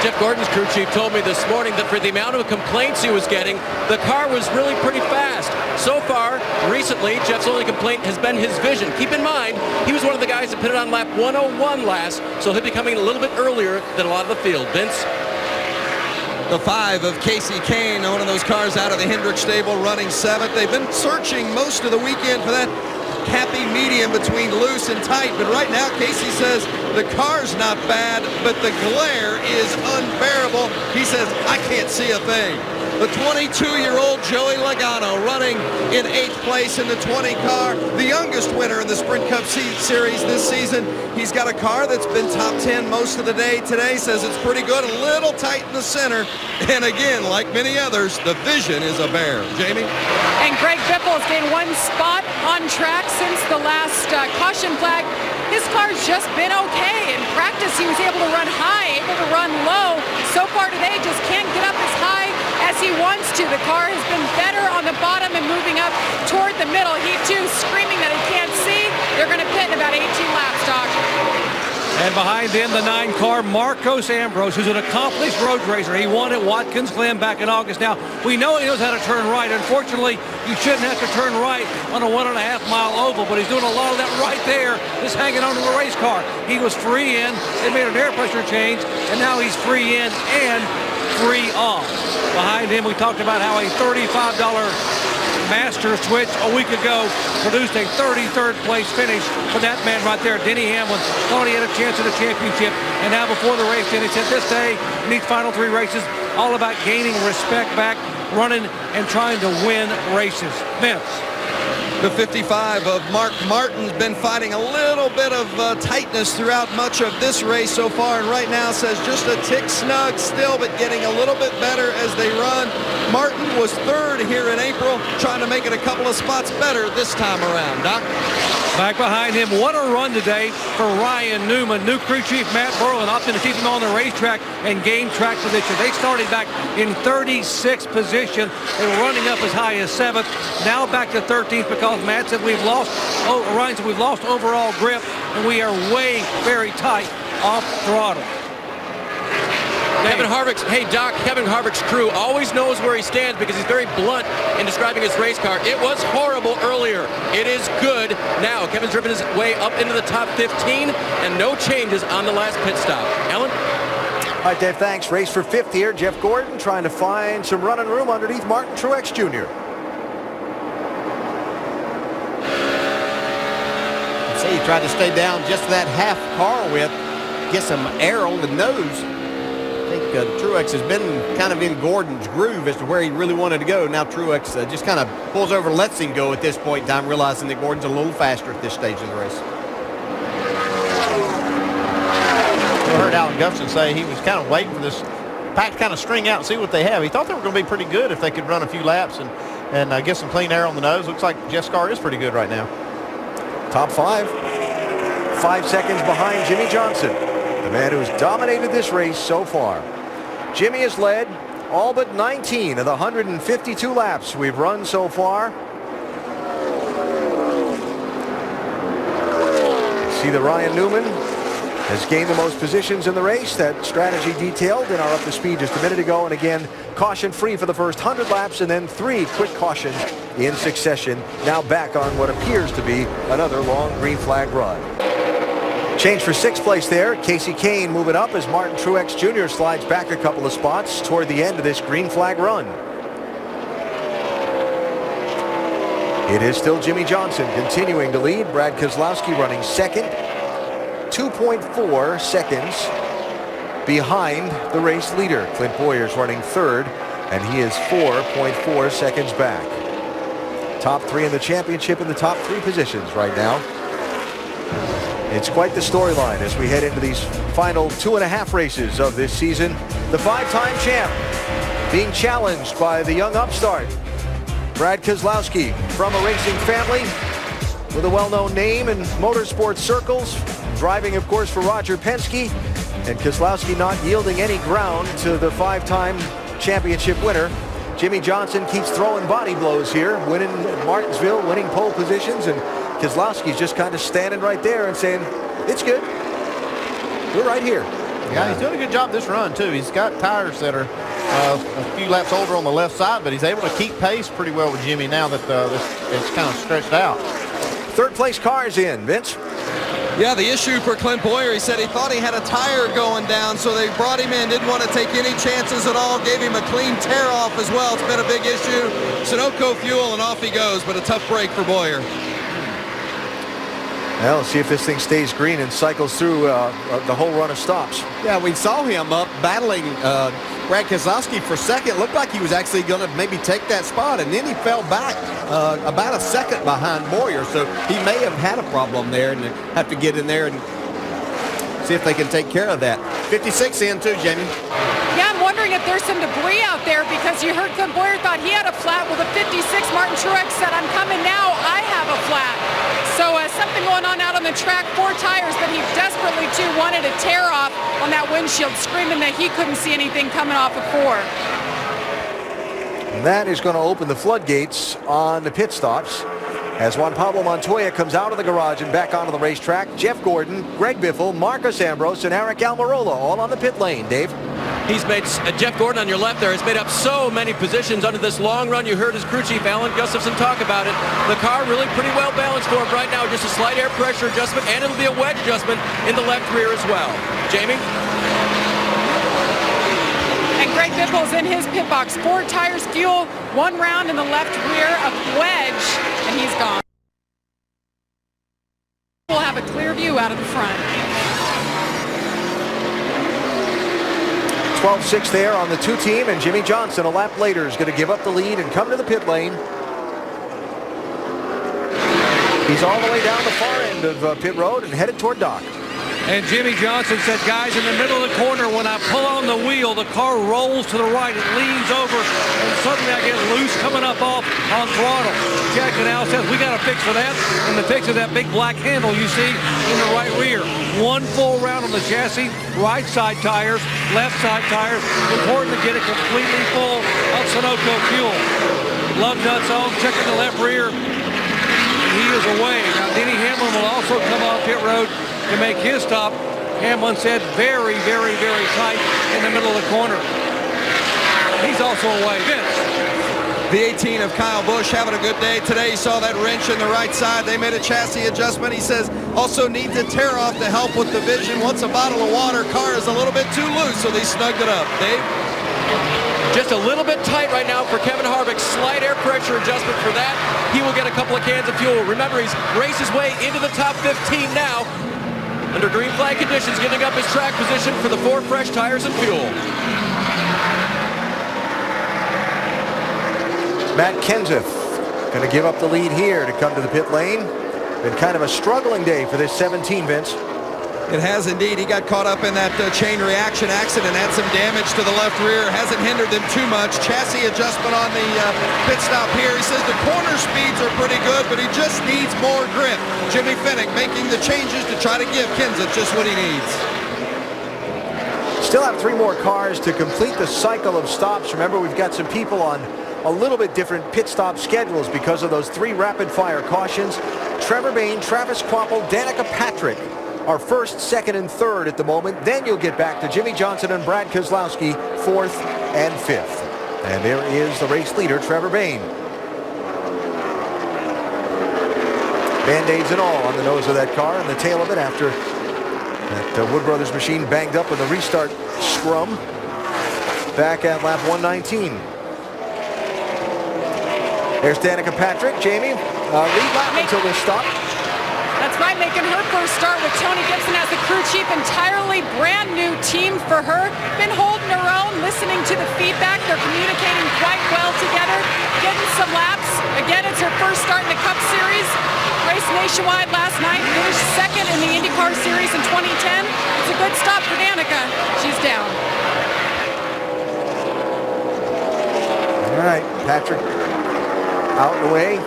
Jeff Gordon's crew chief told me this morning that for the amount of complaints he was getting, the car was really pretty fast. So far, recently, Jeff's only complaint has been his vision. Keep in mind, he was one of the guys that pitted on lap 101 last, so he'll be coming a little bit earlier than a lot of the field. Vince? The 5 of Casey Kane, one of those cars out of the Hendrick stable, running 7th. They've been searching most of the weekend for that medium between loose and tight. But right now, Casey says the car's not bad, but the glare is unbearable. He says, I can't see a thing. The 22-year-old Joey Logano running in 8th place in the 20 car, the youngest winner in the Sprint Cup Series this season. He's got a car that's been top 10 most of the day today, says it's pretty good, a little tight in the center. And again, like many others, the vision is a bear. Jamie? And Greg Biffle has gained 1 spot on track since the last caution flag. His car's just been okay. In practice, he was able to run high, able to run low. So far today, just can't get up as high as he wants to. The car has been better on the bottom and moving up toward the middle. He too screaming that he can't see. They're going to pit in about 18 laps, Doc. And behind them, the 9 car, Marcos Ambrose, who's an accomplished road racer. He won at Watkins Glen back in August. Now, we know he knows how to turn right. Unfortunately, you shouldn't have to turn right on a 1.5-mile oval, but he's doing a lot of that right there, just hanging onto the race car. He was free in. They made an air pressure change, and now he's free in and free off. Behind him, we talked about how a $35 Master switch a week ago produced a 33rd place finish for that man right there. Denny Hamlin thought he had a chance at a championship, and now before the race, Denny said this day, in these final 3 races, all about gaining respect back, running and trying to win races. Vince. The 55 of Mark Martin's been fighting a little bit of tightness throughout much of this race so far, and right now says just a tick snug still, but getting a little bit better as they run. Martin was 3rd here in April, trying to make it a couple of spots better this time around. Doc? Back behind him, what a run today for Ryan Newman. New crew chief Matt Berlin opted to keep him on the racetrack and gain track position. They started back in 36th position. They were running up as high as 7th. Now back to 13th because Matt said Ryan said we've lost overall grip and we are way very tight off throttle. Kevin Harvick's, hey Doc, Kevin Harvick's crew always knows where he stands because he's very blunt in describing his race car. It was horrible earlier. It is good now. Kevin's driven his way up into the top 15 and no changes on the last pit stop. Ellen? All right, Dave, thanks. Race for 5th here. Jeff Gordon trying to find some running room underneath Martin Truex Jr. See, he tried to stay down just that half car width, get some air on the nose. I think Truex has been kind of in Gordon's groove as to where he really wanted to go. Now Truex just kind of pulls over and lets him go at this point in time, realizing that Gordon's a little faster at this stage of the race. I heard Alan Gufson say he was kind of waiting for this pack to kind of string out and see what they have. He thought they were going to be pretty good if they could run a few laps and get some clean air on the nose. Looks like Jeff's car is pretty good right now. Top 5. 5 seconds behind Jimmy Johnson, the man who's dominated this race so far. Jimmy has led all but 19 of the 152 laps we've run so far. See that Ryan Newman has gained the most positions in the race. That strategy detailed in our Up to Speed just a minute ago. And again, caution free for the first 100 laps and then 3 quick cautions in succession. Now back on what appears to be another long green flag run. Change for 6th place there. Casey Kane moving up as Martin Truex Jr. slides back a couple of spots toward the end of this green flag run. It is still Jimmy Johnson continuing to lead. Brad Keselowski running 2nd. 2.4 seconds behind the race leader. Clint Bowyer's running 3rd, and he is 4.4 seconds back. Top 3 in the championship in the top 3 positions right now. It's quite the storyline as we head into these final 2.5 races of this season. The 5-time champ being challenged by the young upstart, Brad Keselowski, from a racing family with a well-known name in motorsport circles, driving, of course, for Roger Penske, and Keselowski not yielding any ground to the 5-time championship winner. Jimmy Johnson keeps throwing body blows here, winning at Martinsville, winning pole positions, and Keselowski's just kind of standing right there and saying, it's good. We're right here. Yeah, he's doing a good job this run, too. He's got tires that are a few laps older on the left side, but he's able to keep pace pretty well with Jimmy now that it's kind of stretched out. 3rd place cars in, Vince. Yeah, the issue for Clint Bowyer, he said he thought he had a tire going down, so they brought him in, didn't want to take any chances at all, gave him a clean tear off as well. It's been a big issue. Sunoco fuel, and off he goes, but a tough break for Bowyer. Well, let's see if this thing stays green and cycles through the whole run of stops. Yeah, we saw him up battling Brad Keselowski for second. Looked like he was actually going to maybe take that spot, and then he fell back about a second behind Boyer. So he may have had a problem there and have to get in there and see if they can take care of that. 56 in too, Jamie. Yeah, I'm wondering if there's some debris out there because you heard Clint Boyer thought he had a flat. Well, the 56 Martin Truex said, "I'm coming now. I have a flat." So something going on out on the track, 4 tires, but he desperately, too, wanted a tear off on that windshield, screaming that he couldn't see anything coming off of 4. And that is going to open the floodgates on the pit stops as Juan Pablo Montoya comes out of the garage and back onto the racetrack. Jeff Gordon, Greg Biffle, Marcus Ambrose, and Eric Almirola all on the pit lane. Dave? He's made, Jeff Gordon on your left there has made up so many positions under this long run. You heard his crew chief, Alan Gustafson, talk about it. The car really pretty well balanced for him right now. Just a slight air pressure adjustment, and it'll be a wedge adjustment in the left rear as well. Jamie? And Greg Biffle's in his pit box. 4 tires, fuel, 1 round in the left rear, a wedge, and he's gone. We'll have a clear view out of the front. 12-6 there on the 2 team, and Jimmy Johnson a lap later is going to give up the lead and come to the pit lane. He's all the way down the far end of pit road and headed toward Doc. And Jimmy Johnson said, guys, in the middle of the corner, when I pull on the wheel, the car rolls to the right. It leans over, and suddenly I get loose coming up off on throttle. Jack Canal says, we got a fix for that. And the fix is that big black handle you see in the right rear. 1 full round on the chassis, right side tires, left side tires. Important to get it completely full of Sunoco fuel. Lug nuts on, checking the left rear. He is away. Now, Denny Hamlin will also come off pit road to make his stop. Hamlin said very, very, very tight in the middle of the corner. He's also away. Vince. The 18 of Kyle Busch having a good day today. He saw that wrench in the right side. They made a chassis adjustment. He says also needs a tear off to help with the vision. Wants a bottle of water. Car is a little bit too loose, so they snugged it up. Dave? Just a little bit tight right now for Kevin Harvick. Slight air pressure adjustment for that. He will get a couple of cans of fuel. Remember, he's raced his way into the top 15 now. Under green flag conditions, giving up his track position for the 4 fresh tires and fuel. Matt Kenseth going to give up the lead here to come to the pit lane. Been kind of a struggling day for this 17, Vince. It has indeed. He got caught up in that chain reaction accident, had some damage to the left rear. Hasn't hindered them too much. Chassis adjustment on the pit stop here. He says the corner speeds are pretty good, but he just needs more grip. Jimmy Fennick making the changes to try to give Kenseth just what he needs. Still have 3 more cars to complete the cycle of stops. Remember, we've got some people on a little bit different pit stop schedules because of those 3 rapid-fire cautions. Trevor Bayne, Travis Kvapil, Danica Patrick are 1st, 2nd, and 3rd at the moment. Then you'll get back to Jimmy Johnson and Brad Keselowski, 4th and 5th. And there is the race leader, Trevor Bayne. Band-aids and all on the nose of that car and the tail of it after that Wood Brothers machine banged up with a restart scrum back at lap 119. There's Danica Patrick. Jamie, lead lap until this stop. That's right, making her first start with Tony Gibson as the crew chief. Entirely brand new team for her. Been holding her own, listening to the feedback. They're communicating quite well together, getting some laps. Again, it's her first start in the Cup Series. Raced nationwide last night, finished 2nd in the IndyCar Series in 2010. It's a good stop for Danica. She's down. All right, Patrick out and away.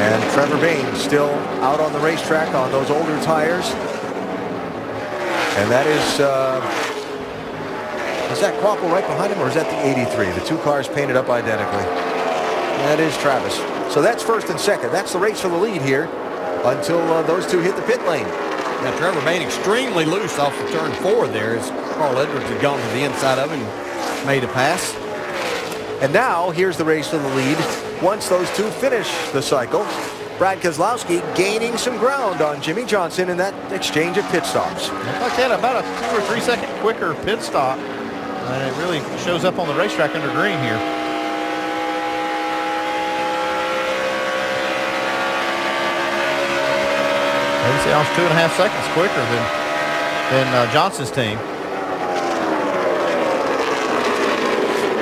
And Trevor Bayne still out on the racetrack on those older tires. And that is that Kvapil right behind him, or is that the 83? The 2 cars painted up identically. That is Travis. So that's 1st and 2nd. That's the race for the lead here until those 2 hit the pit lane. Now Trevor Bayne extremely loose off of turn 4 there as Carl Edwards had gone to the inside of him and made a pass. And now here's the race for the lead. Once those 2 finish the cycle, Brad Keselowski gaining some ground on Jimmy Johnson in that exchange of pit stops. Like that, about a 2 or 3 second quicker pit stop. And it really shows up on the racetrack under green here. You see, almost 2.5 seconds quicker than Johnson's team.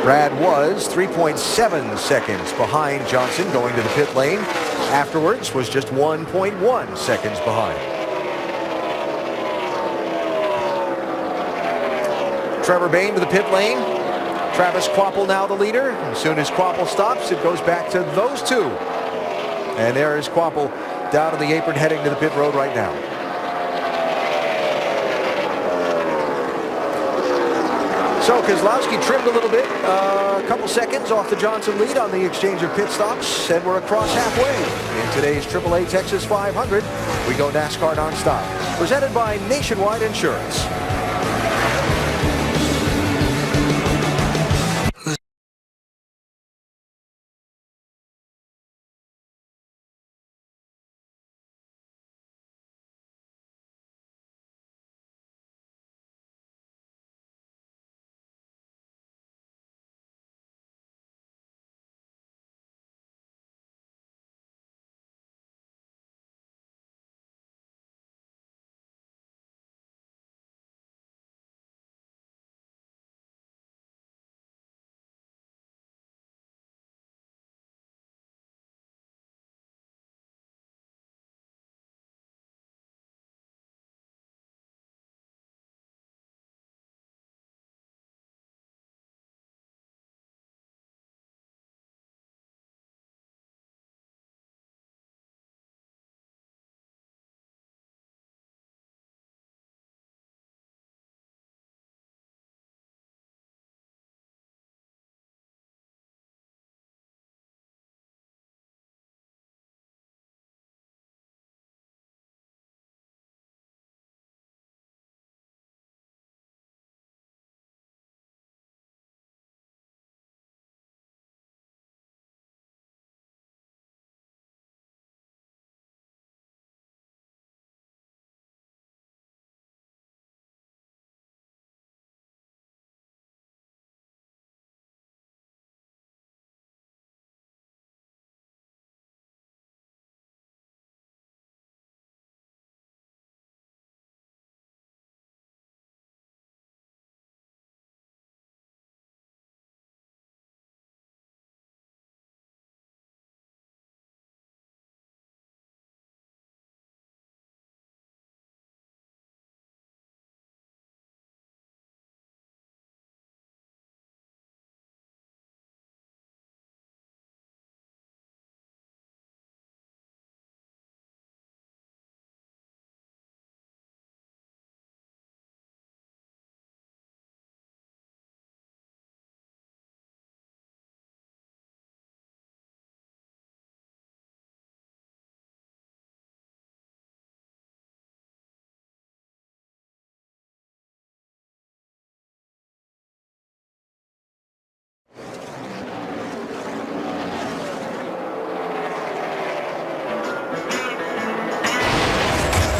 Brad was 3.7 seconds behind Johnson going to the pit lane. Afterwards was just 1.1 seconds behind. Trevor Bayne to the pit lane. Travis Kvapil now the leader. As soon as Kvapil stops, it goes back to those two. And there is Kvapil down on the apron heading to the pit road right now. So Keselowski trimmed a little bit, a couple seconds off the Johnson lead on the exchange of pit stops, and we're across halfway in today's AAA Texas 500. We go NASCAR nonstop, presented by Nationwide Insurance.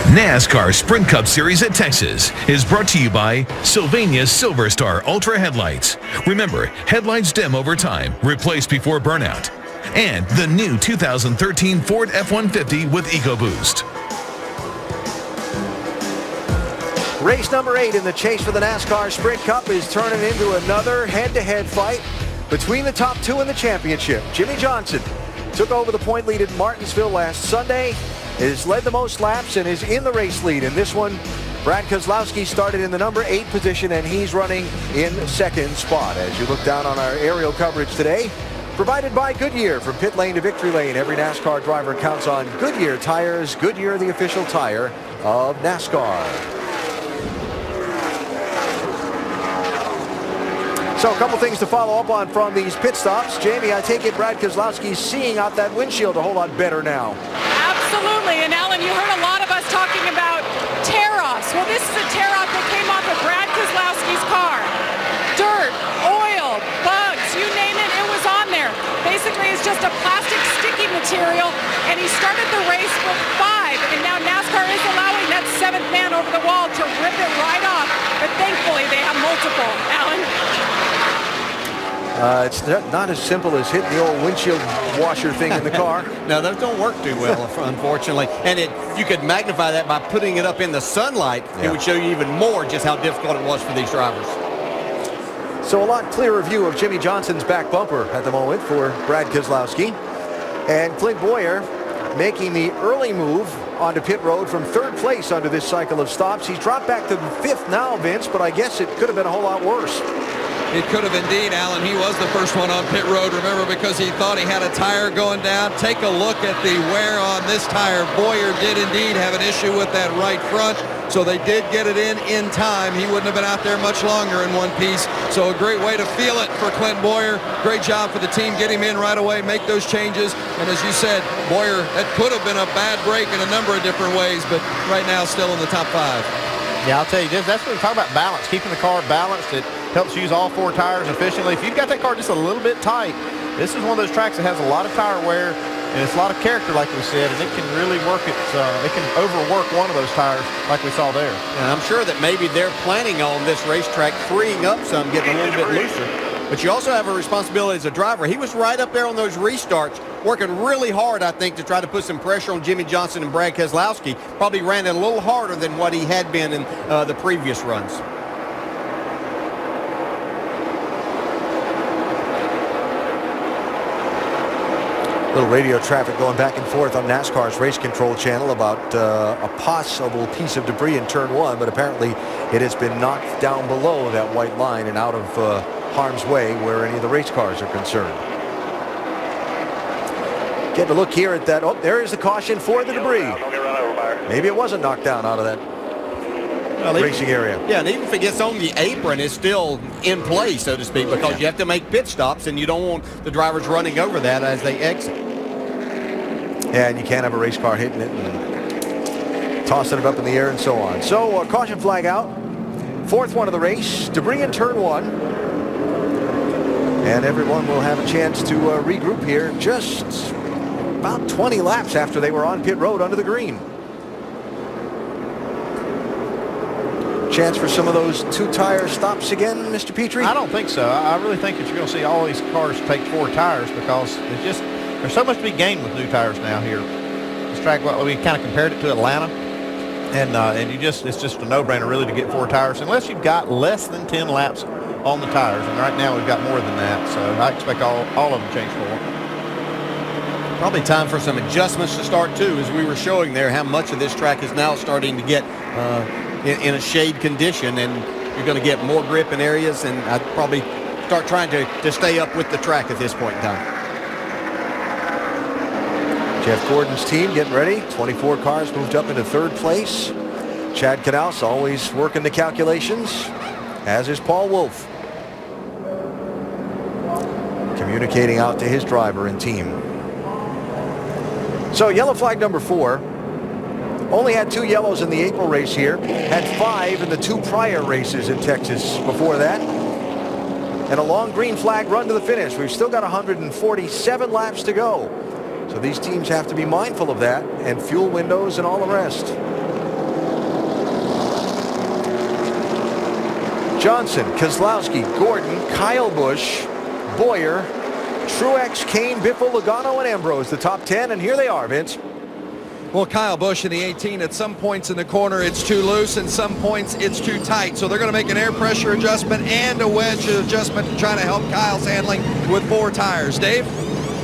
NASCAR Sprint Cup Series at Texas is brought to you by Sylvania's Silver Star Ultra Headlights. Remember, headlights dim over time, replace before burnout. And the new 2013 Ford F-150 with EcoBoost. Race number 8 in the chase for the NASCAR Sprint Cup is turning into another head-to-head fight between the top two in the championship. Jimmie Johnson took over the point lead at Martinsville last Sunday. Has led the most laps and is in the race lead in this one. Brad Keselowski started in the number 8 position, and he's running in second spot. As you look down on our aerial coverage today, provided by Goodyear. From pit lane to victory lane, every NASCAR driver counts on Goodyear tires. Goodyear, the official tire of NASCAR. So a couple things to follow up on from these pit stops. Jamie, I take it Brad Keselowski's seeing out that windshield a whole lot better now. Absolutely. And Alan, you heard a lot of us talking about tear-offs. Well, this is a tear-off that came off of Brad Keselowski's car. Dirt, oil, bugs, you name it, it was on there. Basically, it's just a plastic sticky material, and he started the race with 5, and now NASCAR is allowing that 7th man over the wall to rip it right off. But thankfully, they have multiple. Alan? It's not as simple as hitting the old windshield washer thing in the car. No, those don't work too well, unfortunately. And you could magnify that by putting it up in the sunlight. Yeah. It would show you even more just how difficult it was for these drivers. So a lot clearer view of Jimmie Johnson's back bumper at the moment for Brad Keselowski. And Clint Bowyer making the early move onto pit road from third place under this cycle of stops. He's dropped back to fifth now, Vince, but I guess it could have been a whole lot worse. It could have indeed, Alan. He was the first one on pit road, remember, because he thought he had a tire going down. Take a look at the wear on this tire. Bowyer did indeed have an issue with that right front, so they did get it in time. He wouldn't have been out there much longer in one piece. So a great way to feel it for Clint Bowyer. Great job for the team. Get him in right away, make those changes. And as you said, Bowyer, that could have been a bad break in a number of different ways, but right now still in the top 5. Yeah, I'll tell you, that's what we talk about balance, keeping the car balanced. It helps use all 4 tires efficiently. If you've got that car just a little bit tight, this is one of those tracks that has a lot of tire wear, and it's a lot of character, like we said, and it can really work it can overwork one of those tires like we saw there. And I'm sure that maybe they're planning on this racetrack freeing up some, getting a little bit looser. But you also have a responsibility as a driver. He was right up there on those restarts, working really hard, I think, to try to put some pressure on Jimmie Johnson and Brad Keselowski. Probably ran it a little harder than what he had been in the previous runs. Little radio traffic going back and forth on NASCAR's race control channel about a possible piece of debris in turn 1, but apparently it has been knocked down below that white line and out of harm's way where any of the race cars are concerned. Get a look here at that. Oh, there is the caution for the debris. Maybe it wasn't knocked down out of that racing area. Yeah, and even if it gets on the apron, it's still in play, so to speak, because you have to make pit stops, and you don't want the drivers running over that as they exit. Yeah, and you can't have a race car hitting it and tossing it up in the air and so on. So caution flag out. 4th one of the race. Debris in turn 1. And everyone will have a chance to regroup here just about 20 laps after they were on pit road under the green. Chance for some of those 2-tire stops again, Mr. Petrie? I don't think so. I really think that you're going to see all these cars take 4 tires because there's so much to be gained with new tires now here. This track, we kind of compared it to Atlanta, and it's just a no-brainer really to get 4 tires unless you've got less than 10 laps on the tires, and right now we've got more than that, so I expect all of them change forward. Probably time for some adjustments to start too, as we were showing there how much of this track is now starting to get in a shade condition, and you're going to get more grip in areas, and I'd probably start trying to stay up with the track at this point in time. Jeff Gordon's team getting ready. 24 cars moved up into 3rd place. Chad Knaus always working the calculations, as is Paul Wolfe. Communicating out to his driver and team. So yellow flag number 4. Only had 2 yellows in the April race here. Had 5 in the 2 prior races in Texas before that. And a long green flag run to the finish. We've still got 147 laps to go. So these teams have to be mindful of that, and fuel windows and all the rest. Johnson, Keselowski, Gordon, Kyle Busch, Bowyer, Truex, Kane, Biffle, Logano, and Ambrose, the top 10, and here they are, Vince. Well, Kyle Busch in the 18, at some points in the corner it's too loose, and some points it's too tight. So they're going to make an air pressure adjustment and a wedge adjustment to try to help Kyle's handling with 4 tires. Dave?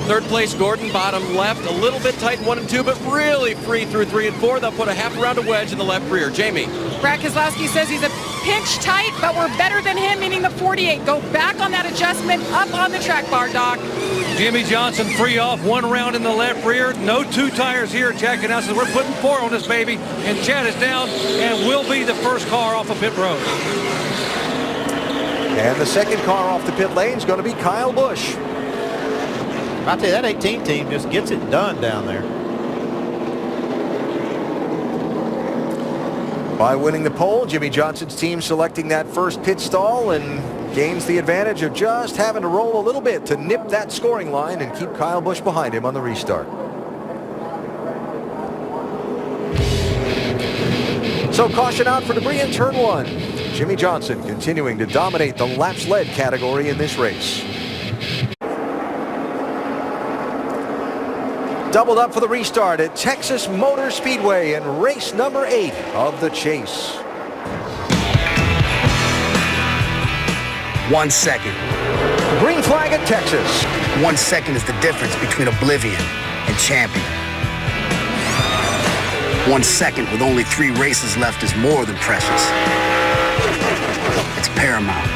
3rd place, Gordon, bottom left, a little bit tight in 1 and 2, but really free through 3 and 4. They'll put a half round of wedge in the left rear. Jamie? Brad Keselowski says he's a pinch tight, but we're better than him, meaning the 48. Go back on that adjustment, up on the track bar, Doc. Jimmie Johnson free off, 1 round in the left rear. No 2 tires here. Chad Knaus says we're putting 4 on this baby, and Chad is down and will be the first car off of pit road. And the second car off the pit lane is going to be Kyle Busch. I tell you, that 18 team just gets it done down there. By winning the pole, Jimmie Johnson's team selecting that first pit stall and gains the advantage of just having to roll a little bit to nip that scoring line and keep Kyle Busch behind him on the restart. So caution out for debris in turn 1. Jimmie Johnson continuing to dominate the laps led category in this race. doubled up for the restart at Texas Motor Speedway in race number 8 of the chase. 1 second. Green flag at Texas. 1 second is the difference between oblivion and champion. 1 second with only 3 races left is more than precious. It's paramount.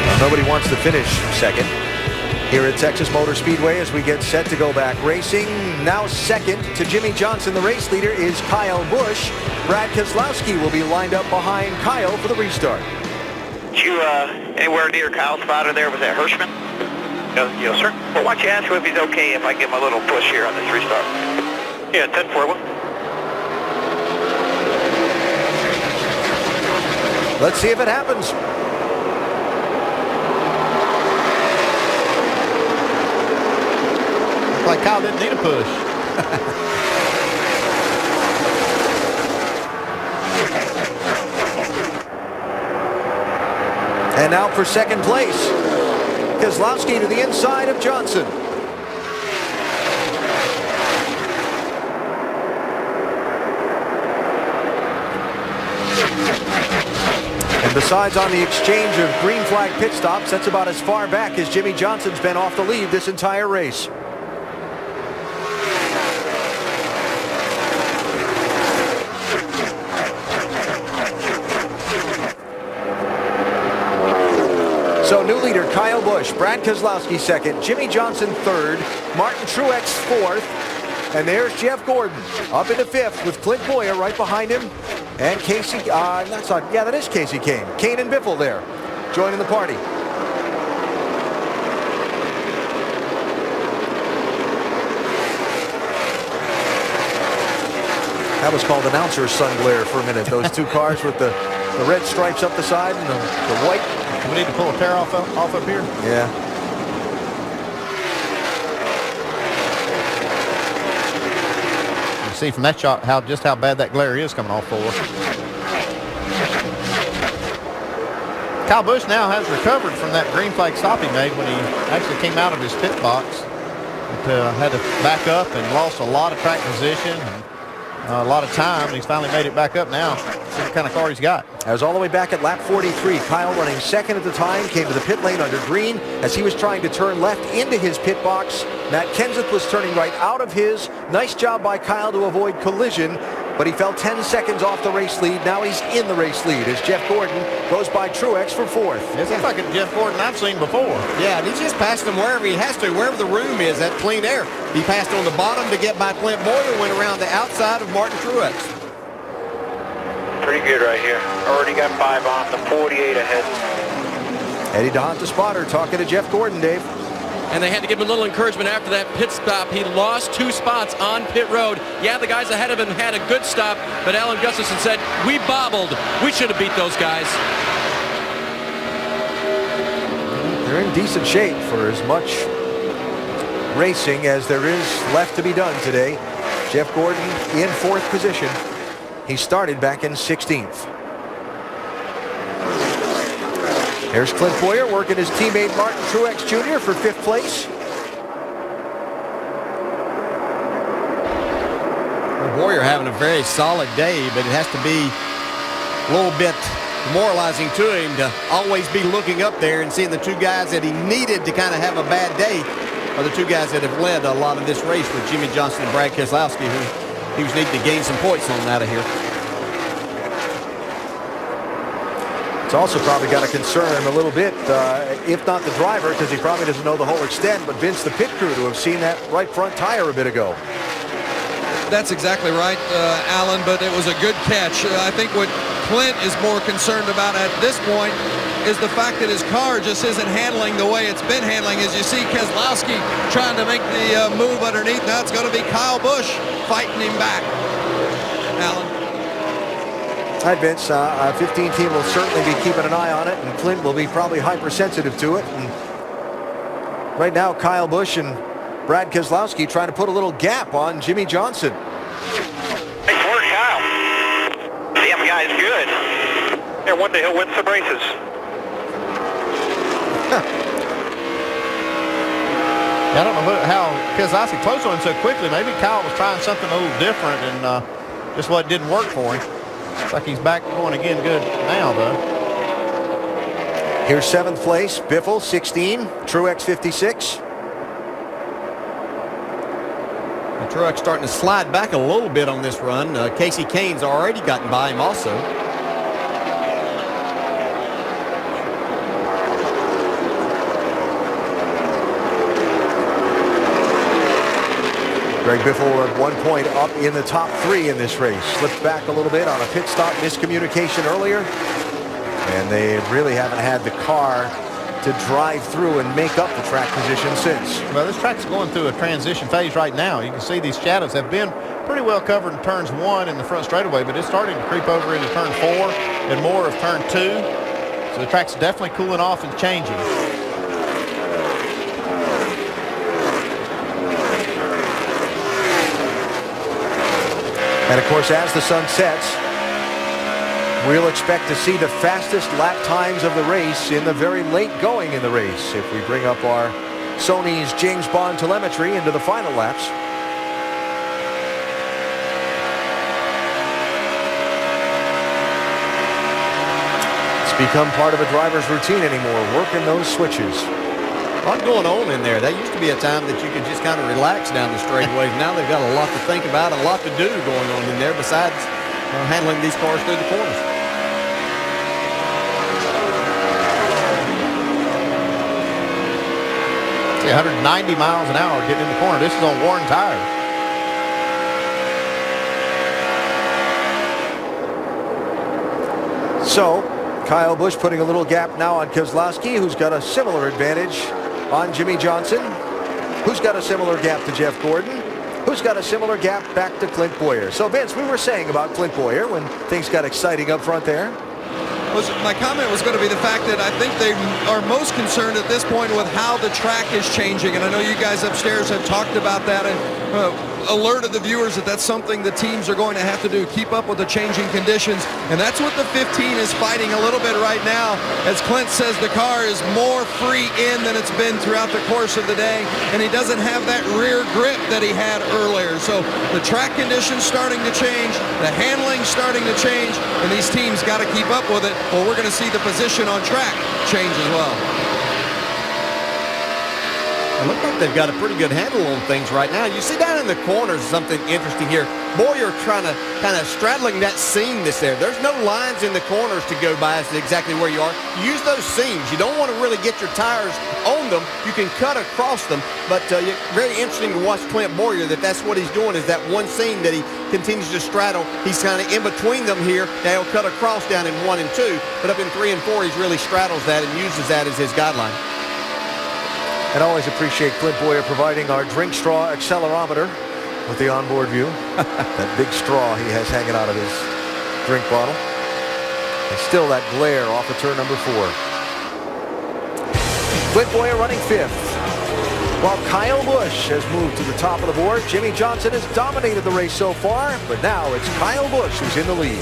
Well, nobody wants to finish second here at Texas Motor Speedway as we get set to go back racing. Now second to Jimmy Johnson. The race leader is Kyle Busch. Brad Keselowski will be lined up behind Kyle for the restart. Did you anywhere near Kyle's spotter there? Was that Hirschman? Yes, sir. Well, why don't you ask him if he's okay if I give him a little push here on this restart? Yeah, 10-4. Let's see if it happens. Looks like Kyle didn't need a push. And now for second place. Keselowski to the inside of Johnson. And besides on the exchange of green flag pit stops, that's about as far back as Jimmy Johnson's been off the lead this entire race. So new leader Kyle Busch, Brad Keselowski second, Jimmy Johnson third, Martin Truex fourth, and there's Jeff Gordon up into fifth with Clint Boyer right behind him, and Casey, that is Casey Kane. Kane and Biffle there joining the party. That was called announcer's sun glare for a minute. Those two cars with the red stripes up the side and the white. We need to pull a tear off up here. Yeah. You see from that shot just how bad that glare is coming off for us. Kyle Busch now has recovered from that green flag stop he made when he actually came out of his pit box. But, had to back up and lost a lot of track position. And, a lot of time, and he's finally made it back up now. See what kind of car he's got. I was all the way back at lap 43. Kyle running second at the time, came to the pit lane under green as he was trying to turn left into his pit box. Matt Kenseth was turning right out of his. Nice job by Kyle to avoid collision, but he fell 10 seconds off the race lead. Now he's in the race lead as Jeff Gordon goes by Truex for fourth. This looks like a Jeff Gordon I've seen before. Yeah, and he just passed him wherever he has to, wherever the room is, that clean air. He passed on the bottom to get by Clint Boyer, went around the outside of Martin Truex. Pretty good right here. Already got 5 on the 48 ahead. Eddie DeHaan, the spotter, talking to Jeff Gordon, Dave. And they had to give him a little encouragement after that pit stop. He lost 2 spots on pit road. Yeah, the guys ahead of him had a good stop, but Alan Gustafson said, we bobbled. We should have beat those guys. They're in decent shape for as much racing as there is left to be done today. Jeff Gordon in 4th position. He started back in 16th. There's Clint Boyer working his teammate Martin Truex Jr. for 5th place. Boyer having a very solid day, but it has to be a little bit demoralizing to him to always be looking up there and seeing the 2 guys that he needed to kind of have a bad day are the 2 guys that have led a lot of this race with Jimmy Johnson and Brad Keselowski, who he was needing to gain some points on out of here. It's also probably got to concern him a little bit, if not the driver, because he probably doesn't know the whole extent, but Vince, the pit crew, to have seen that right front tire a bit ago. That's exactly right, Alan, but it was a good catch. I think what Clint is more concerned about at this point is the fact that his car just isn't handling the way it's been handling. As you see Keselowski trying to make the move underneath. Now it's going to be Kyle Busch fighting him back. Alan. Hi, Vince. 15 team will certainly be keeping an eye on it, and Clint will be probably hypersensitive to it. And right now, Kyle Busch and Brad Keselowski trying to put a little gap on Jimmy Johnson. Nice work, Kyle. Damn guy's good. And one day he'll win some races. I don't know how Keselowski closed on him so quickly. Maybe Kyle was trying something a little different and just what didn't work for him. Looks like he's back going again good now, though. Here's 7th place, Biffle, 16, Truex 56. And Truex starting to slide back a little bit on this run. Casey Kane's already gotten by him also. Greg Biffle at 1 point up in the top 3 in this race. Slipped back a little bit on a pit stop miscommunication earlier. And they really haven't had the car to drive through and make up the track position since. Well, this track's going through a transition phase right now. You can see these shadows have been pretty well covered in turns 1 in the front straightaway, but it's starting to creep over into turn 4 and more of turn 2. So the track's definitely cooling off and changing. And of course, as the sun sets, we'll expect to see the fastest lap times of the race in the very late going in the race if we bring up our Sony's James Bond telemetry into the final laps. It's become part of a driver's routine anymore, working those switches. A lot going on in there. That used to be a time that you could just kind of relax down the straightaways. Now they've got a lot to think about, a lot to do going on in there besides handling these cars through the corners. See, 190 miles an hour getting in the corner. This is on worn tires. So, Kyle Busch putting a little gap now on Keselowski, who's got a similar advantage on Jimmy Johnson, who's got a similar gap to Jeff Gordon, who's got a similar gap back to Clint Boyer. So, Vince, we were saying about Clint Boyer when things got exciting up front there. My comment was going to be the fact that I think they are most concerned at this point with how the track is changing. And I know you guys upstairs have talked about that and alerted the viewers that that's something the teams are going to have to do, keep up with the changing conditions. And that's what the 15 is fighting a little bit right now. As Clint says, the car is more free in than it's been throughout the course of the day. And he doesn't have that rear grip that he had earlier. So the track conditions starting to change, the handling starting to change, and these teams got to keep up with it, or we're going to see the position on track change as well. It looks like they've got a pretty good handle on things right now. You see down in the corners something interesting here. Boyer trying to kind of straddling that seam that's there. There's no lines in the corners to go by as to exactly where you are. You use those seams. You don't want to really get your tires on them. You can cut across them. But very interesting to watch Clint Boyer that's what he's doing is that one seam that he continues to straddle. He's kind of in between them here. Now he'll cut across down in 1 and 2. But up in 3 and 4, he really straddles that and uses that as his guideline. And I always appreciate Clint Boyer providing our drink straw accelerometer with the onboard view. That big straw he has hanging out of his drink bottle. And still that glare off of turn number 4. Clint Boyer running 5th. While Kyle Busch has moved to the top of the board, Jimmy Johnson has dominated the race so far, but now it's Kyle Busch who's in the lead.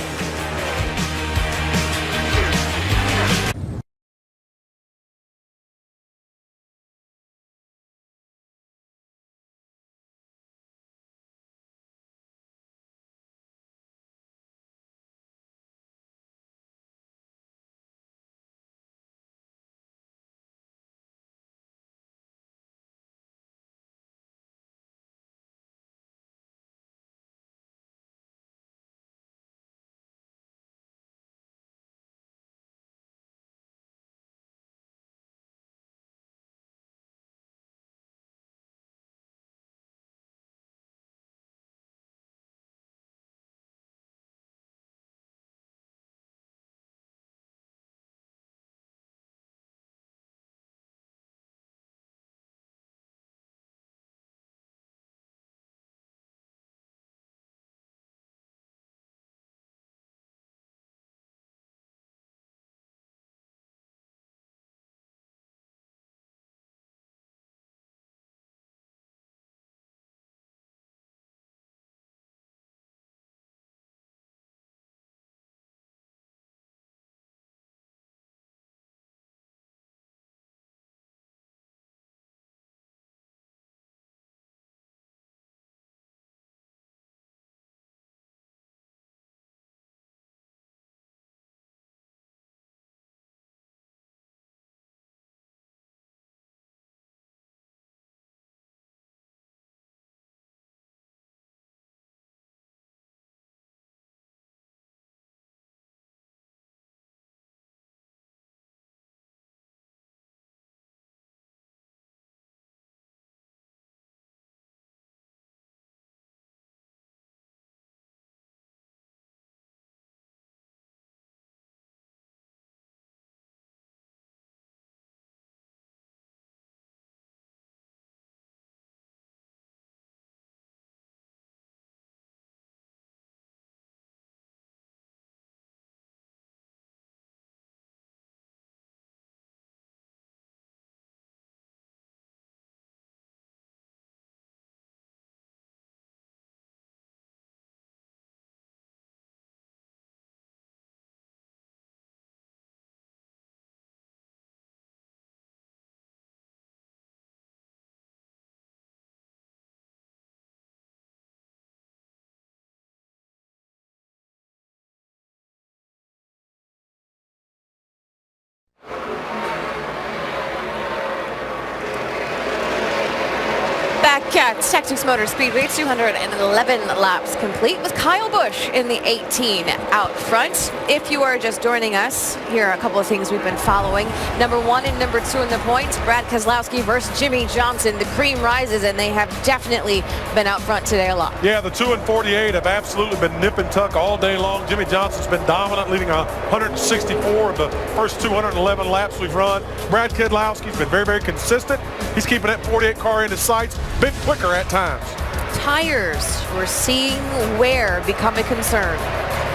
Back at Texas Motor Speedway, 211 laps complete with Kyle Busch in the 18 out front. If you are just joining us, here are a couple of things we've been following. Number 1 and number 2 in the points, Brad Keselowski versus Jimmy Johnson. The cream rises, and they have definitely been out front today a lot. Yeah, the 2 and 48 have absolutely been nip and tuck all day long. Jimmy Johnson's been dominant, leading 164 of the first 211 laps we've run. Brad Keselowski's been very, very consistent. He's keeping that 48 car in his sights. Bit quicker at times. Tires, we're seeing wear become a concern.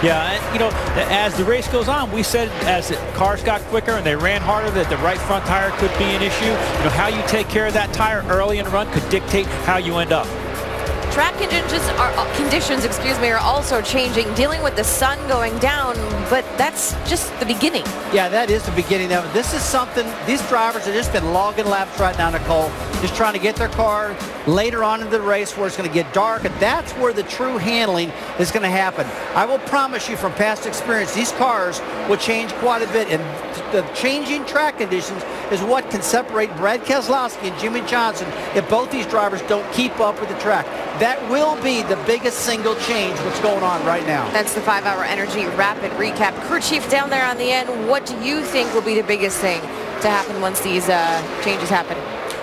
Yeah, and, you know, as the race goes on, we said as the cars got quicker and they ran harder that the right front tire could be an issue. You know, how you take care of that tire early in the run could dictate how you end up. Track conditions, are also changing, dealing with the sun going down, but that's just the beginning. Yeah, that is the beginning of it. This is something, these drivers have just been logging laps right now, Nicole, just trying to get their car later on in the race where it's going to get dark, and that's where the true handling is going to happen. I will promise you from past experience, these cars will change quite a bit, and the changing track conditions is what can separate Brad Keselowski and Jimmy Johnson if both these drivers don't keep up with the track. That will be the biggest single change what's going on right now. That's the 5-Hour Energy Rapid Recap. Crew Chief down there on the end, what do you think will be the biggest thing to happen once these changes happen?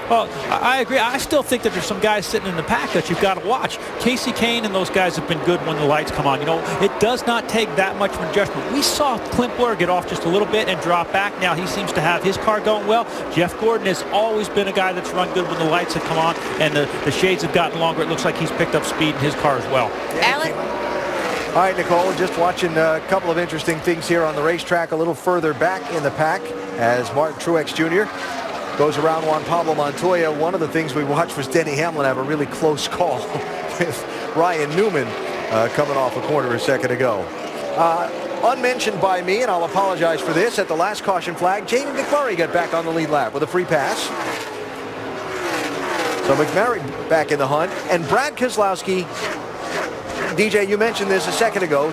Well, I agree. I still think that there's some guys sitting in the pack that you've got to watch. Casey Kane and those guys have been good when the lights come on. You know, it does not take that much of an adjustment. We saw Clint Blur get off just a little bit and drop back. Now he seems to have his car going well. Jeff Gordon has always been a guy that's run good when the lights have come on and the shades have gotten longer. It looks like he's picked up speed in his car as well. Alan? All right, Nicole, just watching a couple of interesting things here on the racetrack a little further back in the pack as Martin Truex Jr. goes around Juan Pablo Montoya. One of the things we watched was Denny Hamlin have a really close call with Ryan Newman coming off a corner a second ago. Unmentioned by me, and I'll apologize for this, at the last caution flag, Jamie McMurray got back on the lead lap with a free pass. So McMurray back in the hunt, and Brad Keselowski, DJ, you mentioned this a second ago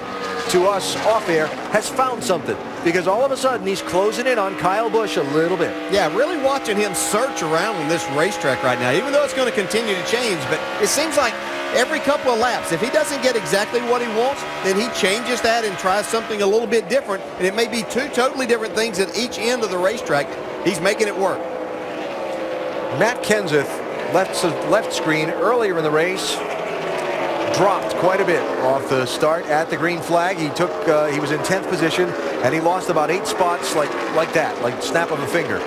to us off air, has found something, because all of a sudden he's closing in on Kyle Busch a little bit. Yeah, really watching him search around on this racetrack right now, even though it's going to continue to change, but it seems like every couple of laps, if he doesn't get exactly what he wants, then he changes that and tries something a little bit different, and it may be two totally different things at each end of the racetrack. He's making it work. Matt Kenseth, left screen earlier in the race, dropped quite a bit off the start at the green flag. He was in 10th position, and he lost about 8 spots like that, like snap of a finger,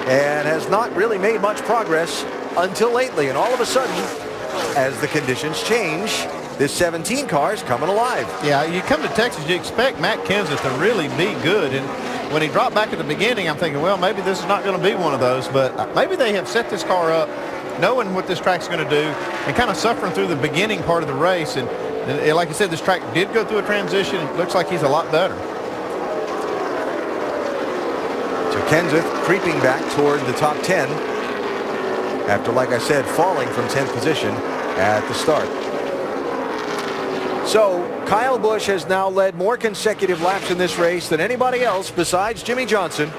and has not really made much progress until lately. And all of a sudden, as the conditions change, this 17 car is coming alive. Yeah, you come to Texas, you expect Matt Kenseth to really be good, and when he dropped back at the beginning, I'm thinking, well, maybe this is not going to be one of those, but maybe they have set this car up knowing what this track's going to do and kind of suffering through the beginning part of the race. And like I said, this track did go through a transition. It looks like he's a lot better. So Kenseth creeping back toward the top 10 after, like I said, falling from 10th position at the start. So Kyle Busch has now led more consecutive laps in this race than anybody else besides Jimmy Johnson.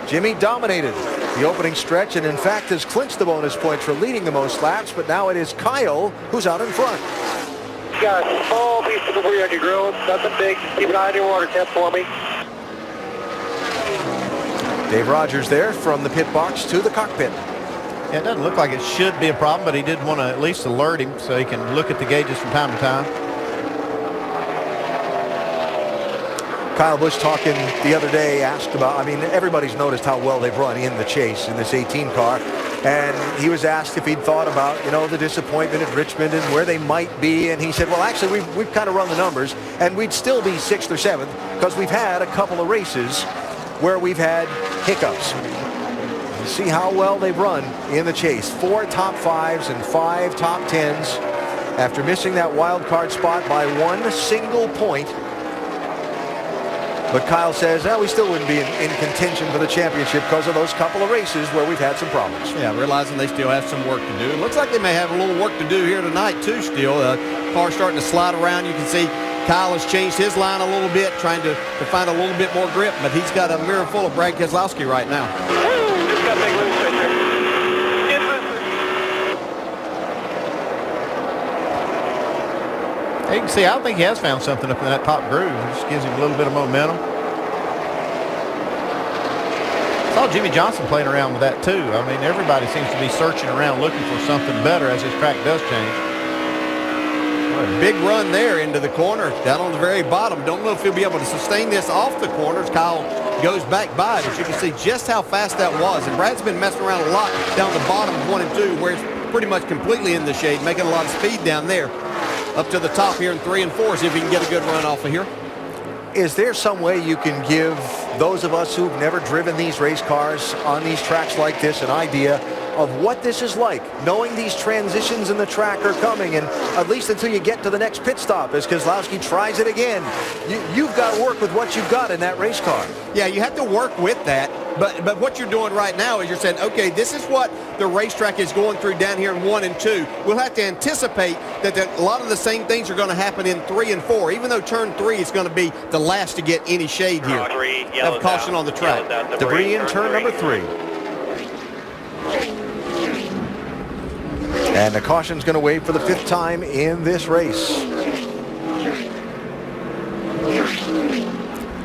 Jimmy dominated the opening stretch and in fact has clinched the bonus points for leading the most laps, but now it is Kyle who's out in front. You got a small piece of debris on your grill, nothing big, just keep an eye on your water temp for me. Dave Rogers there from the pit box to the cockpit. Yeah, it doesn't look like it should be a problem, but he did want to at least alert him so he can look at the gauges from time to time. Kyle Busch talking the other day, asked about, I mean, everybody's noticed how well they've run in the chase in this 18 car. And he was asked if he'd thought about, you know, the disappointment at Richmond and where they might be. And he said, well, actually, we've kind of run the numbers and we'd still be 6th or 7th because we've had a couple of races where we've had hiccups. You see how well they've run in the chase. 4 top 5s and 5 top 10s after missing that wild card spot by 1 single point. But Kyle says, we still wouldn't be in contention for the championship because of those couple of races where we've had some problems. Yeah, realizing they still have some work to do. It looks like they may have a little work to do here tonight, too, still. Car starting to slide around. You can see Kyle has changed his line a little bit, trying to find a little bit more grip, but he's got a mirror full of Brad Keselowski right now. Just got big loose right there. You can see, I think he has found something up in that top groove. It just gives him a little bit of momentum. I saw Jimmy Johnson playing around with that too. I mean, everybody seems to be searching around looking for something better as this track does change. A big run there into the corner, down on the very bottom. Don't know if he'll be able to sustain this off the corners. Kyle goes back by it, but you can see just how fast that was. And Brad's been messing around a lot down the bottom of 1 and 2, where it's pretty much completely in the shade, making a lot of speed down there. Up to the top here in 3 and 4, see if he can get a good run off of here. Is there some way you can give those of us who've never driven these race cars on these tracks like this an idea of what this is like, knowing these transitions in the track are coming, and at least until you get to the next pit stop as Keselowski tries it again, you've got to work with what you've got in that race car. Yeah, you have to work with that, but what you're doing right now is you're saying, okay, this is what the racetrack is going through down here in 1 and 2. We'll have to anticipate that a lot of the same things are going to happen in 3 and 4, even though turn 3 is going to be the last to get any shade here. Have caution on the track. Debris in turn number 3. And the caution's going to wave for the 5th time in this race.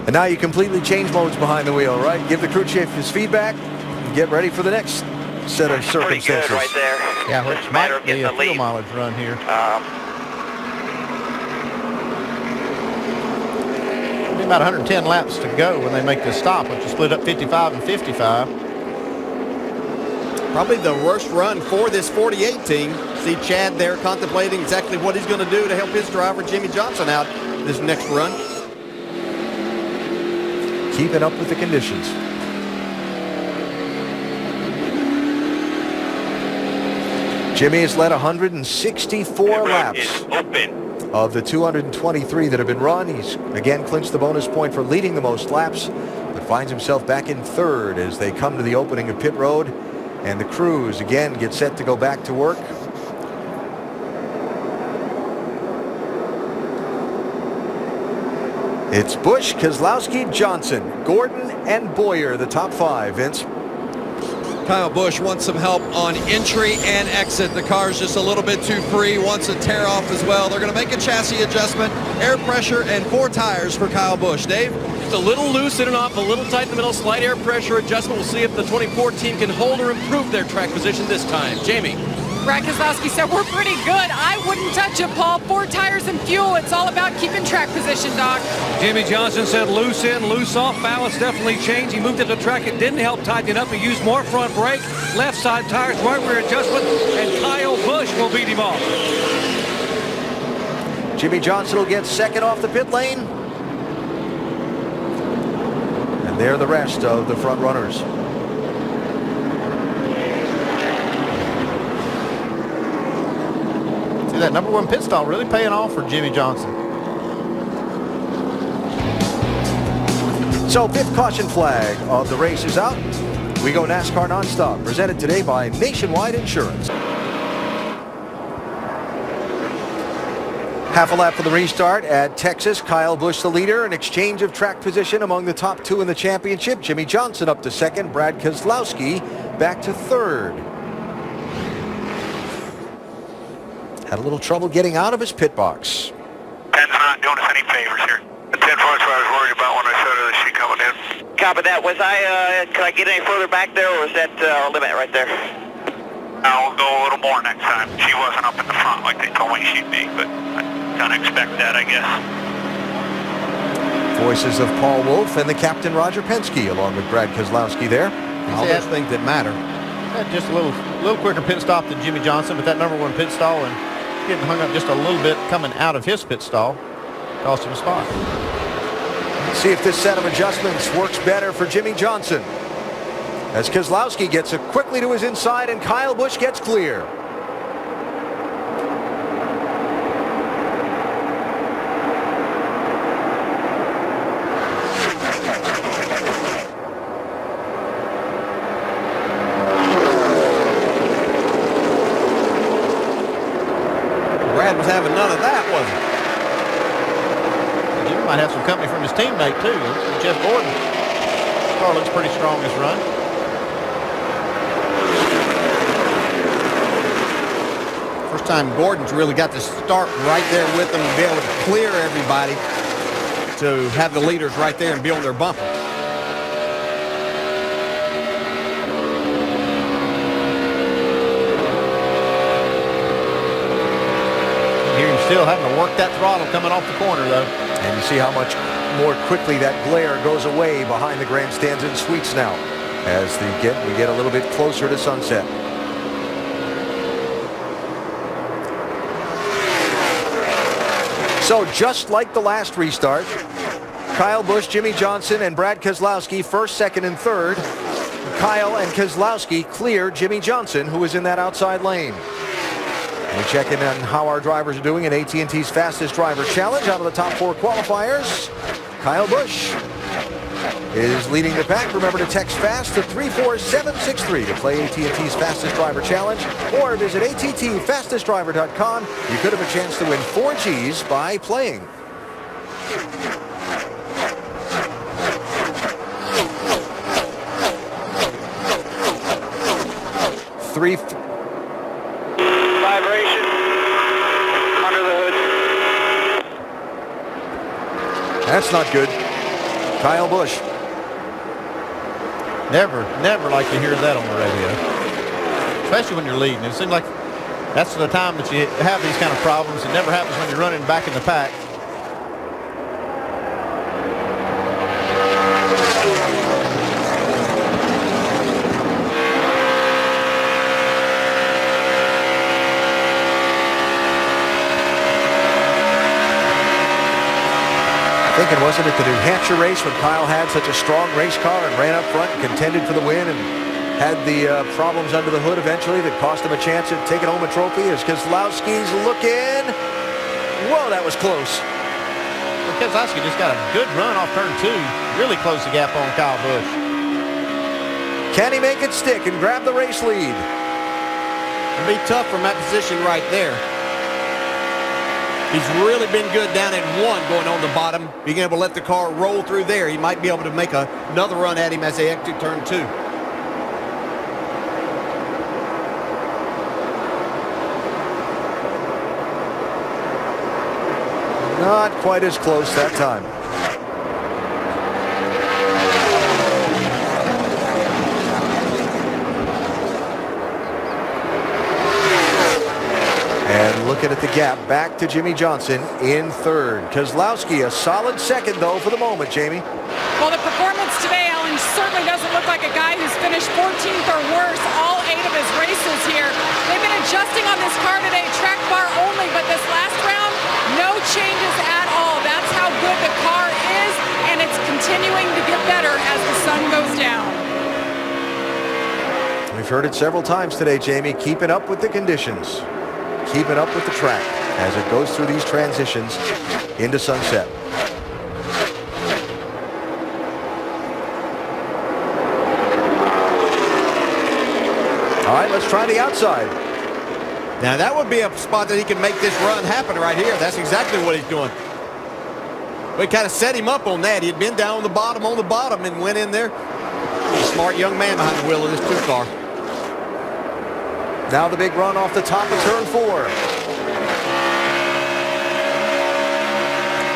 And now you completely change modes behind the wheel, right? Give the crew chief his feedback and get ready for the next set of circumstances. Pretty good right there. Yeah, which might be a fuel mileage run here. It'll be about 110 laps to go when they make this stop, which is split up 55 and 55. Probably the worst run for this 48 team. See Chad there contemplating exactly what he's going to do to help his driver Jimmy Johnson out this next run. Keeping up with the conditions. Jimmy has led 164 laps of the 223 that have been run. He's again clinched the bonus point for leading the most laps, but finds himself back in 3rd as they come to the opening of pit road. And the crews again get set to go back to work. It's Busch, Keselowski, Johnson, Gordon, and Boyer, the top 5, Vince. Kyle Busch wants some help on entry and exit. The car's just a little bit too free, wants a tear off as well. They're going to make a chassis adjustment, air pressure, and 4 tires for Kyle Busch. Dave? It's a little loose in and off, a little tight in the middle, slight air pressure adjustment. We'll see if the 2014 can hold or improve their track position this time. Jamie? Brad Keselowski said, we're pretty good. I wouldn't touch it, Paul. 4 tires and fuel. It's all about keeping track position, Doc. Jimmy Johnson said loose in, loose off. Balance definitely changed. He moved at the track. It didn't help tighten it up. He used more front brake, left side tires, right rear adjustment, and Kyle Busch will beat him off. Jimmy Johnson will get 2nd off the pit lane. And there are the rest of the front runners. That number 1 pit stall really paying off for Jimmy Johnson. So 5th caution flag of the race is out. We go NASCAR nonstop, presented today by Nationwide Insurance. Half a lap for the restart at Texas. Kyle Busch the leader. An exchange of track position among the top 2 in the championship. Jimmy Johnson up to 2nd. Brad Keselowski back to 3rd. Had a little trouble getting out of his pit box. Pen's not doing us any favors here. The 10 points what I was worried about when I showed her that she coming in. Copy that. Was could I get any further back there, or was that our limit right there? I'll go a little more next time. She wasn't up in the front like they told me she'd be, but I don't expect that, I guess. Voices of Paul Wolfe and the captain Roger Penske, along with Brad Keselowski there. All those things that matter. Just a little quicker pit stop than Jimmy Johnson, but that number 1 pit stall and getting hung up just a little bit coming out of his pit stall cost him a spot. See if this set of adjustments works better for Jimmy Johnson. As Keselowski gets it quickly to his inside and Kyle Busch gets clear. Brad was having none of that, was he? Jimmy might have some company from his teammate too, Jeff Gordon. This car looks pretty strong this run. first time Gordon's really got to start right there with them and be able to clear everybody to have the leaders right there and be on their bumper. Here you're still having to work that throttle coming off the corner, though. And you see how much more quickly that glare goes away behind the grandstands and suites now as we get a little bit closer to sunset. So just like the last restart, Kyle Busch, Jimmie Johnson, and Brad Keselowski first, second, and third. Kyle and Keselowski clear Jimmie Johnson, who was in that outside lane. We check in on how our drivers are doing in AT&T's Fastest Driver Challenge. Out of the top 4 qualifiers, Kyle Busch is leading the pack. Remember to text FAST to 34763 to play AT&T's Fastest Driver Challenge, or visit attfastestdriver.com. You could have a chance to win 4 Gs by playing. Vibration under the hood. That's not good. Kyle Busch. Never like to hear that on the radio, especially when you're leading. It seems like that's the time that you have these kind of problems. It never happens when you're running back in the pack. Thinking, wasn't it the New Hampshire race when Kyle had such a strong race car and ran up front and contended for the win and had the problems under the hood eventually that cost him a chance at taking home a trophy? As Keselowski's looking. Whoa, that was close. Well, Keselowski just got a good run off turn 2. Really closed the gap on Kyle Busch. Can he make it stick and grab the race lead? It'll be tough from that position right there. He's really been good down in 1 going on the bottom. Being able to let the car roll through there, he might be able to make another run at him as they exit turn 2. Not quite as close that time. And looking at the gap, back to Jimmie Johnson in third. Keselowski a solid second, though, for the moment, Jamie. Well, the performance today, Alan, certainly doesn't look like a guy who's finished 14th or worse all 8 of his races here. They've been adjusting on this car today, track bar only, but this last round, no changes at all. That's how good the car is, and it's continuing to get better as the sun goes down. We've heard it several times today, Jamie, keeping up with the conditions. Keeping up with the track as it goes through these transitions into sunset. All right, let's try the outside. Now that would be a spot that he can make this run happen right here. That's exactly what he's doing. We kind of set him up on that. He had been down on the bottom and went in there. A smart young man behind the wheel of this 2 car. Now the big run off the top of turn 4.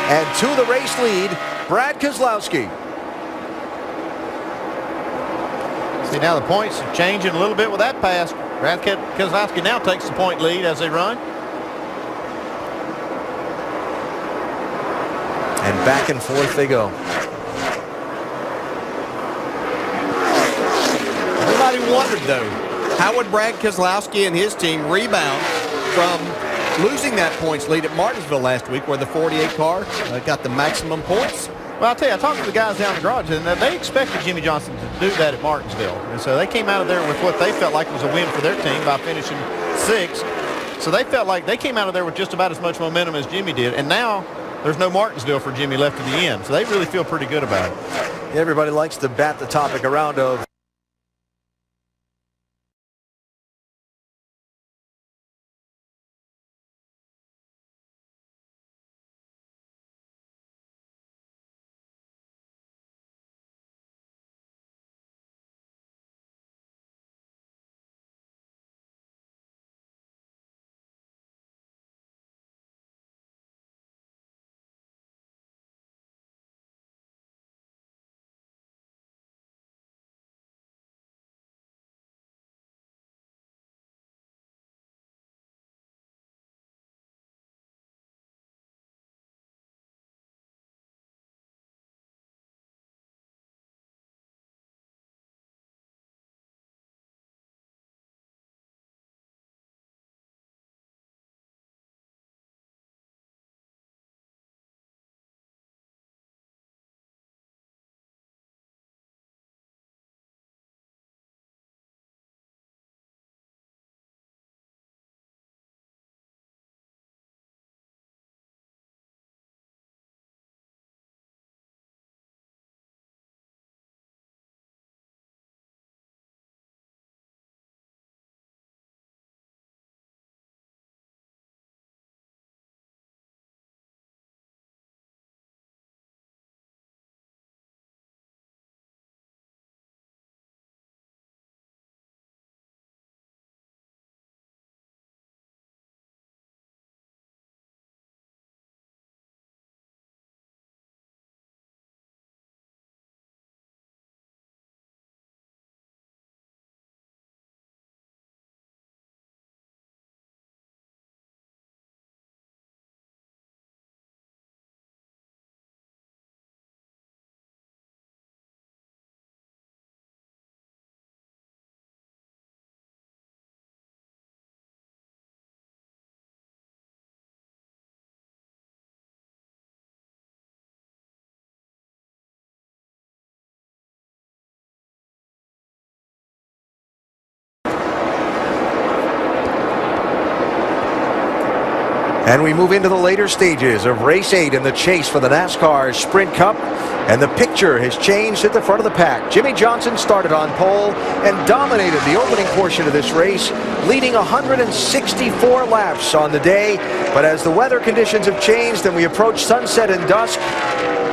And to the race lead, Brad Keselowski. See, now the points are changing a little bit with that pass. Brad Keselowski now takes the point lead as they run. And back and forth they go. Everybody wondered, though, how would Brad Keselowski and his team rebound from losing that points lead at Martinsville last week, where the 48 car got the maximum points? Well, I'll tell you, I talked to the guys down in the garage, and they expected Jimmie Johnson to do that at Martinsville. And so they came out of there with what they felt like was a win for their team by finishing 6th. So they felt like they came out of there with just about as much momentum as Jimmie did. And now there's no Martinsville for Jimmie left in the end. So they really feel pretty good about it. Everybody likes to bat the topic around of And we move into the later stages of Race 8 in the chase for the NASCAR Sprint Cup. And the picture has changed at the front of the pack. Jimmie Johnson started on pole and dominated the opening portion of this race, leading 164 laps on the day. But as the weather conditions have changed and we approach sunset and dusk,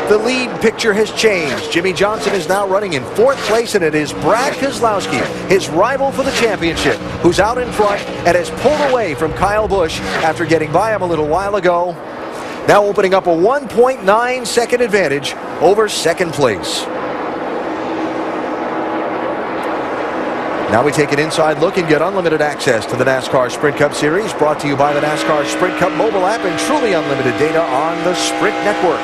the lead picture has changed. Jimmie Johnson is now running in 4th place, and it is Brad Keselowski, his rival for the championship, who's out in front and has pulled away from Kyle Busch after getting by him a little while ago. Now opening up a 1.9 second advantage over 2nd place. Now we take an inside look and get unlimited access to the NASCAR Sprint Cup Series, brought to you by the NASCAR Sprint Cup mobile app and truly unlimited data on the Sprint Network.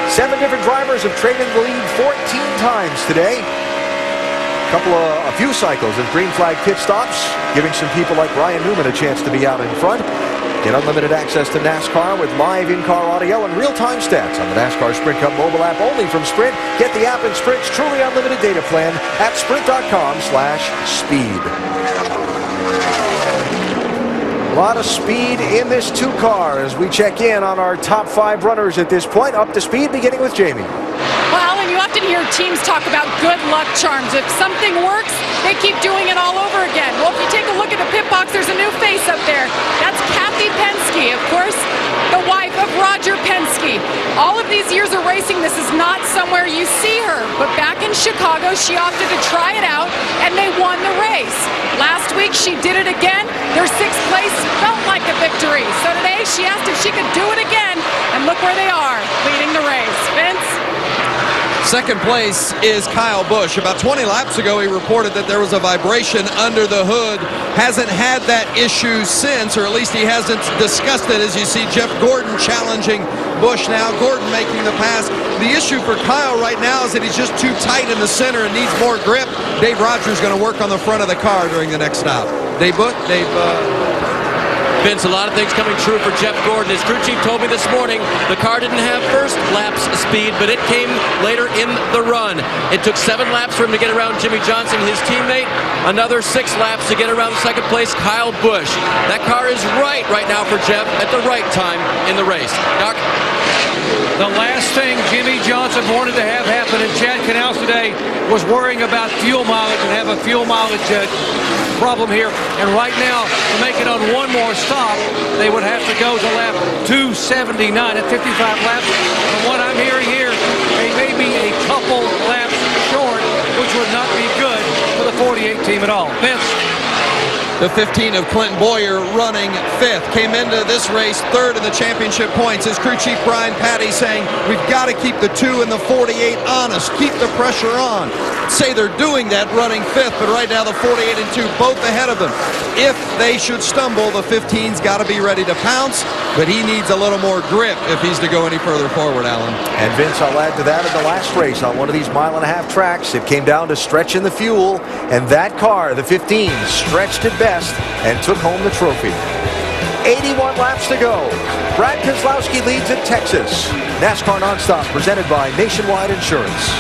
7 different drivers have traded the lead 14 times today. A few cycles of green flag pit stops, giving some people like Brian Newman a chance to be out in front. Get unlimited access to NASCAR with live in-car audio and real-time stats on the NASCAR Sprint Cup mobile app only from Sprint. Get the app and Sprint's truly unlimited data plan at sprint.com/speed. A lot of speed in this 2 car as we check in on our top 5 runners at this point. Up to speed, beginning with Jamie. Well, Alan, you often hear teams talk about good luck charms. If something works, they keep doing it all over again. Well, if you take a look at the pit box, there's a new face up there. That's Kathy Penske, of course, the wife of Roger Penske. All of these years of racing, this is not somewhere you see her. But back in Chicago, she opted to try it out, and they won the race. Last week, she did it again. Their 6th place felt like a victory. So today, she asked if she could do it again, and look where they are, leading the race. Vince? 2nd place is Kyle Busch. About 20 laps ago, he reported that there was a vibration under the hood. Hasn't had that issue since, or at least he hasn't discussed it, as you see Jeff Gordon challenging Busch now. Gordon making the pass. The issue for Kyle right now is that he's just too tight in the center and needs more grip. Dave Rogers going to work on the front of the car during the next stop. Vince, a lot of things coming true for Jeff Gordon. His crew chief told me this morning the car didn't have first laps speed, but it came later in the run. It took 7 laps for him to get around Jimmie Johnson, his teammate. Another 6 laps to get around 2nd place, Kyle Busch. That car is right now for Jeff at the right time in the race. Doc? The last thing Jimmie Johnson wanted to have happen in Chad Canals today was worrying about fuel mileage and have a fuel mileage problem here. And right now, to make it on one more stop, they would have to go to lap 279 at 55 laps. From what I'm hearing here, they may be a couple laps short, which would not be good for the 48 team at all. Vince? The 15 of Clinton Boyer running 5th. Came into this race 3rd in the championship points. His crew chief Brian Patty saying, we've got to keep the 2 and the 48 honest. Keep the pressure on. Say they're doing that running 5th, but right now the 48 and 2 both ahead of them. If they should stumble, the 15's got to be ready to pounce, but he needs a little more grip if he's to go any further forward, Alan. And Vince, I'll add to that in the last race on one of these 1.5-mile tracks. It came down to stretching the fuel, and that car, the 15, stretched it best and took home the trophy. 81 laps to go. Brad Keselowski leads at Texas. NASCAR Nonstop presented by Nationwide Insurance.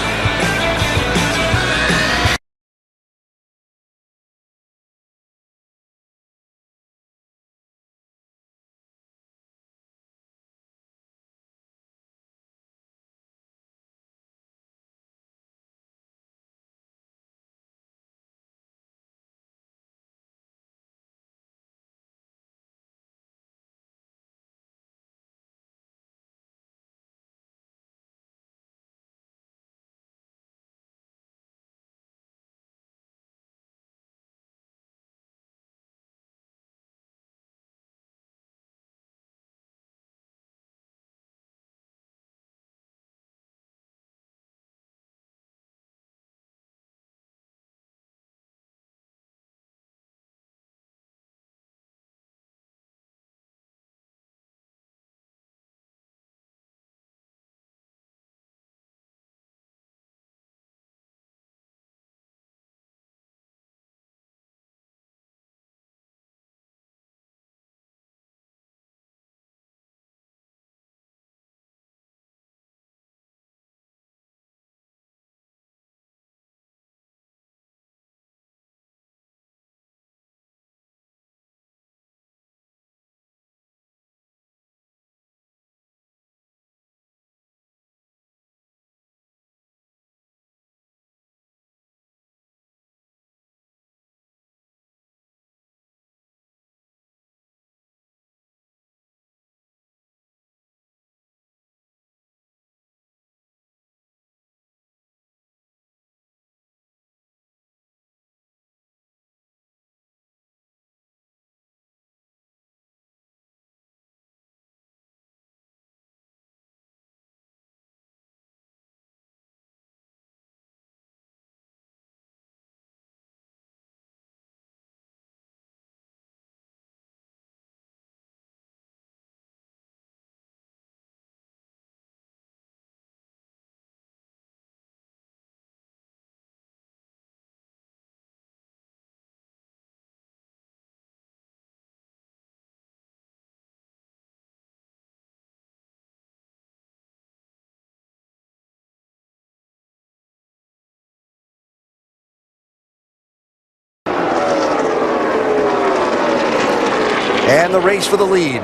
And the race for the lead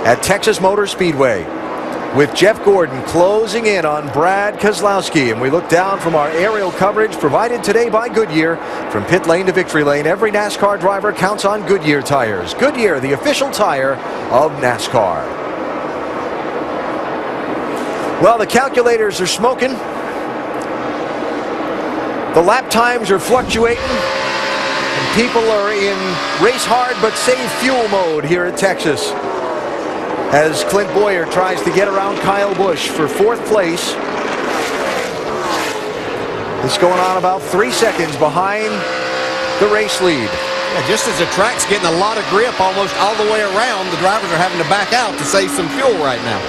at Texas Motor Speedway, with Jeff Gordon closing in on Brad Keselowski. And we look down from our aerial coverage provided today by Goodyear. From pit lane to victory lane, every NASCAR driver counts on Goodyear tires. Goodyear, the official tire of NASCAR. Well, the calculators are smoking. The lap times are fluctuating. And people are in race hard but save fuel mode here at Texas, as Clint Boyer tries to get around Kyle Busch for 4th place. It's going on about 3 seconds behind the race lead. Yeah, just as the track's getting a lot of grip almost all the way around, the drivers are having to back out to save some fuel right now.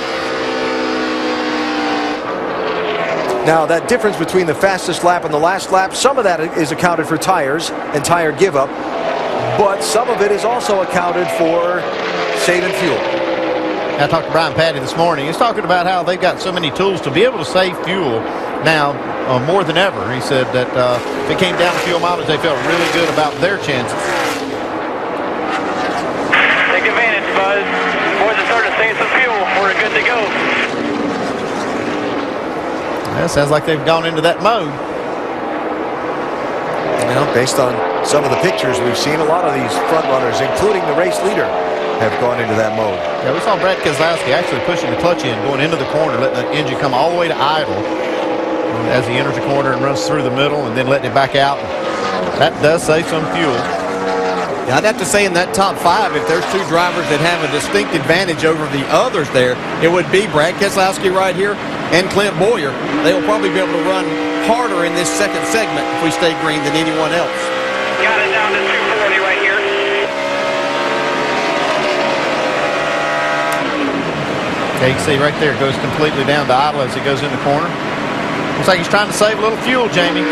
Now, that difference between the fastest lap and the last lap, some of that is accounted for tires and tire give up, but some of it is also accounted for saving fuel. I talked to Brian Patty this morning. He's talking about how they've got so many tools to be able to save fuel now more than ever. He said that if it came down to fuel mileage, they felt really good about their chances. Take advantage, bud. Boys are starting to save some fuel. We're good to go. That sounds like they've gone into that mode. Well, based on some of the pictures we've seen, a lot of these front runners, including the race leader, have gone into that mode. Yeah, we saw Brad Keselowski actually pushing the clutch in, going into the corner, letting the engine come all the way to idle as he enters the corner and runs through the middle, and then letting it back out. That does save some fuel. Yeah, I'd have to say in that top 5, if there's 2 drivers that have a distinct advantage over the others there, it would be Brad Keselowski right here and Clint Boyer. They will probably be able to run harder in this second segment if we stay green than anyone else. Got it down to 240 right here. Okay, you can see right there, it goes completely down to idle as it goes in the corner. Looks like he's trying to save a little fuel, Jamie.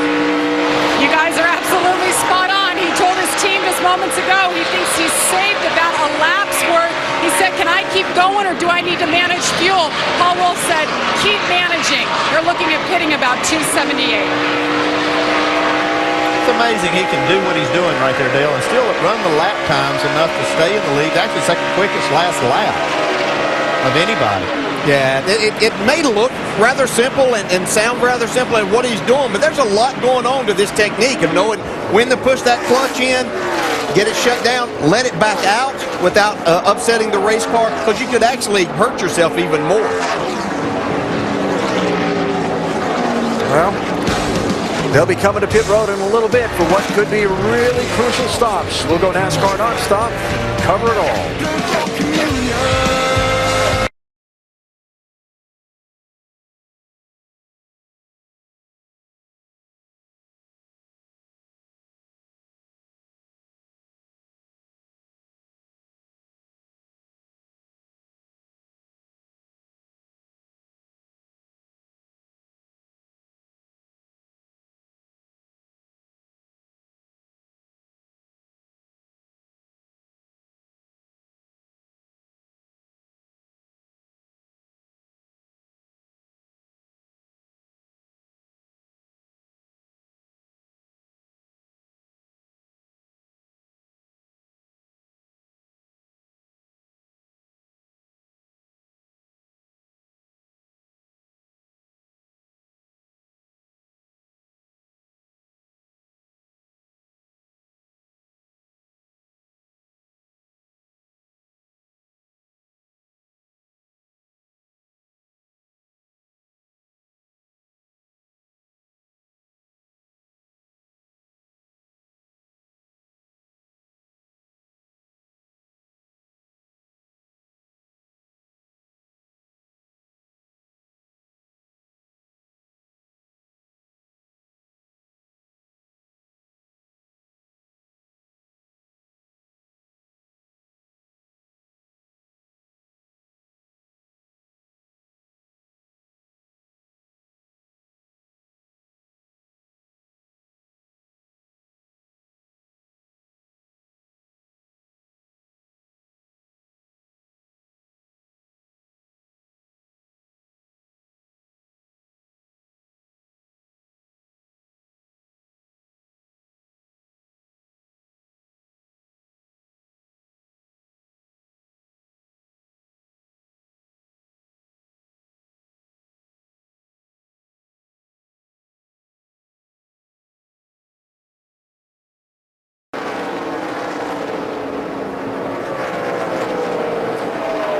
You guys are absolutely spot on. He told his team just moments ago he thinks he's saved about a lap's worth. He said, can I keep going or do I need to manage fuel? Paul Wolf said, keep managing. They're looking at pitting about 278. It's amazing he can do what he's doing right there, Dale, and still run the lap times enough to stay in the lead. Actually, it's like the quickest last lap of anybody. Yeah, it may look rather simple and sound rather simple in what he's doing, but there's a lot going on to this technique of knowing when to push that clutch in, get it shut down, let it back out without upsetting the race car, because you could actually hurt yourself even more. Well, they'll be coming to pit road in a little bit for what could be really crucial stops. We'll go NASCAR nonstop, cover it all.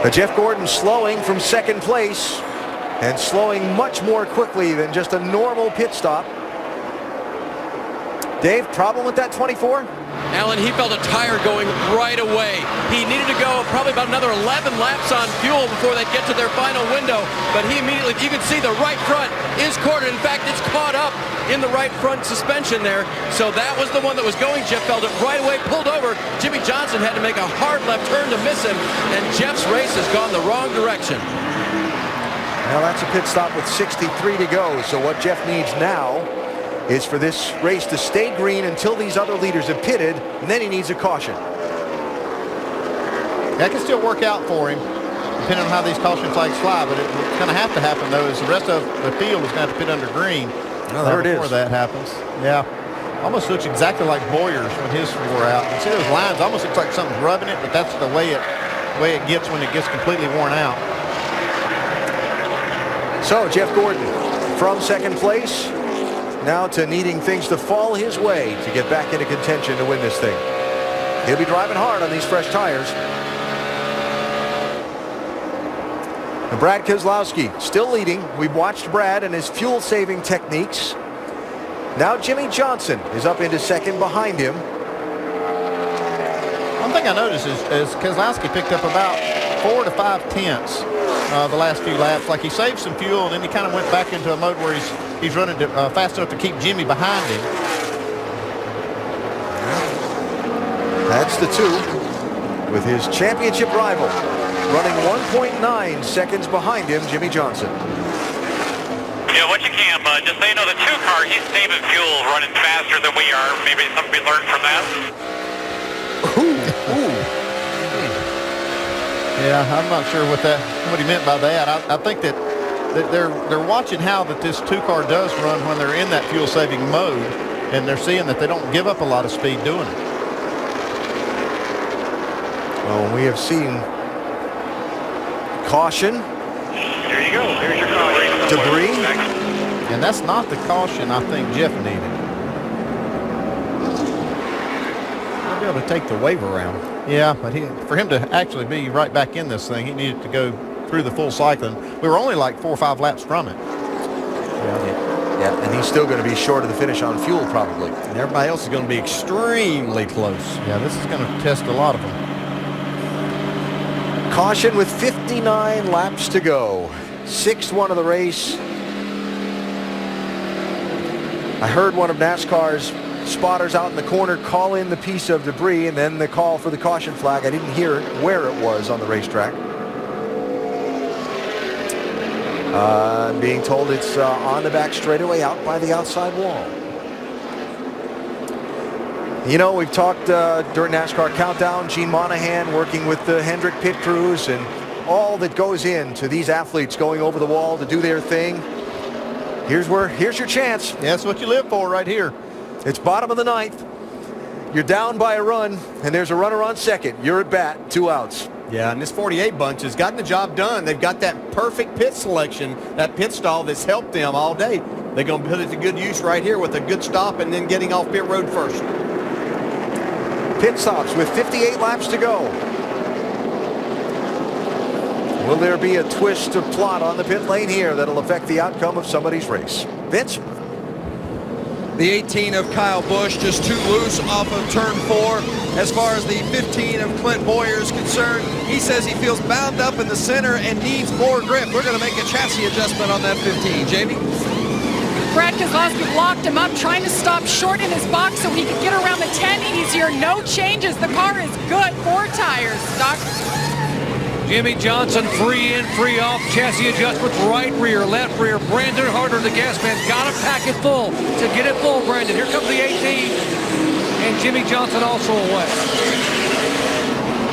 Jeff Gordon slowing from second place and slowing much more quickly than just a normal pit stop. Dave, problem with that 24? Alan, he felt a tire going right away. He needed to go probably about another 11 laps on fuel before they'd get to their final window. But he immediately, you can see the right front is cornered. In fact, it's caught up in the right front suspension there. So that was the one that was going. Jeff felt it right away, pulled over. Jimmy Johnson had to make a hard left turn to miss him. And Jeff's race has gone the wrong direction. Well, that's a pit stop with 63 to go. So what Jeff needs now is for this race to stay green until these other leaders have pitted, and then he needs a caution. That can still work out for him, depending on how these caution flags fly, but it's going to have to happen, though, as the rest of the field is going to have to pit under green. Well, there it is. Before that happens. Yeah. Almost looks exactly like Boyer's when his wore out. You see those lines, almost looks like something's rubbing it, but that's the way it gets when it gets completely worn out. So Jeff Gordon from second place now to needing things to fall his way to get back into contention to win this thing. He'll be driving hard on these fresh tires. And Brad Keselowski still leading. We've watched Brad and his fuel-saving techniques. Now Jimmy Johnson is up into second behind him. One thing I noticed is Keselowski picked up about 4 to 5 tenths the last few laps. Like he saved some fuel and then he kind of went back into a mode where he's running fast enough to keep Jimmy behind him. That's the two with his championship rival running 1.9 seconds behind him, Jimmy Johnson. Yeah, what you can, bud. Just so you know, the 2 car, he's saving fuel running faster than we are. Maybe something we learned from that. Ooh. Yeah, I'm not sure what he meant by that. I think that they're watching how that this 2 car does run when they're in that fuel saving mode, and they're seeing that they don't give up a lot of speed doing it. Well, we have seen caution. There you go. There's your caution. Debris. And that's not the caution I think Jeff needed. He'll be able to take the wave around. Yeah, but for him to actually be right back in this thing, he needed to go through the full cycling. We were only like 4 or 5 laps from it. Yeah, and he's still going to be short of the finish on fuel probably. And everybody else is going to be extremely close. Yeah, this is going to test a lot of them. Caution with 59 laps to go. 6th one of the race. I heard one of NASCAR's spotters out in the corner call in the piece of debris and then the call for the caution flag. I didn't hear where it was on the racetrack. I'm being told it's on the back straightaway out by the outside wall. You know, we've talked during NASCAR Countdown, Gene Monahan working with the Hendrick pit crews and all that goes into these athletes going over the wall to do their thing. Here's your chance. Yeah, that's what you live for right here. It's bottom of the 9th. You're down by a run, and there's a runner on second. You're at bat, 2 outs. Yeah, and this 48 bunch has gotten the job done. They've got that perfect pit selection, that pit stall that's helped them all day. They're going to put it to good use right here with a good stop and then getting off pit road first. Pit stops with 58 laps to go. Will there be a twist of plot on the pit lane here that'll affect the outcome of somebody's race? Vince? The 18 of Kyle Busch just too loose off of turn 4. As far as the 15 of Clint Boyer is concerned, he says he feels bound up in the center and needs more grip. We're going to make a chassis adjustment on that 15. Jamie? Brad Keselowski locked him up, trying to stop short in his box so he could get around the 10 easier. No changes. The car is good. 4 tires. Doc? Jimmy Johnson free in, free off, chassis adjustments, right rear, left rear. Brandon Harder, the gas man, got to pack it full. To get it full, Brandon. Here comes the 18. And Jimmy Johnson also away.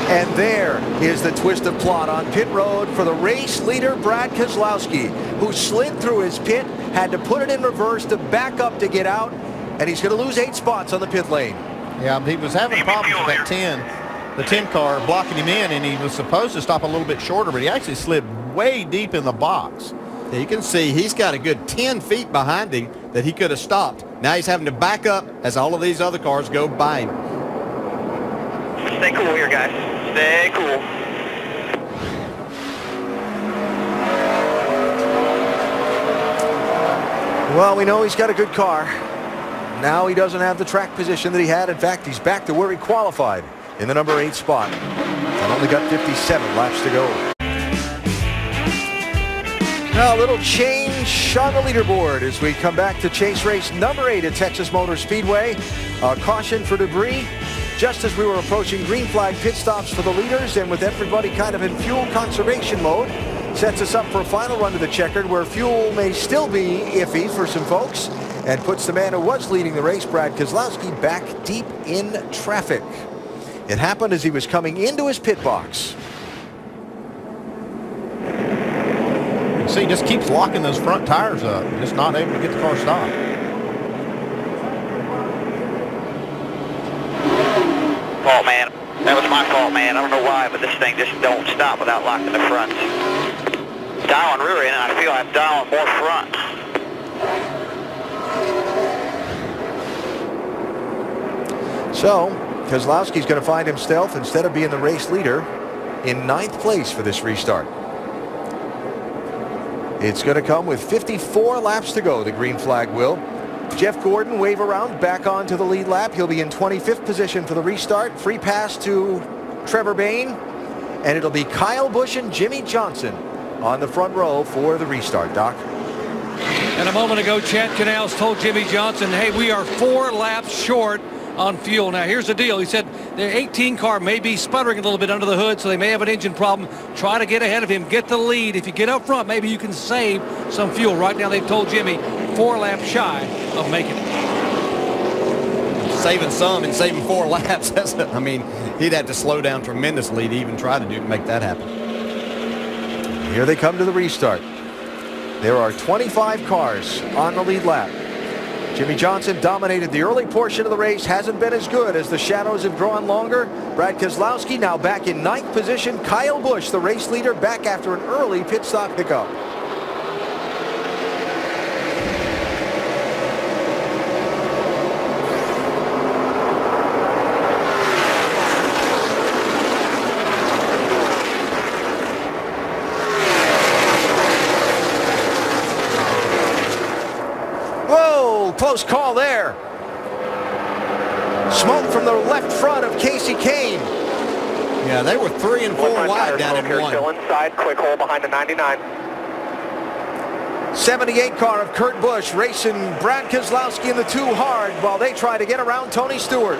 And there is the twist of plot on pit road for the race leader, Brad Keselowski, who slid through his pit, had to put it in reverse to back up to get out, and he's going to lose 8 spots on the pit lane. Yeah, he was having problems with that 10. The 10 car blocking him in, and he was supposed to stop a little bit shorter, but he actually slid way deep in the box. Yeah, you can see he's got a good 10 feet behind him that he could have stopped. Now he's having to back up as all of these other cars go by him. Stay cool here, guys. Stay cool. Well, we know he's got a good car. Now he doesn't have the track position that he had. In fact, he's back to where he qualified in the number 8 spot. And only got 57 laps to go. Now a little change on the leaderboard as we come back to chase race number 8 at Texas Motor Speedway. Caution for debris just as we were approaching green flag pit stops for the leaders, and with everybody kind of in fuel conservation mode, sets us up for a final run to the checkered where fuel may still be iffy for some folks and puts the man who was leading the race, Brad Keselowski, back deep in traffic. It happened as he was coming into his pit box. See, he just keeps locking those front tires up, just not able to get the car stopped. Fault, man. That was my fault, man. I don't know why, but this thing just don't stop without locking the fronts. Dialing rear end, and I feel I'm dialing more front. So, Keselowski's going to find himself, instead of being the race leader, in 9th place for this restart. It's going to come with 54 laps to go, the green flag will. Jeff Gordon wave around back onto the lead lap. He'll be in 25th position for the restart. Free pass to Trevor Bayne. And it'll be Kyle Busch and Jimmy Johnson on the front row for the restart, Doc. And a moment ago, Chad Canals told Jimmy Johnson, hey, we are 4 laps short on fuel. Now, here's the deal. He said their 18 car may be sputtering a little bit under the hood, so they may have an engine problem. Try to get ahead of him. Get the lead. If you get up front, maybe you can save some fuel. Right now, they've told Jimmy 4 laps shy of making it. Saving some and saving 4 laps. I mean, he'd have to slow down tremendously to even try to make that happen. Here they come to the restart. There are 25 cars on the lead lap. Jimmy Johnson dominated the early portion of the race, hasn't been as good as the shadows have drawn longer. Brad Keselowski now back in 9th position. Kyle Busch, the race leader, back after an early pit stop pickup. Close call there. Smoke from the left front of Casey Kane. Yeah, they were 3 and 4 wide down in one. Still inside, quick hole behind the 99. 78 car of Kurt Busch racing Brad Keselowski in the 2 hard while they try to get around Tony Stewart.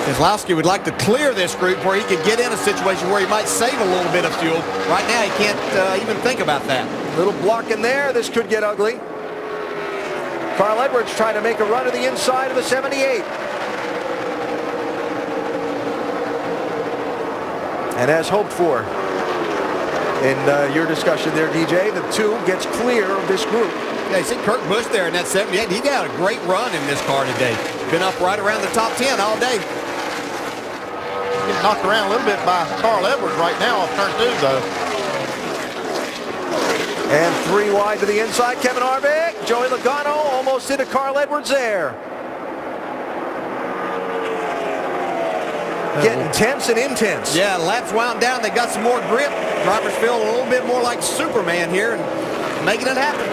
Keselowski would like to clear this group where he could get in a situation where he might save a little bit of fuel. Right now, he can't even think about that. Little block in there. This could get ugly. Carl Edwards trying to make a run to the inside of the 78. And as hoped for in your discussion there, DJ, the 2 gets clear of this group. Yeah, you see Kurt Busch there in that 78. He got a great run in this car today. Been up right around the top 10 all day. Getting knocked around a little bit by Carl Edwards right now off turn 2, though. And 3 wide to the inside. Kevin Harvick, Joey Logano almost into Carl Edwards there. Getting tense and intense. Yeah, laps wound down. They got some more grip. Drivers feel a little bit more like Superman here and making it happen.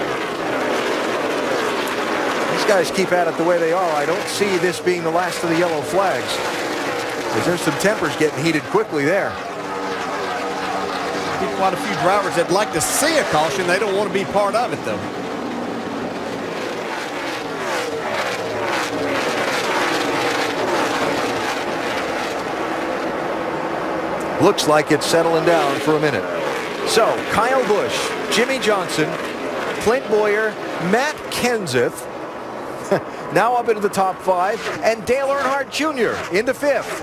These guys keep at it the way they are. I don't see this being the last of the yellow flags, because there's some tempers getting heated quickly there. Quite a few drivers that like to see a caution. They don't want to be part of it, though. Looks like it's settling down for a minute. So, Kyle Busch, Jimmy Johnson, Clint Boyer, Matt Kenseth, now up into the top 5, and Dale Earnhardt Jr. into 5th.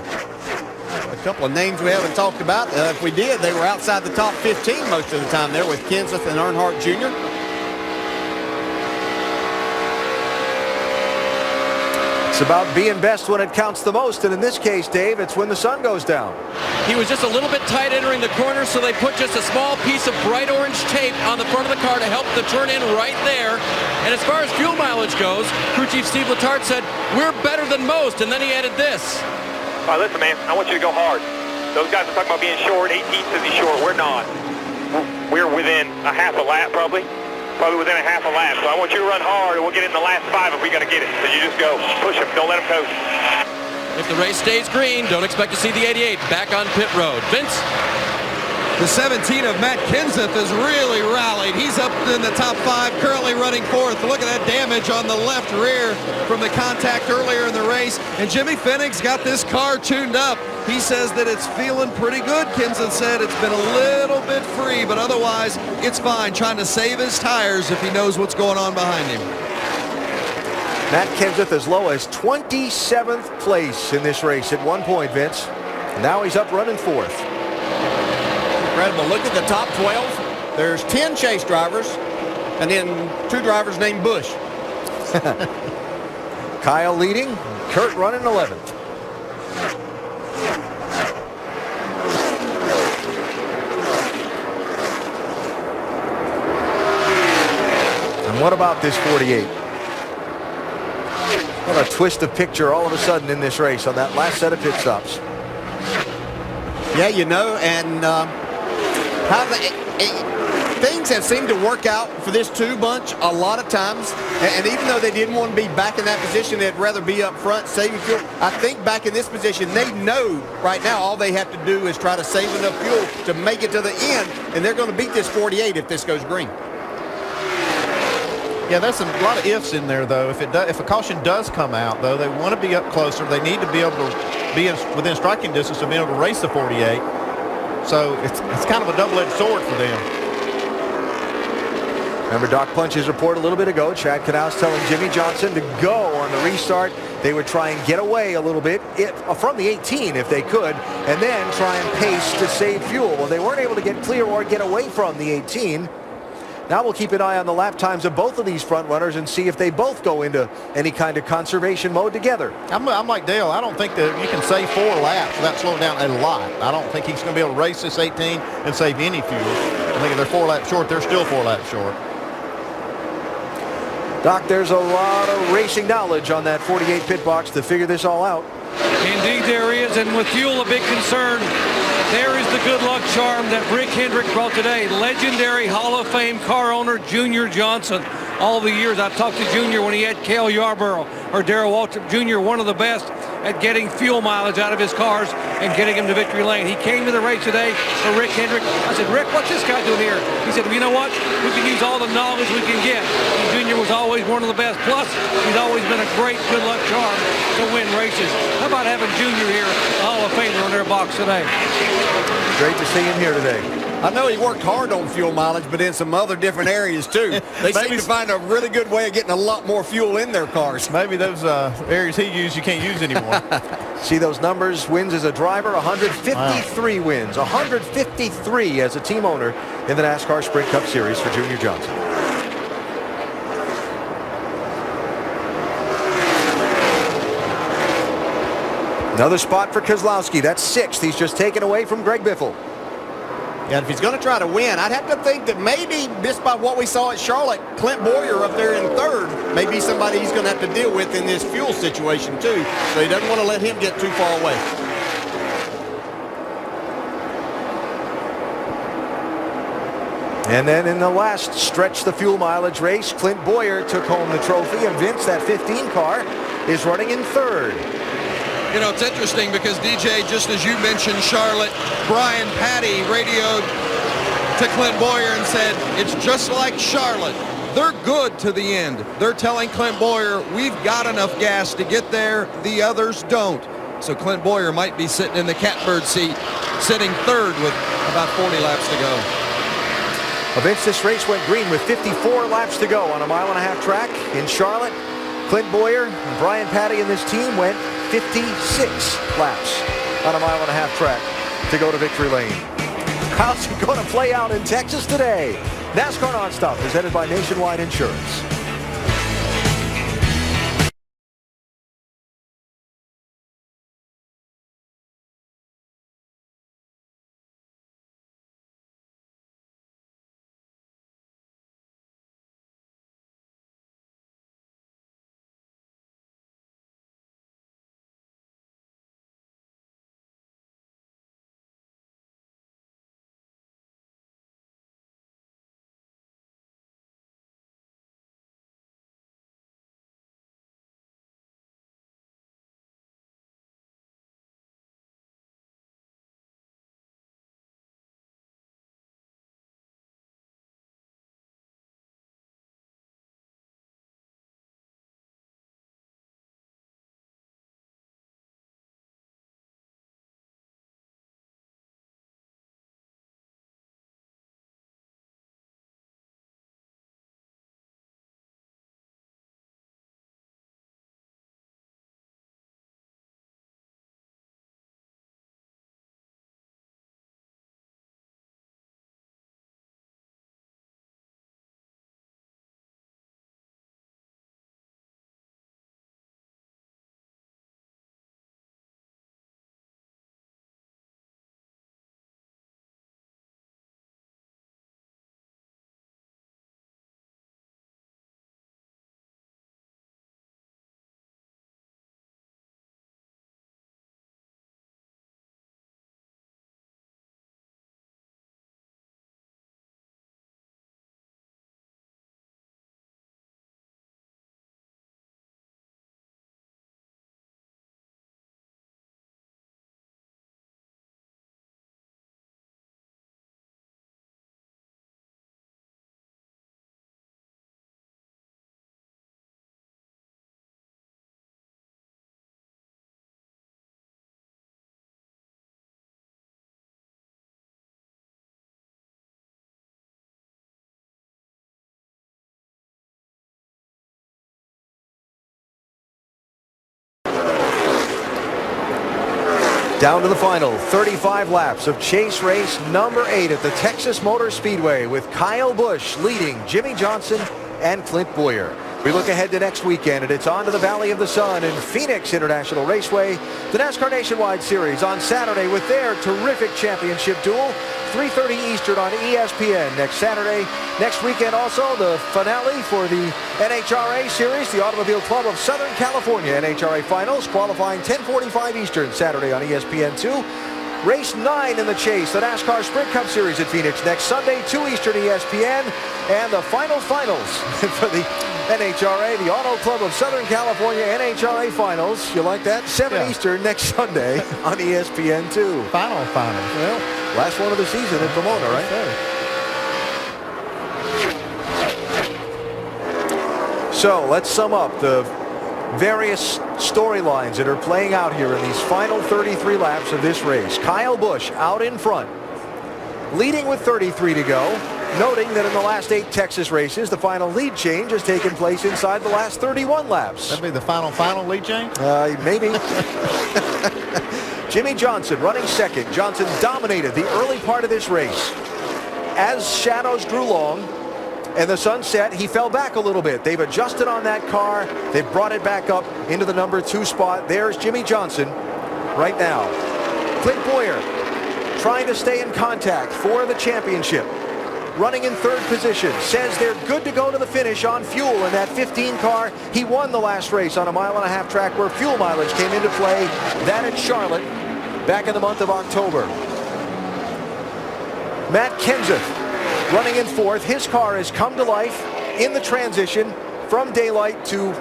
A couple of names we haven't talked about. If we did, they were outside the top 15 most of the time there with Kenseth and Earnhardt Jr. It's about being best when it counts the most, and in this case, Dave, it's when the sun goes down. He was just a little bit tight entering the corner, so they put just a small piece of bright orange tape on the front of the car to help the turn in right there. And as far as fuel mileage goes, crew chief Steve Letarte said, we're better than most, and then he added this. All right, listen, man, I want you to go hard. Those guys are talking about being short. 18 says he's short. We're not. We're within a half a lap, probably within a half a lap. So I want you to run hard, and we'll get in the last 5 if we got to get it. So you just go. Push him. Don't let him coast. If the race stays green, don't expect to see the 88 back on pit road. Vince? The 17 of Matt Kenseth has really rallied. He's up in the top 5, currently running 4th. Look at that damage on the left rear from the contact earlier in the race. And Jimmy Fennig's got this car tuned up. He says that it's feeling pretty good. Kenseth said it's been a little bit free, but otherwise it's fine. Trying to save his tires if he knows what's going on behind him. Matt Kenseth as low as 27th place in this race at one point, Vince. Now he's up running 4th. Incredible. Look at the top 12. There's 10 chase drivers and then 2 drivers named Bush. Kyle leading, Kurt running 11th. And what about this 48? What a twist of picture all of a sudden in this race on that last set of pit stops. Yeah, you know, and how things have seemed to work out for this 2 bunch a lot of times. And even though they didn't want to be back in that position, they'd rather be up front saving fuel. I think back in this position, they know right now all they have to do is try to save enough fuel to make it to the end, and they're going to beat this 48 if this goes green. Yeah, there's a lot of ifs in there, though. If a caution does come out, though, they want to be up closer. They need to be able to be within striking distance of being able to race the 48. So it's kind of a double-edged sword for them. Remember Doc Punch's report a little bit ago. Chad Knaus telling Jimmy Johnson to go on the restart. They would try and get away a little bit from the 18 if they could, and then try and pace to save fuel. Well, they weren't able to get clear or get away from the 18. Now we'll keep an eye on the lap times of both of these front runners and see if they both go into any kind of conservation mode together. I'm like Dale. I don't think that you can save 4 laps without slowing down a lot. I don't think he's going to be able to race this 18 and save any fuel. I think if they're 4 laps short, they're still 4 laps short. Doc, there's a lot of racing knowledge on that 48 pit box to figure this all out. Indeed there is, and with fuel a big concern, there is the good luck charm that Rick Hendrick brought today. Legendary Hall of Fame car owner Junior Johnson. All the years I've talked to Junior when he had Cale Yarborough or Darrell Waltrip Jr., one of the best at getting fuel mileage out of his cars and getting him to victory lane. He came to the race today for Rick Hendrick. I said, Rick, what's this guy doing here? He said, well, you know what? We can use all the knowledge we can get. And Junior was always one of the best. Plus, he's always been a great good luck charm to win races. How about having Junior here, the Hall of Famer, on their box today? Great to see him here today. I know he worked hard on fuel mileage, but in some other different areas, too. They seem to find a really good way of getting a lot more fuel in their cars. Maybe those areas he used you can't use anymore. See those numbers, wins as a driver, 153 wins, 153 as a team owner in the NASCAR Sprint Cup Series for Junior Johnson. Another spot for Keselowski. That's 6th. He's just taken away from Greg Biffle. Yeah, if he's going to try to win, I'd have to think that maybe, just by what we saw at Charlotte, Clint Boyer up there in 3rd may be somebody he's going to have to deal with in this fuel situation, too. So he doesn't want to let him get too far away. And then in the last stretch the fuel mileage race, Clint Boyer took home the trophy, and Vince, that 15 car, is running in 3rd. You know, it's interesting because, DJ, just as you mentioned Charlotte, Brian Patty radioed to Clint Boyer and said, it's just like Charlotte. They're good to the end. They're telling Clint Boyer, we've got enough gas to get there. The others don't. So Clint Boyer might be sitting in the catbird seat, sitting 3rd with about 40 laps to go. Well, Vince, this race went green with 54 laps to go on a 1.5-mile track in Charlotte. Clint Boyer and Brian Patty and this team went 56 laps on a 1.5-mile track to go to victory lane. How's it going to play out in Texas today? NASCAR Nonstop presented by Nationwide Insurance. Down to the final 35 laps of chase race number 8 at the Texas Motor Speedway with Kyle Busch leading Jimmy Johnson and Clint Boyer. We look ahead to next weekend, and it's on to the Valley of the Sun and Phoenix International Raceway, the NASCAR Nationwide Series on Saturday with their terrific championship duel, 3:30 Eastern on ESPN next Saturday. Next weekend also the finale for the NHRA Series, the Automobile Club of Southern California NHRA Finals, qualifying 10:45 Eastern Saturday on ESPN2. Race 9 in the chase, the NASCAR Sprint Cup Series at Phoenix next Sunday, 2 Eastern ESPN, and the finals for the NHRA, the Auto Club of Southern California NHRA Finals. You like that? 7 Eastern next Sunday on ESPN2. Finals. Well, last one of the season in Pomona, right? So let's sum up the various storylines that are playing out here in these final 33 laps of this race. Kyle Busch out in front, leading with 33 to go, noting that in the last 8 Texas races, the final lead change has taken place inside the last 31 laps. That'd be the final lead change? Maybe. Jimmy Johnson running second. Johnson dominated the early part of this race. As shadows grew long and the sun set, he fell back a little bit. They've adjusted on that car. They've brought it back up into the number 2 spot. There's Jimmy Johnson right now. Clint Boyer trying to stay in contact for the championship. Running in 3rd position, says they're good to go to the finish on fuel in that 15 car. He won the last race on a 1.5 mile track where fuel mileage came into play. That at Charlotte back in the month of October. Matt Kenseth running in 4th. His car has come to life in the transition from daylight to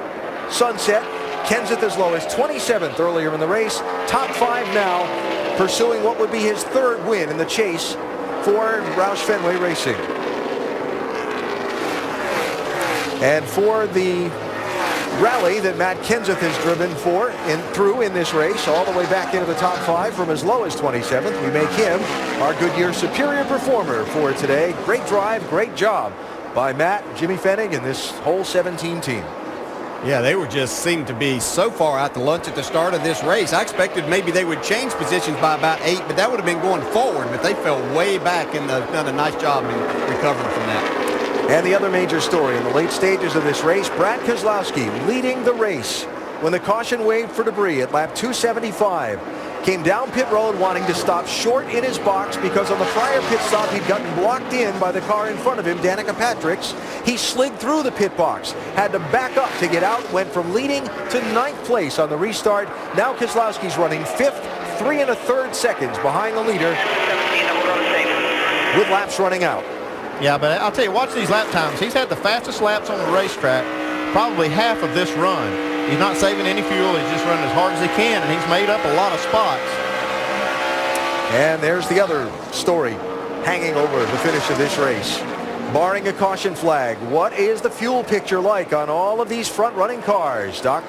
sunset. Kenseth as low as 27th earlier in the race. Top 5 now, pursuing what would be his 3rd win in the chase for Roush Fenway Racing. And for the rally that Matt Kenseth has driven through in this race, all the way back into the top 5 from as low as 27th, we make him our Goodyear Superior Performer for today. Great drive, great job by Matt, Jimmy Fennig, and this whole 17 team. Yeah, they were just seemed to be so far out to lunch at the start of this race. I expected maybe they would change positions by about 8, but that would have been going forward. But they fell way back and done a nice job in recovering from that. And the other major story in the late stages of this race, Brad Keselowski leading the race when the caution waved for debris at lap 275. Came down pit road wanting to stop short in his box because on the prior pit stop he'd gotten blocked in by the car in front of him, Danica Patrick's. He slid through the pit box, had to back up to get out, went from leading to 9th place on the restart. Now Keselowski's running 5th, 3 1/3 seconds behind the leader with laps running out. Yeah, but I'll tell you, watch these lap times. He's had the fastest laps on the racetrack, probably half of this run. He's not saving any fuel. He's just running as hard as he can, and he's made up a lot of spots. And there's the other story hanging over the finish of this race. Barring a caution flag, what is the fuel picture like on all of these front-running cars, Doc?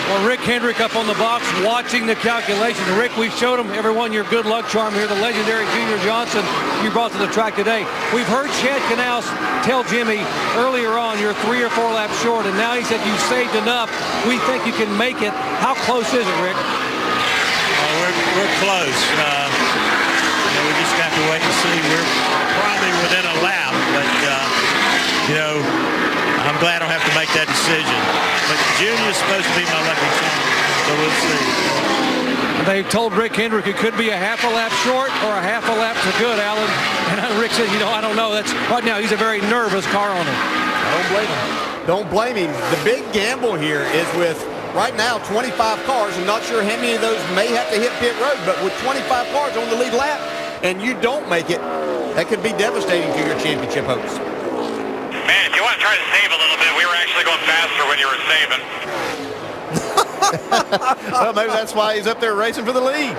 Well, Rick Hendrick up on the box watching the calculation. Rick, we've showed him, everyone, your good luck charm here, the legendary Junior Johnson you brought to the track today. We've heard Chad Knaus tell Jimmy earlier on you're 3 or 4 laps short, and now he said you've saved enough. We think you can make it. How close is it, Rick? We're close. We just got to wait and see. We're probably within a lap, but, I'm glad I don't have to make that decision. But Junior's supposed to be my lucky charm, so we'll see. They told Rick Hendrick it could be a half a lap short or a half a lap to good, Alan. And Rick said, I don't know. That's right now he's a very nervous car owner. I don't blame him. Don't blame him. The big gamble here is with right now 25 cars. I'm not sure how many of those may have to hit pit road, but with 25 cars on the lead lap and you don't make it, that could be devastating to your championship hopes. Man, if you want to try to save a little bit, we were actually going faster when you were saving. Well, maybe that's why he's up there racing for the lead.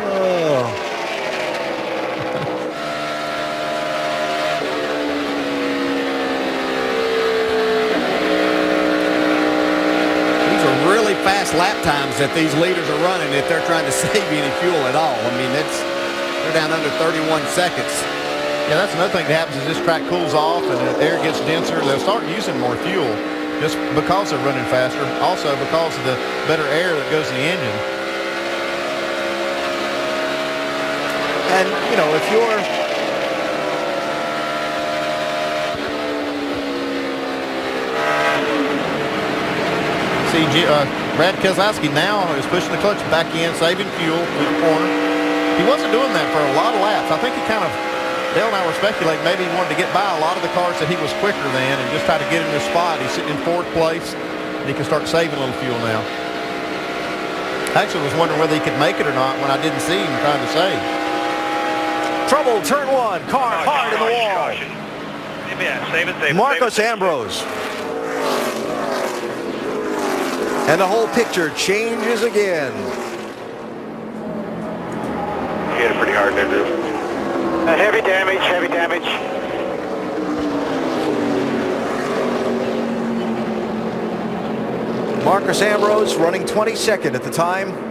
These are really fast lap times that these leaders are running if they're trying to save any fuel at all. I mean, they're down under 31 seconds. Yeah, that's another thing that happens is this track cools off and the air gets denser. They'll start using more fuel just because they're running faster. Also because of the better air that goes in the engine. And, you know, if you're Brad Keselowski now is pushing the clutch back in, saving fuel through the corner. He wasn't doing that for a lot of laps. I think he kind of, Dale and I were speculating, maybe he wanted to get by a lot of the cars that he was quicker than and just try to get in his spot. He's sitting in 4th place, and he can start saving a little fuel now. I actually was wondering whether he could make it or not when I didn't see him trying to save. trouble, turn 1, car hard in the wall. Save it. Marcos Ambrose. And the whole picture changes again. You hit it pretty hard there, Drew. Heavy damage. Marcos Ambrose running 22nd at the time.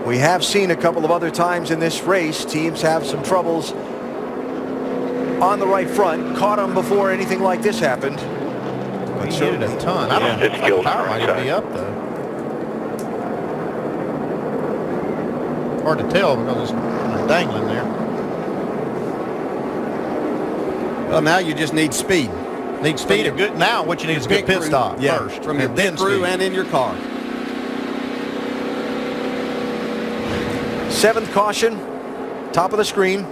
We have seen a couple of other times in this race, teams have some troubles on the right front. Caught them before anything like this happened. He needed a ton. I don't think the power might be up, though. Hard to tell because it's dangling there. Well, now you just need speed. Need speed. Now what you need is a good pit stop first. From your pit crew and in your car. 7th caution, top of the screen.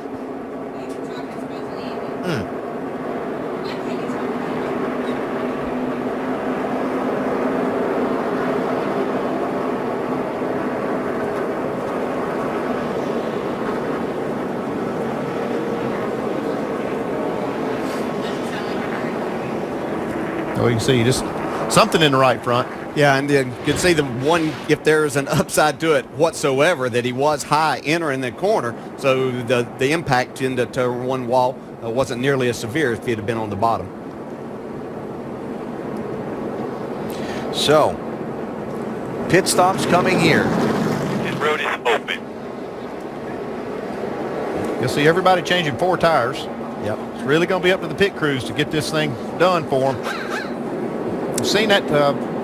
Oh, you can see just something in the right front. Yeah, and you can see the one, if there's an upside to it whatsoever, that he was high entering the corner, so the impact into turn 1 wall wasn't nearly as severe if he'd have been on the bottom. So, pit stops coming here. This road is open. You'll see everybody changing 4 tires. Yep. It's really going to be up to the pit crews to get this thing done for them. I've seen that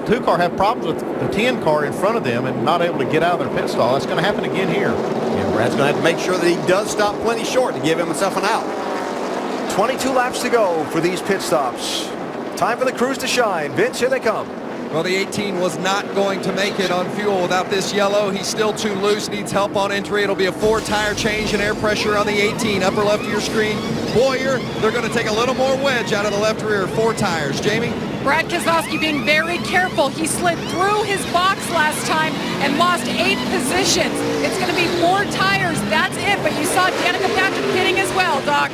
2 car have problems with the 10 car in front of them and not able to get out of their pit stall. That's going to happen again here. Yeah, Brad's going to have to make sure that he does stop plenty short to give himself an out. 22 laps to go for these pit stops. Time for the crews to shine. Vince, here they come. Well, the 18 was not going to make it on fuel without this yellow. He's still too loose, needs help on entry. It'll be a 4-tire change and air pressure on the 18. Upper left of your screen. Boyer, they're going to take a little more wedge out of the left rear. 4 tires. Jamie? Brad Keselowski being very careful. He slid through his box last time and lost 8 positions. It's going to be 4 tires. That's it. But you saw Danica Patrick pitting as well, Doc.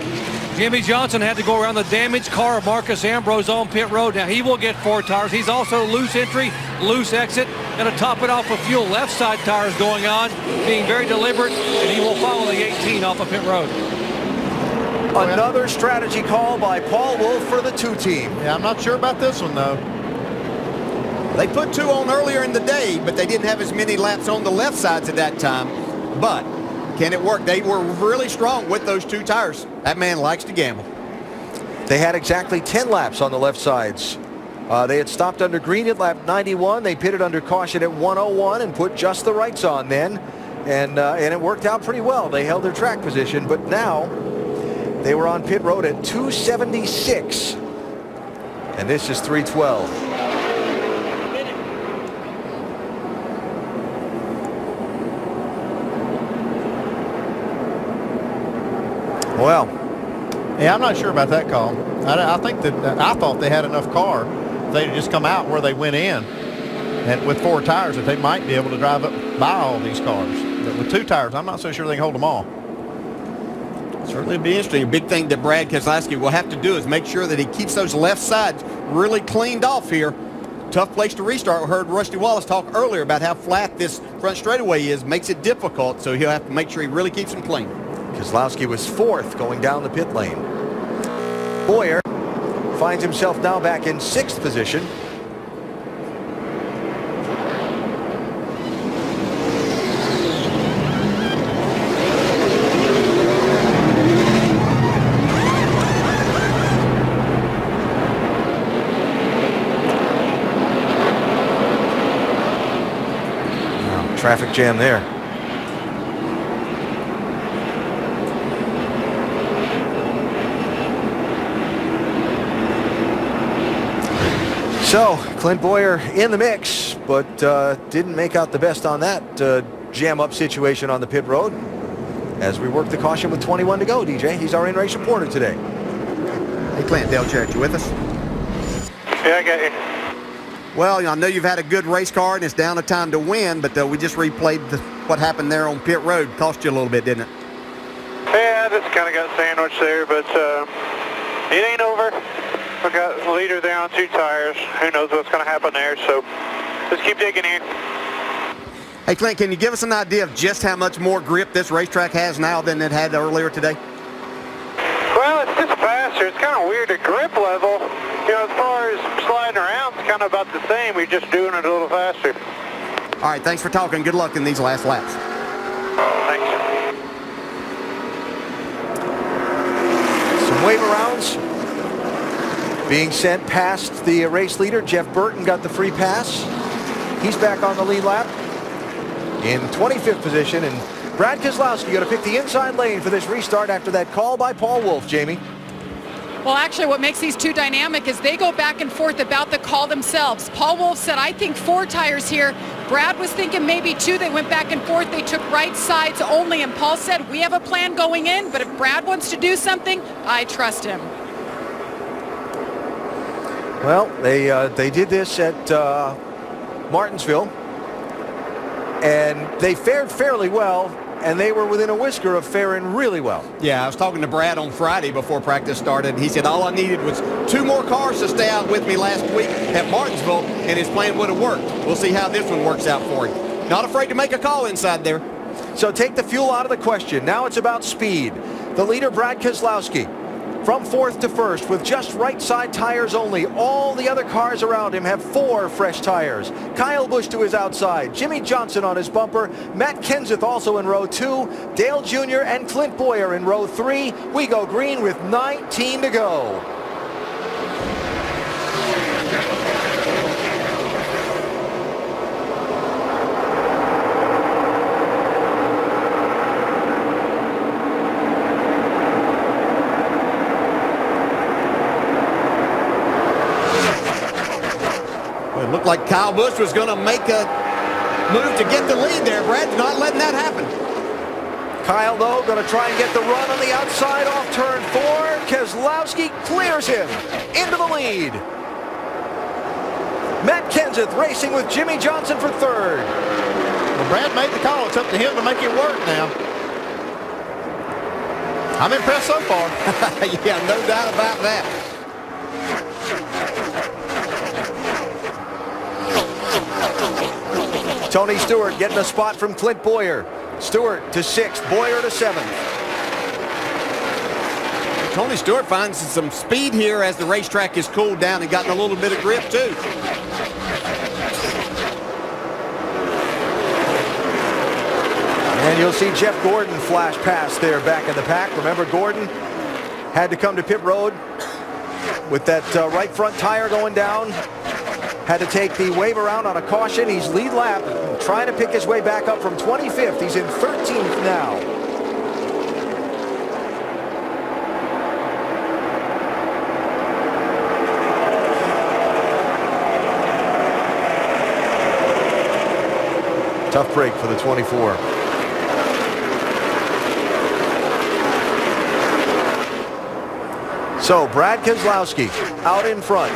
Jimmy Johnson had to go around the damaged car of Marcos Ambrose on pit road. Now he will get 4 tires. He's also loose entry, loose exit. Going to top it off with fuel. Left side tires going on, being very deliberate, and he will follow the 18 off of pit road. Another strategy call by Paul Wolf for the 2 team. Yeah, I'm not sure about this one, though. They put 2 on earlier in the day, but they didn't have as many laps on the left sides at that time. But can it work? They were really strong with those 2 tires. That man likes to gamble. They had exactly 10 laps on the left sides. They had stopped under green at lap 91. They pitted under caution at 101 and put just the rights on then. And it worked out pretty well. They held their track position, but now they were on pit road at 276. And this is 312. Well, yeah, I'm not sure about that call. I think that I thought they had enough car. They'd just come out where they went in, and with 4 tires, that they might be able to drive up by all these cars. But with 2 tires, I'm not so sure they can hold them all. Certainly be interesting. A big thing that Brad Keselowski will have to do is make sure that he keeps those left sides really cleaned off here. Tough place to restart. We heard Rusty Wallace talk earlier about how flat this front straightaway is. Makes it difficult, so he'll have to make sure he really keeps them clean. Keselowski was 4th going down the pit lane. Boyer finds himself now back in 6th position. Traffic jam there. So, Clint Boyer in the mix, but didn't make out the best on that jam-up situation on the pit road. As we work the caution with 21 to go, DJ. He's our in-race reporter today. Hey, Clint, Dale Jarrett, you with us? Yeah, I got you. Well, I know you've had a good race car, and it's down to time to win, but we just replayed what happened there on pit road. Cost you a little bit, didn't it? Yeah, I just kind of got sandwiched there, but it ain't over. We got the leader there on 2 tires. Who knows what's going to happen there, so let's keep digging here. Hey, Clint, can you give us an idea of just how much more grip this racetrack has now than it had earlier today? Well, it's just faster. It's kind of weird. The grip level, as far as sliding around, it's kind of about the same. We're just doing it a little faster. All right, thanks for talking. Good luck in these last laps. Thanks. Some wave arounds being sent past the race leader. Jeff Burton got the free pass. He's back on the lead lap in 25th position, and Brad Keselowski going to pick the inside lane for this restart after that call by Paul Wolfe, Jamie. Well, actually, what makes these two dynamic is they go back and forth about the call themselves. Paul Wolfe said, I think 4 tires here. Brad was thinking maybe 2. They went back and forth. They took right sides only, and Paul said, we have a plan going in, but if Brad wants to do something, I trust him. Well, they did this at Martinsville, and they fared fairly well, and they were within a whisker of faring really well. Yeah, I was talking to Brad on Friday before practice started. He said all I needed was 2 more cars to stay out with me last week at Martinsville, and his plan would have worked. We'll see how this one works out for him. Not afraid to make a call inside there. So take the fuel out of the question. Now it's about speed. The leader, Brad Keselowski, from 4th to 1st with just right side tires only. All the other cars around him have 4 fresh tires. Kyle Busch to his outside, Jimmy Johnson on his bumper, Matt Kenseth also in row 2, Dale Jr. and Clint Boyer in row 3. We go green with 19 to go. It looked like Kyle Busch was going to make a move to get the lead there. Brad's not letting that happen. Kyle, though, going to try and get the run on the outside off turn 4. Keselowski clears him into the lead. Matt Kenseth racing with Jimmy Johnson for 3rd. Well, Brad made the call. It's up to him to make it work now. I'm impressed so far. Yeah, no doubt about that. Tony Stewart getting a spot from Clint Boyer. Stewart to 6th, Boyer to 7th. Tony Stewart finds some speed here as the racetrack is cooled down and gotten a little bit of grip too. And you'll see Jeff Gordon flash past there back in the pack. Remember, Gordon had to come to pit road with that right front tire going down. Had to take the wave around on a caution. He's lead lap, trying to pick his way back up from 25th. He's in 13th now. Tough break for the 24. So Brad Keselowski out in front.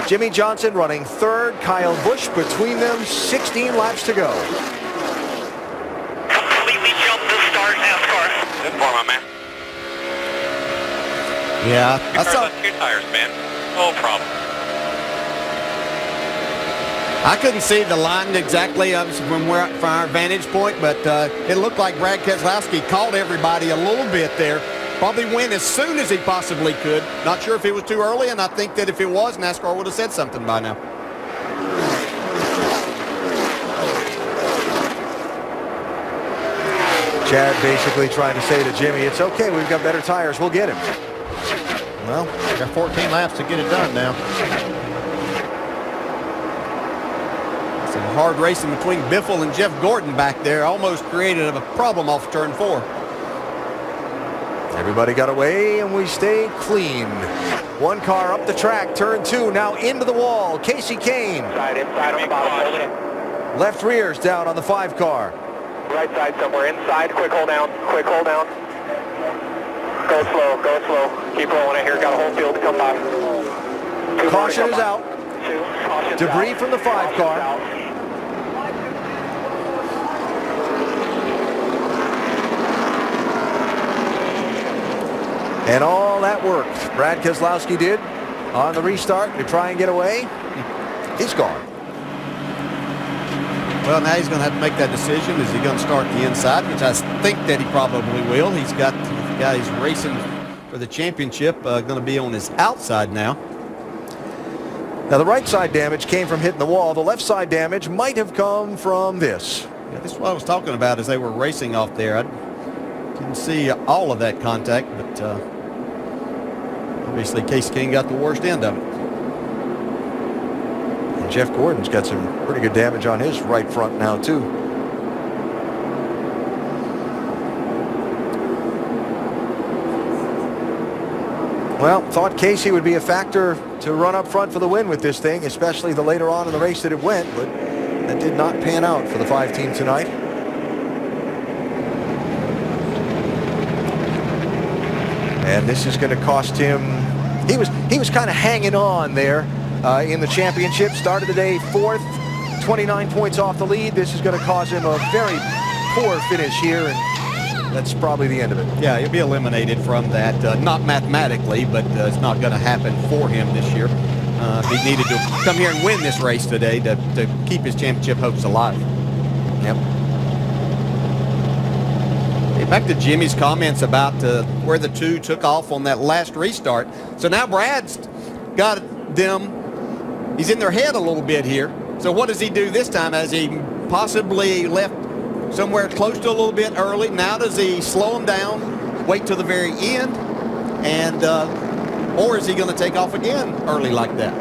Jimmy Johnson running 3rd. Kyle Busch between them. 16 laps to go. Completely jumped the start, NASCAR. Good for my man. Yeah, I saw 2 tires, man. No problem. I couldn't see the line exactly from our vantage point, but it looked like Brad Keselowski caught everybody a little bit there. Probably went as soon as he possibly could. Not sure if it was too early, and I think that if it was, NASCAR would have said something by now. Chad basically trying to say to Jimmy, it's okay, we've got better tires, we'll get him. Well, got 14 laps to get it done now. Some hard racing between Biffle and Jeff Gordon back there almost created a problem off turn 4. Everybody got away, and we stayed clean. One car up the track, turn 2, now into the wall. Casey Kane. Inside on the bottom, hold it. Left rear's down on the 5 car. Right side somewhere, inside, quick hold down, quick hold down. Go slow, keep rolling it here, got a whole field to come by. Caution is out. Debris from the 5 car. And all that work Brad Keselowski did on the restart to try and get away, he's gone. Well, now he's going to have to make that decision. Is he going to start the inside, which I think that he probably will. He's got the guy he's racing for the championship going to be on his outside now. Now, the right side damage came from hitting the wall. The left side damage might have come from this. Yeah, this is what I was talking about as they were racing off there. I didn't see all of that contact, but obviously Casey Kane got the worst end of it. And Jeff Gordon's got some pretty good damage on his right front now, too. Well, thought Casey would be a factor to run up front for the win with this thing, especially the later on in the race that it went, but that did not pan out for the 5 team tonight. And this is going to cost him. He was kind of hanging on there in the championship. Started the day 4th, 29 points off the lead. This is going to cause him a very poor finish here, and that's probably the end of it. Yeah, he'll be eliminated from that. Not mathematically, but it's not going to happen for him this year. He needed to come here and win this race today to keep his championship hopes alive. Yep. Back to Jimmy's comments about where the 2 took off on that last restart. So now Brad's got them. He's in their head a little bit here. So what does he do this time? Has he possibly left somewhere close to a little bit early? Now does he slow him down, wait till the very end, and or is he going to take off again early like that?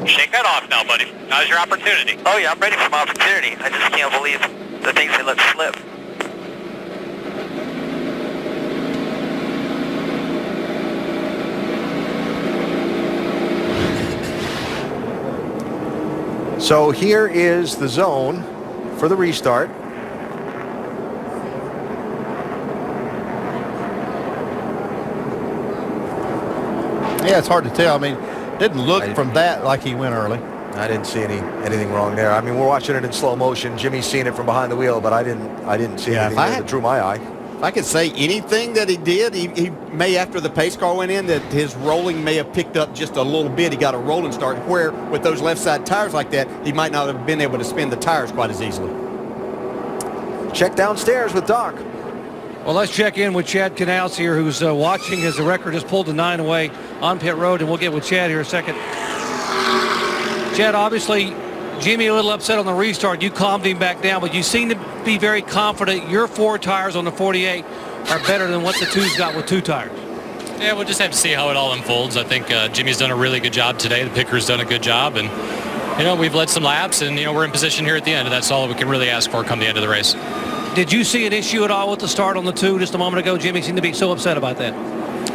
Shake that off now, buddy. Now's your opportunity. Oh yeah, I'm ready for my opportunity. I just can't believe the things they let slip. So here is the zone for the restart. Yeah, it's hard to tell. I mean, didn't look from that like he went early. I didn't see anything wrong there. I mean, we're watching it in slow motion. Jimmy's seeing it from behind the wheel, but I didn't see anything that drew my eye. If I could say anything that he did, he may, after the pace car went in, that his rolling may have picked up just a little bit. He got a rolling start where with those left side tires like that, he might not have been able to spin the tires quite as easily. Check downstairs with Doc. Well, let's check in with Chad Knaus here, who's watching as the record has pulled the 9 away on pit road, and we'll get with Chad here in a second. Chad, obviously, Jimmy a little upset on the restart. You calmed him back down, but you seem to be very confident your 4 tires on the 48 are better than what the 2's got with 2 tires. Yeah, we'll just have to see how it all unfolds. I think Jimmy's done a really good job today. The picker's done a good job, and we've led some laps, and we're in position here at the end, and that's all we can really ask for come the end of the race. Did you see an issue at all with the start on the 2 just a moment ago? Jimmy seemed to be so upset about that.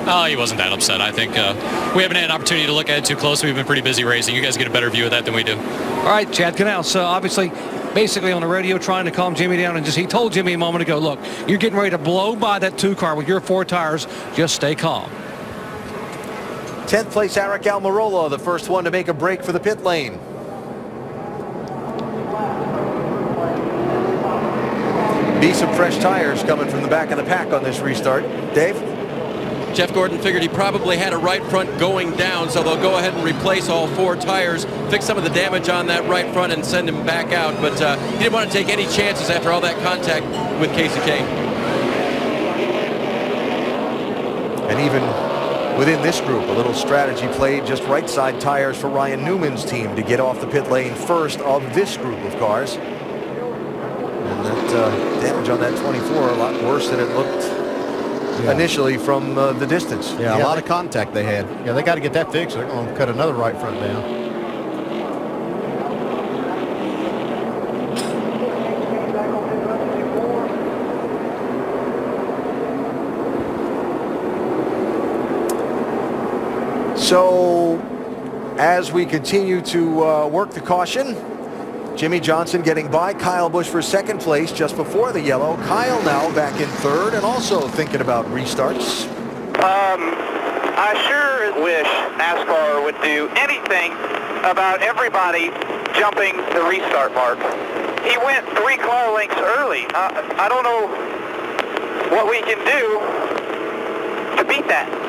Oh, he wasn't that upset. I think we haven't had an opportunity to look at it too closely. We've been pretty busy racing. You guys get a better view of that than we do. All right, Chad Knaus, obviously, basically on the radio trying to calm Jimmy down, and he told Jimmy a moment ago, look, you're getting ready to blow by that 2 car with your 4 tires. Just stay calm. 10th place, Eric Almirola, the first one to make a break for the pit lane. Be some fresh tires coming from the back of the pack on this restart. Dave? Jeff Gordon figured he probably had a right front going down, so they'll go ahead and replace all 4 tires, fix some of the damage on that right front, and send him back out. But he didn't want to take any chances after all that contact with Casey Kane. And even within this group, a little strategy played, just right side tires for Ryan Newman's team to get off the pit lane first of this group of cars. And that damage on that 24, a lot worse than it looked initially from the distance. Yeah, a lot of contact they had. Yeah, they got to get that fixed. They're going to cut another right front down. So as we continue to work the caution, Jimmie Johnson getting by Kyle Busch for second place just before the yellow. Kyle now back in third and also thinking about restarts. I sure wish NASCAR would do anything about everybody jumping the restart mark. He went 3 car lengths early. I don't know what we can do to beat that.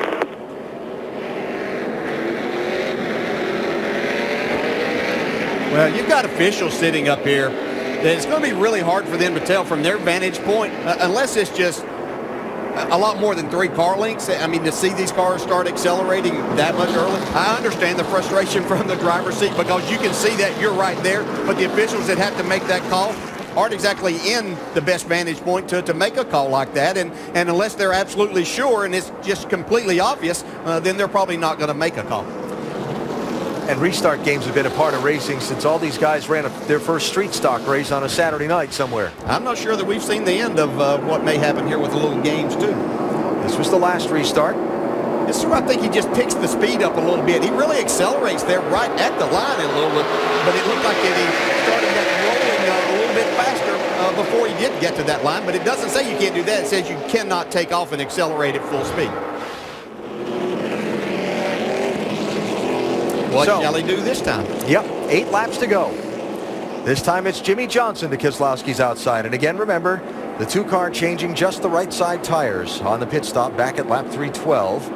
Well, you've got officials sitting up here that it's going to be really hard for them to tell from their vantage point, unless it's just a lot more than 3 car lengths. I mean, to see these cars start accelerating that much early, I understand the frustration from the driver's seat because you can see that you're right there, but the officials that have to make that call aren't exactly in the best vantage point to make a call like that, and unless they're absolutely sure and it's just completely obvious, then they're probably not going to make a call. And restart games have been a part of racing since all these guys ran their first street stock race on a Saturday night somewhere. I'm not sure that we've seen the end of what may happen here with the little games, too. This was the last restart. This is where I think he just picks the speed up a little bit. He really accelerates there right at the line a little bit, but it looked like that he started that rolling a little bit faster before he did get to that line, but it doesn't say you can't do that. It says you cannot take off and accelerate at full speed. What shall he do this time? Yep, 8 laps to go. This time it's Jimmie Johnson to Keselowski's outside. And again, remember, the 2-car changing just the right side tires on the pit stop back at lap 312.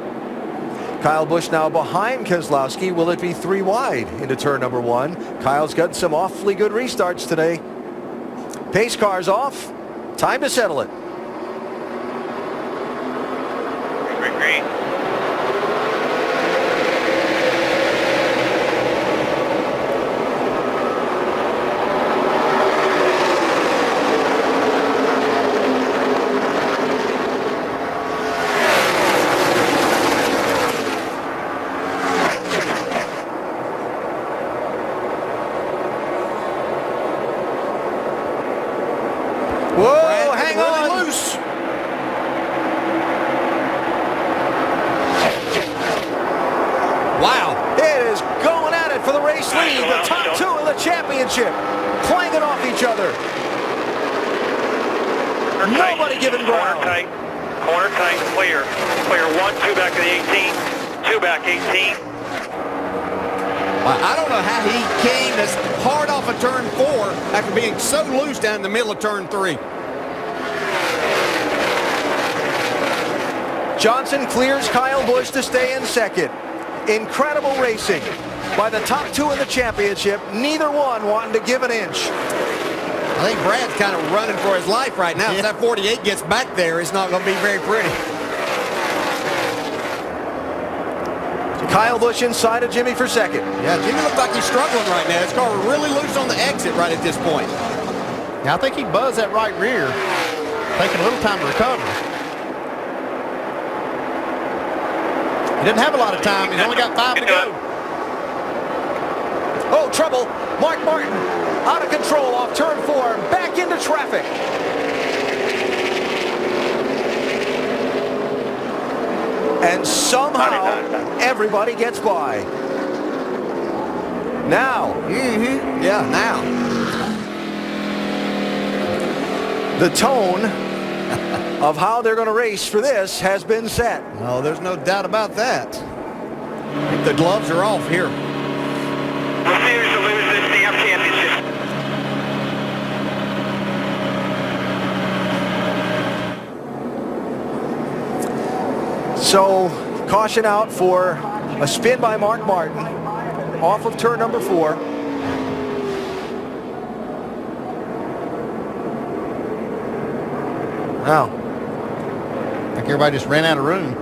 Kyle Busch now behind Keselowski. Will it be 3 wide into turn number 1? Kyle's got some awfully good restarts today. Pace car's off. Time to settle it. Green. Whoa, hang on. Loose. Wow. It is going at it for the race lead. The top 2 of the championship clanging off each other. Nobody giving ground. Corner tight, clear. Clear 1, 2 back to the 18. 2 back, 18. I don't know how he came as hard off of turn 4 after being so loose down in the middle of turn 3. Johnson clears Kyle Busch to stay in second. Incredible racing by the top 2 in the championship. Neither one wanting to give an inch. I think Brad's kind of running for his life right now. If that 48 gets back there, it's not going to be very pretty. Kyle Busch inside of Jimmie for second. Yeah, Jimmie looks like he's struggling right now. His car really loose on the exit right at this point. Yeah, I think he buzzed that right rear, taking a little time to recover. He didn't have a lot of time. He's only got 5 to go. Oh, trouble. Mark Martin out of control off turn 4. Back into traffic. And somehow everybody gets by. Now. Yeah, now. The tone of how they're going to race for this has been set. No, there's no doubt about that. The gloves are off here. Refuse to lose this damn championship. So, caution out for a spin by Mark Martin off of turn number 4. Wow. I think everybody just ran out of room.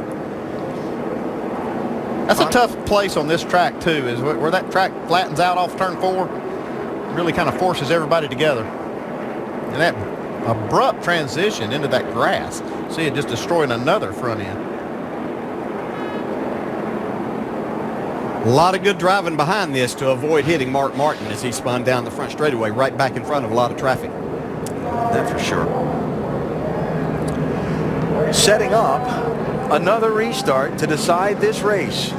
That's a tough place on this track, too, is where that track flattens out off turn 4. Really kind of forces everybody together. And that abrupt transition into that grass. See it just destroying another front end. A lot of good driving behind this to avoid hitting Mark Martin as he spun down the front straightaway right back in front of a lot of traffic. That for sure. Setting up another restart to decide this race.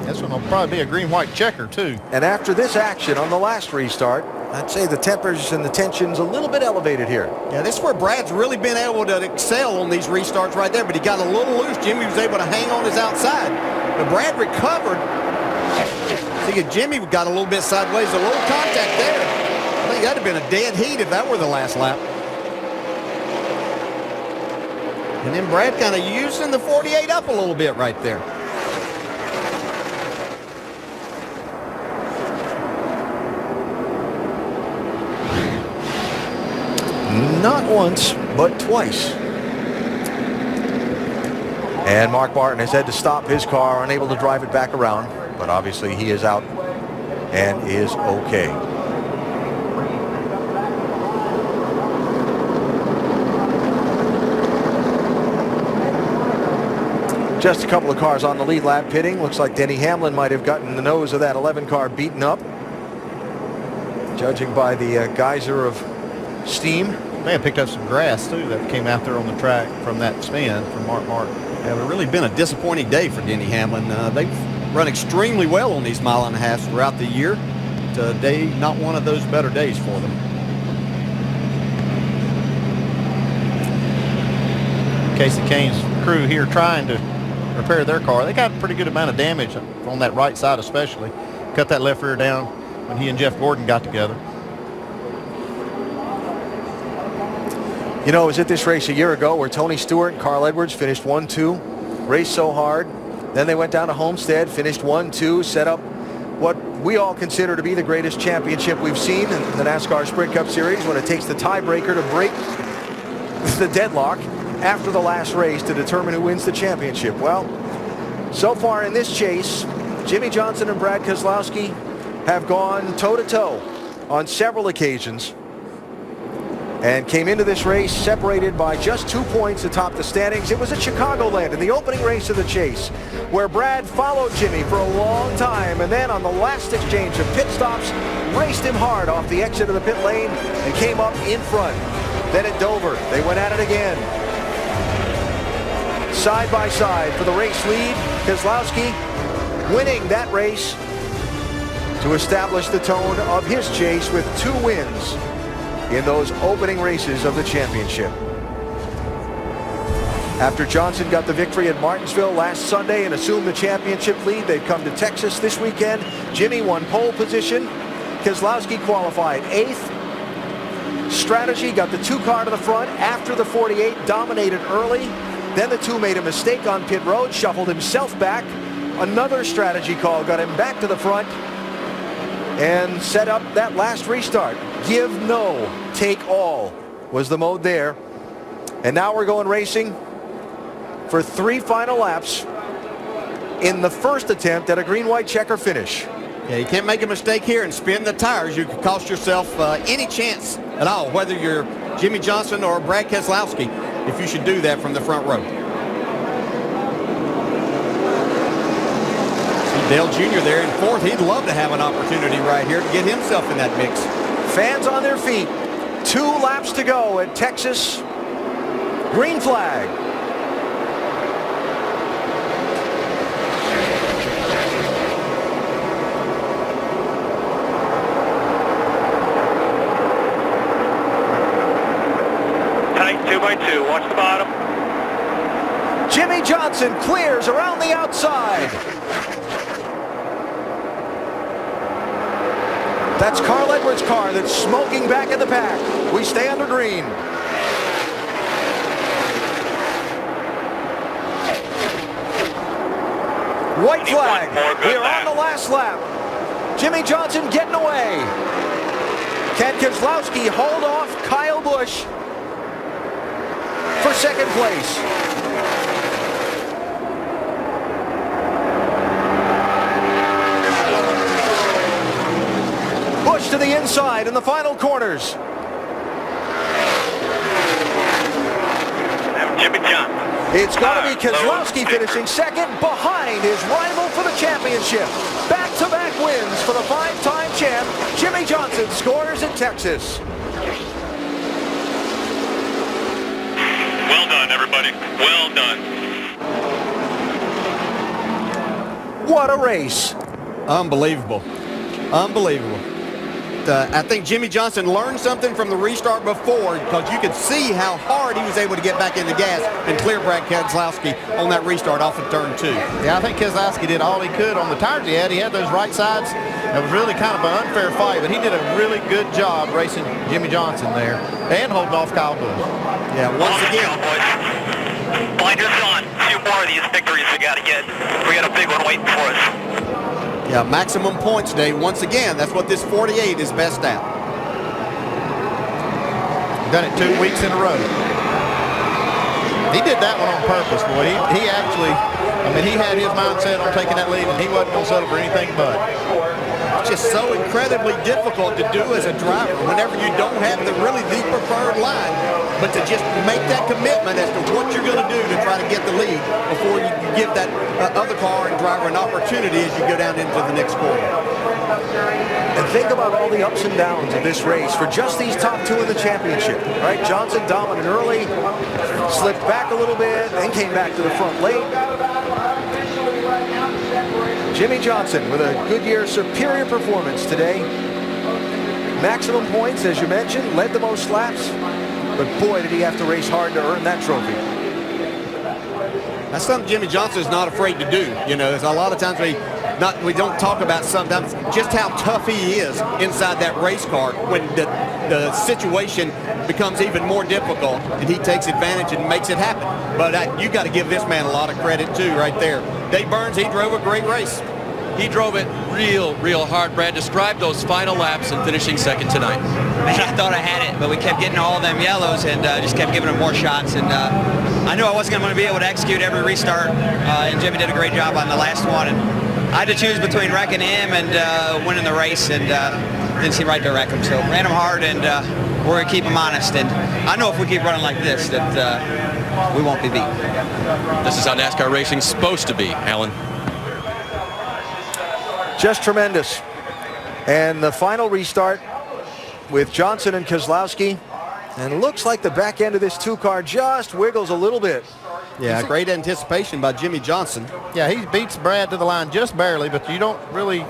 This one will probably be a green-white checker, too. And after this action on the last restart, I'd say the tempers and the tension's a little bit elevated here. Yeah, this is where Brad's really been able to excel on these restarts right there, but he got a little loose. Jimmy was able to hang on his outside. But Brad recovered. See, Jimmy got a little bit sideways, a little contact there. I think that would have been a dead heat if that were the last lap. And then Brad kind of using the 48 up a little bit right there. Not once, but twice. And Mark Martin has had to stop his car, unable to drive it back around. But obviously he is out and is okay. Just a couple of cars on the lead lap pitting. Looks like Denny Hamlin might have gotten the nose of that 11 car beaten up. Judging by the geyser of steam. May have picked up some grass, too, that came out there on the track from that spin from Mark Martin. Yeah, it's really been a disappointing day for Denny Hamlin. They've run extremely well on these mile and a half throughout the year. Today, not one of those better days for them. Casey Kane's crew here trying to repair their car. They got a pretty good amount of damage on that right side especially. Cut that left rear down when he and Jeff Gordon got together. You know, I was at this race a year ago where Tony Stewart and Carl Edwards finished 1-2, raced so hard. Then they went down to Homestead, finished 1-2, set up what we all consider to be the greatest championship we've seen in the NASCAR Sprint Cup Series, when it takes the tiebreaker to break the deadlock after the last race to determine who wins the championship. Well, so far in this chase, Jimmy Johnson and Brad Keselowski have gone toe-to-toe on several occasions and came into this race separated by just 2 points atop the standings. It was at Chicagoland in the opening race of the chase, where Brad followed Jimmy for a long time, and then on the last exchange of pit stops, raced him hard off the exit of the pit lane and came up in front. Then at Dover, they went at it again. Side by side for the race lead, Keselowski winning that race to establish the tone of his chase with 2 wins in those opening races of the championship. After Johnson got the victory at Martinsville last Sunday and assumed the championship lead, they've come to Texas this weekend. Jimmy won pole position. Keselowski qualified 8th. Strategy got the 2 car to the front after the 48, dominated early. Then the 2 made a mistake on pit road, shuffled himself back. Another strategy call got him back to the front and set up that last restart. Give no, take all was the mode there. And now we're going racing for 3 final laps in the first attempt at a green-white checker finish. Yeah, you can't make a mistake here and spin the tires. You could cost yourself any chance at all, whether you're Jimmy Johnson or Brad Keselowski, if you should do that from the front row. See Dale Jr. there in 4th. He'd love to have an opportunity right here to get himself in that mix. Fans on their feet. 2 laps to go at Texas. Green flag. Tight 2x2. Watch the bottom. Jimmy Johnson clears around the outside. That's Carl Edwards' car that's smoking back in the pack. We stay under green. White flag. We are on the last lap. Jimmy Johnson getting away. Can Keselowski hold off Kyle Busch for second place? Busch to the inside in the final corners. Jimmy Johnson. It's going to be Keselowski finishing second behind his rival for the championship. Back-to-back wins for the 5-time champ. Jimmy Johnson scores in Texas. Well done, everybody. Well done. What a race. Unbelievable. Unbelievable. I think Jimmy Johnson learned something from the restart before, because you could see how hard he was able to get back in the gas and clear Brad Keselowski on that restart off of turn 2. Yeah, I think Keselowski did all he could on the tires he had. He had those right sides. It was really kind of an unfair fight, but he did a really good job racing Jimmy Johnson there and holding off Kyle Busch. Yeah, once again. Blinders on. 2 more of these victories we got to get. We got a big one waiting for us. Yeah, maximum points day. Once again, that's what this 48 is best at. Done it 2 weeks in a row. He did that one on purpose, boy. He actually, I mean, he had his mindset on taking that lead, and he wasn't going to settle for anything but. It's just so incredibly difficult to do as a driver whenever you don't have the preferred line, but to just make that commitment as to what you're going to do to try to get the lead before you give that other car and driver an opportunity as you go down into the next quarter. And think about all the ups and downs of this race for just these top 2 in the championship, right? Johnson dominant early, slipped back a little bit, then came back to the front late. Jimmy Johnson with a Goodyear superior performance today. Maximum points, as you mentioned, led the most laps, but boy, did he have to race hard to earn that trophy. That's something Jimmy Johnson is not afraid to do. You know, there's a lot of times we don't talk about sometimes just how tough he is inside that race car when the situation becomes even more difficult, and he takes advantage and makes it happen. But you got to give this man a lot of credit too, right there. Dave Burns, he drove a great race. He drove it real hard. Brad, describe those final laps and finishing second tonight. Man, I thought I had it, but we kept getting all them yellows and just kept giving them more shots. And I knew I wasn't going to be able to execute every restart, and Jimmy did a great job on the last one. And I had to choose between wrecking him and winning the race, and didn't seem right to wreck him. So ran him hard, and we're going to keep him honest. And I know if we keep running like this that we won't be beat. This is how NASCAR racing's supposed to be, Alan. Just tremendous. And the final restart with Johnson and Keselowski. And it looks like the back end of this 2-car just wiggles a little bit. Yeah, great anticipation by Jimmy Johnson. Yeah, he beats Brad to the line just barely, but you don't really,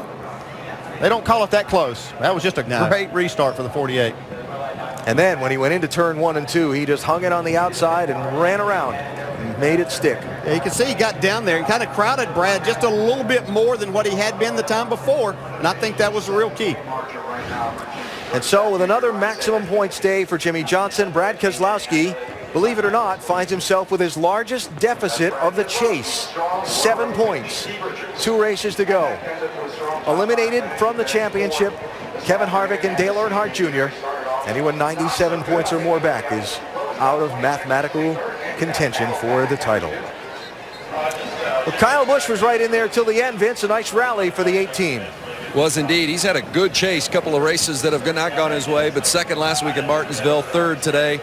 they don't call it that close. That was just a great restart for the 48. And then when he went into turn 1 and 2, he just hung it on the outside and ran around and made it stick. Yeah, you can see he got down there and kind of crowded Brad just a little bit more than what he had been the time before, and I think that was the real key. And so with another maximum points day for Jimmy Johnson, Brad Keselowski, believe it or not, finds himself with his largest deficit of the chase. 7 points. 2 races to go. Eliminated from the championship, Kevin Harvick and Dale Earnhardt Jr. Anyone 97 points or more back is out of mathematical contention for the title. Well, Kyle Busch was right in there till the end, Vince. A nice rally for the 18. Was indeed. He's had a good chase. Couple of races that have not gone his way, but second last week in Martinsville, third today.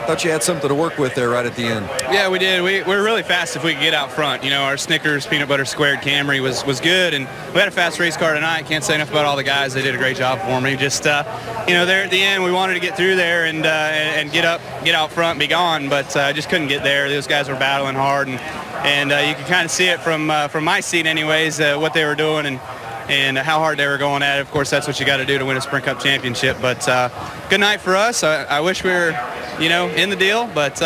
Thought you had something to work with there right at the end. Yeah, we did. We were really fast if we could get out front. You know, our Snickers peanut butter squared Camry was good, and we had a fast race car tonight. Can't say enough about all the guys. They did a great job for me. Just you know, there at the end, we wanted to get through there and get out front, be gone, but just couldn't get there. Those guys were battling hard, and you could kind of see it from my seat, anyways, what they were doing and how hard they were going at it. Of course, that's what you got to do to win a Sprint Cup championship. But good night for us. I wish we were, you know, in the deal, but you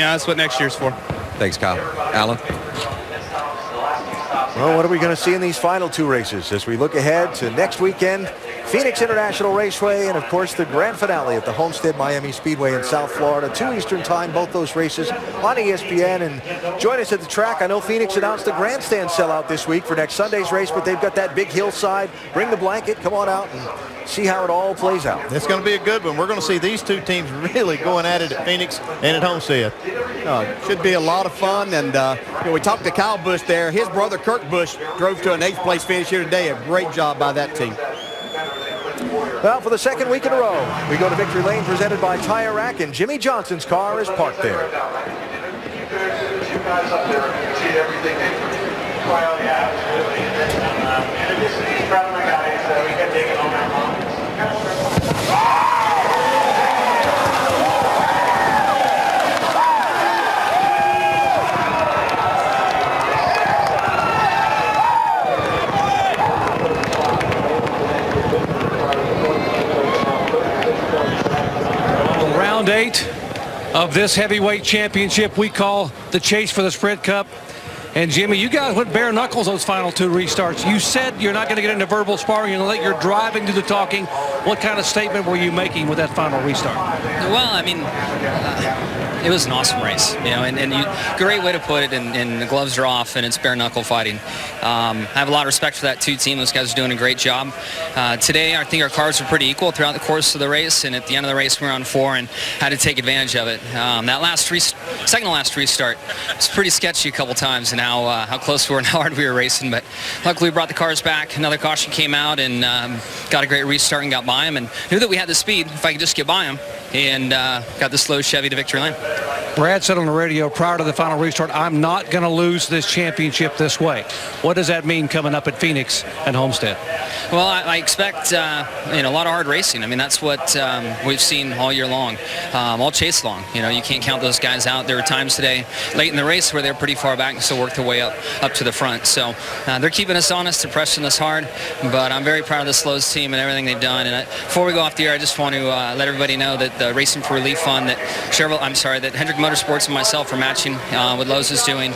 know, that's what next year's for. Thanks, Kyle. Alan? Well, what are we going to see in these final 2 races as we look ahead to next weekend? Phoenix International Raceway, and of course the grand finale at the Homestead Miami Speedway in South Florida, 2 Eastern time, both those races on ESPN. And join us at the track. I know Phoenix announced a grandstand sellout this week for next Sunday's race, but they've got that big hillside. Bring the blanket, come on out and see how it all plays out. It's going to be a good one. We're going to see these 2 teams really going at it at Phoenix and at Homestead. Should be a lot of fun. And you know, we talked to Kyle Busch there. His brother Kurt Busch drove to an 8th place finish here today. A great job by that team. Well, for the second week in a row, we go to Victory Lane presented by Tire Rack, and Jimmy Johnson's car is parked there. Round 8 of this heavyweight championship we call the Chase for the Sprint Cup. And Jimmy, you guys went bare knuckles those final 2 restarts. You said you're not going to get into verbal sparring. You're going to let your driving do the talking. What kind of statement were you making with that final restart? Well, I mean, it was an awesome race, great way to put it, and the gloves are off, and it's bare knuckle fighting. I have a lot of respect for that 2 team. Those guys are doing a great job. Today, I think our cars were pretty equal throughout the course of the race, and at the end of the race, we were on 4 and had to take advantage of it. That second to last restart was pretty sketchy a couple times, and how close we were and how hard we were racing, but luckily we brought the cars back. Another caution came out and got a great restart and got by him, and knew that we had the speed if I could just get by him, and got the slow Chevy to victory lane. Brad said on the radio prior to the final restart, I'm not going to lose this championship this way. What does that mean coming up at Phoenix and Homestead? Well, I expect a lot of hard racing. I mean, that's what we've seen all year long, all chase long. You can't count those guys out. There were times today late in the race where they're pretty far back and still work their way up to the front. So they're keeping us honest, they're pressing us hard, but I'm very proud of the Slows team and everything they've done. And before we go off the air, I just want to let everybody know that the Racing for Relief Fund that Hendrick Motorsports and myself are matching what Lowe's is doing,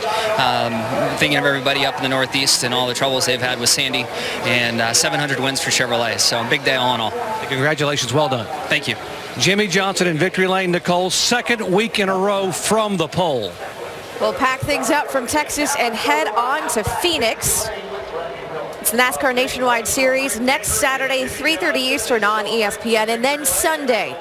thinking of everybody up in the Northeast and all the troubles they've had with Sandy, and 700 wins for Chevrolet. So a big day all in all. Congratulations, well done. Thank you. Jimmy Johnson in victory lane, Nicole, 2nd week in a row from the pole. We'll pack things up from Texas and head on to Phoenix. It's the NASCAR Nationwide Series next Saturday, 3:30 Eastern on ESPN, and then Sunday,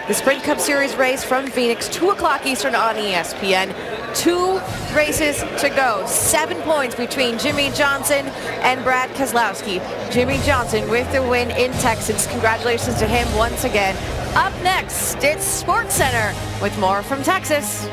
the Sprint Cup Series race from Phoenix, 2 o'clock Eastern on ESPN. 2 races to go. 7 points between Jimmy Johnson and Brad Keselowski. Jimmy Johnson with the win in Texas. Congratulations to him once again. Up next, it's SportsCenter with more from Texas.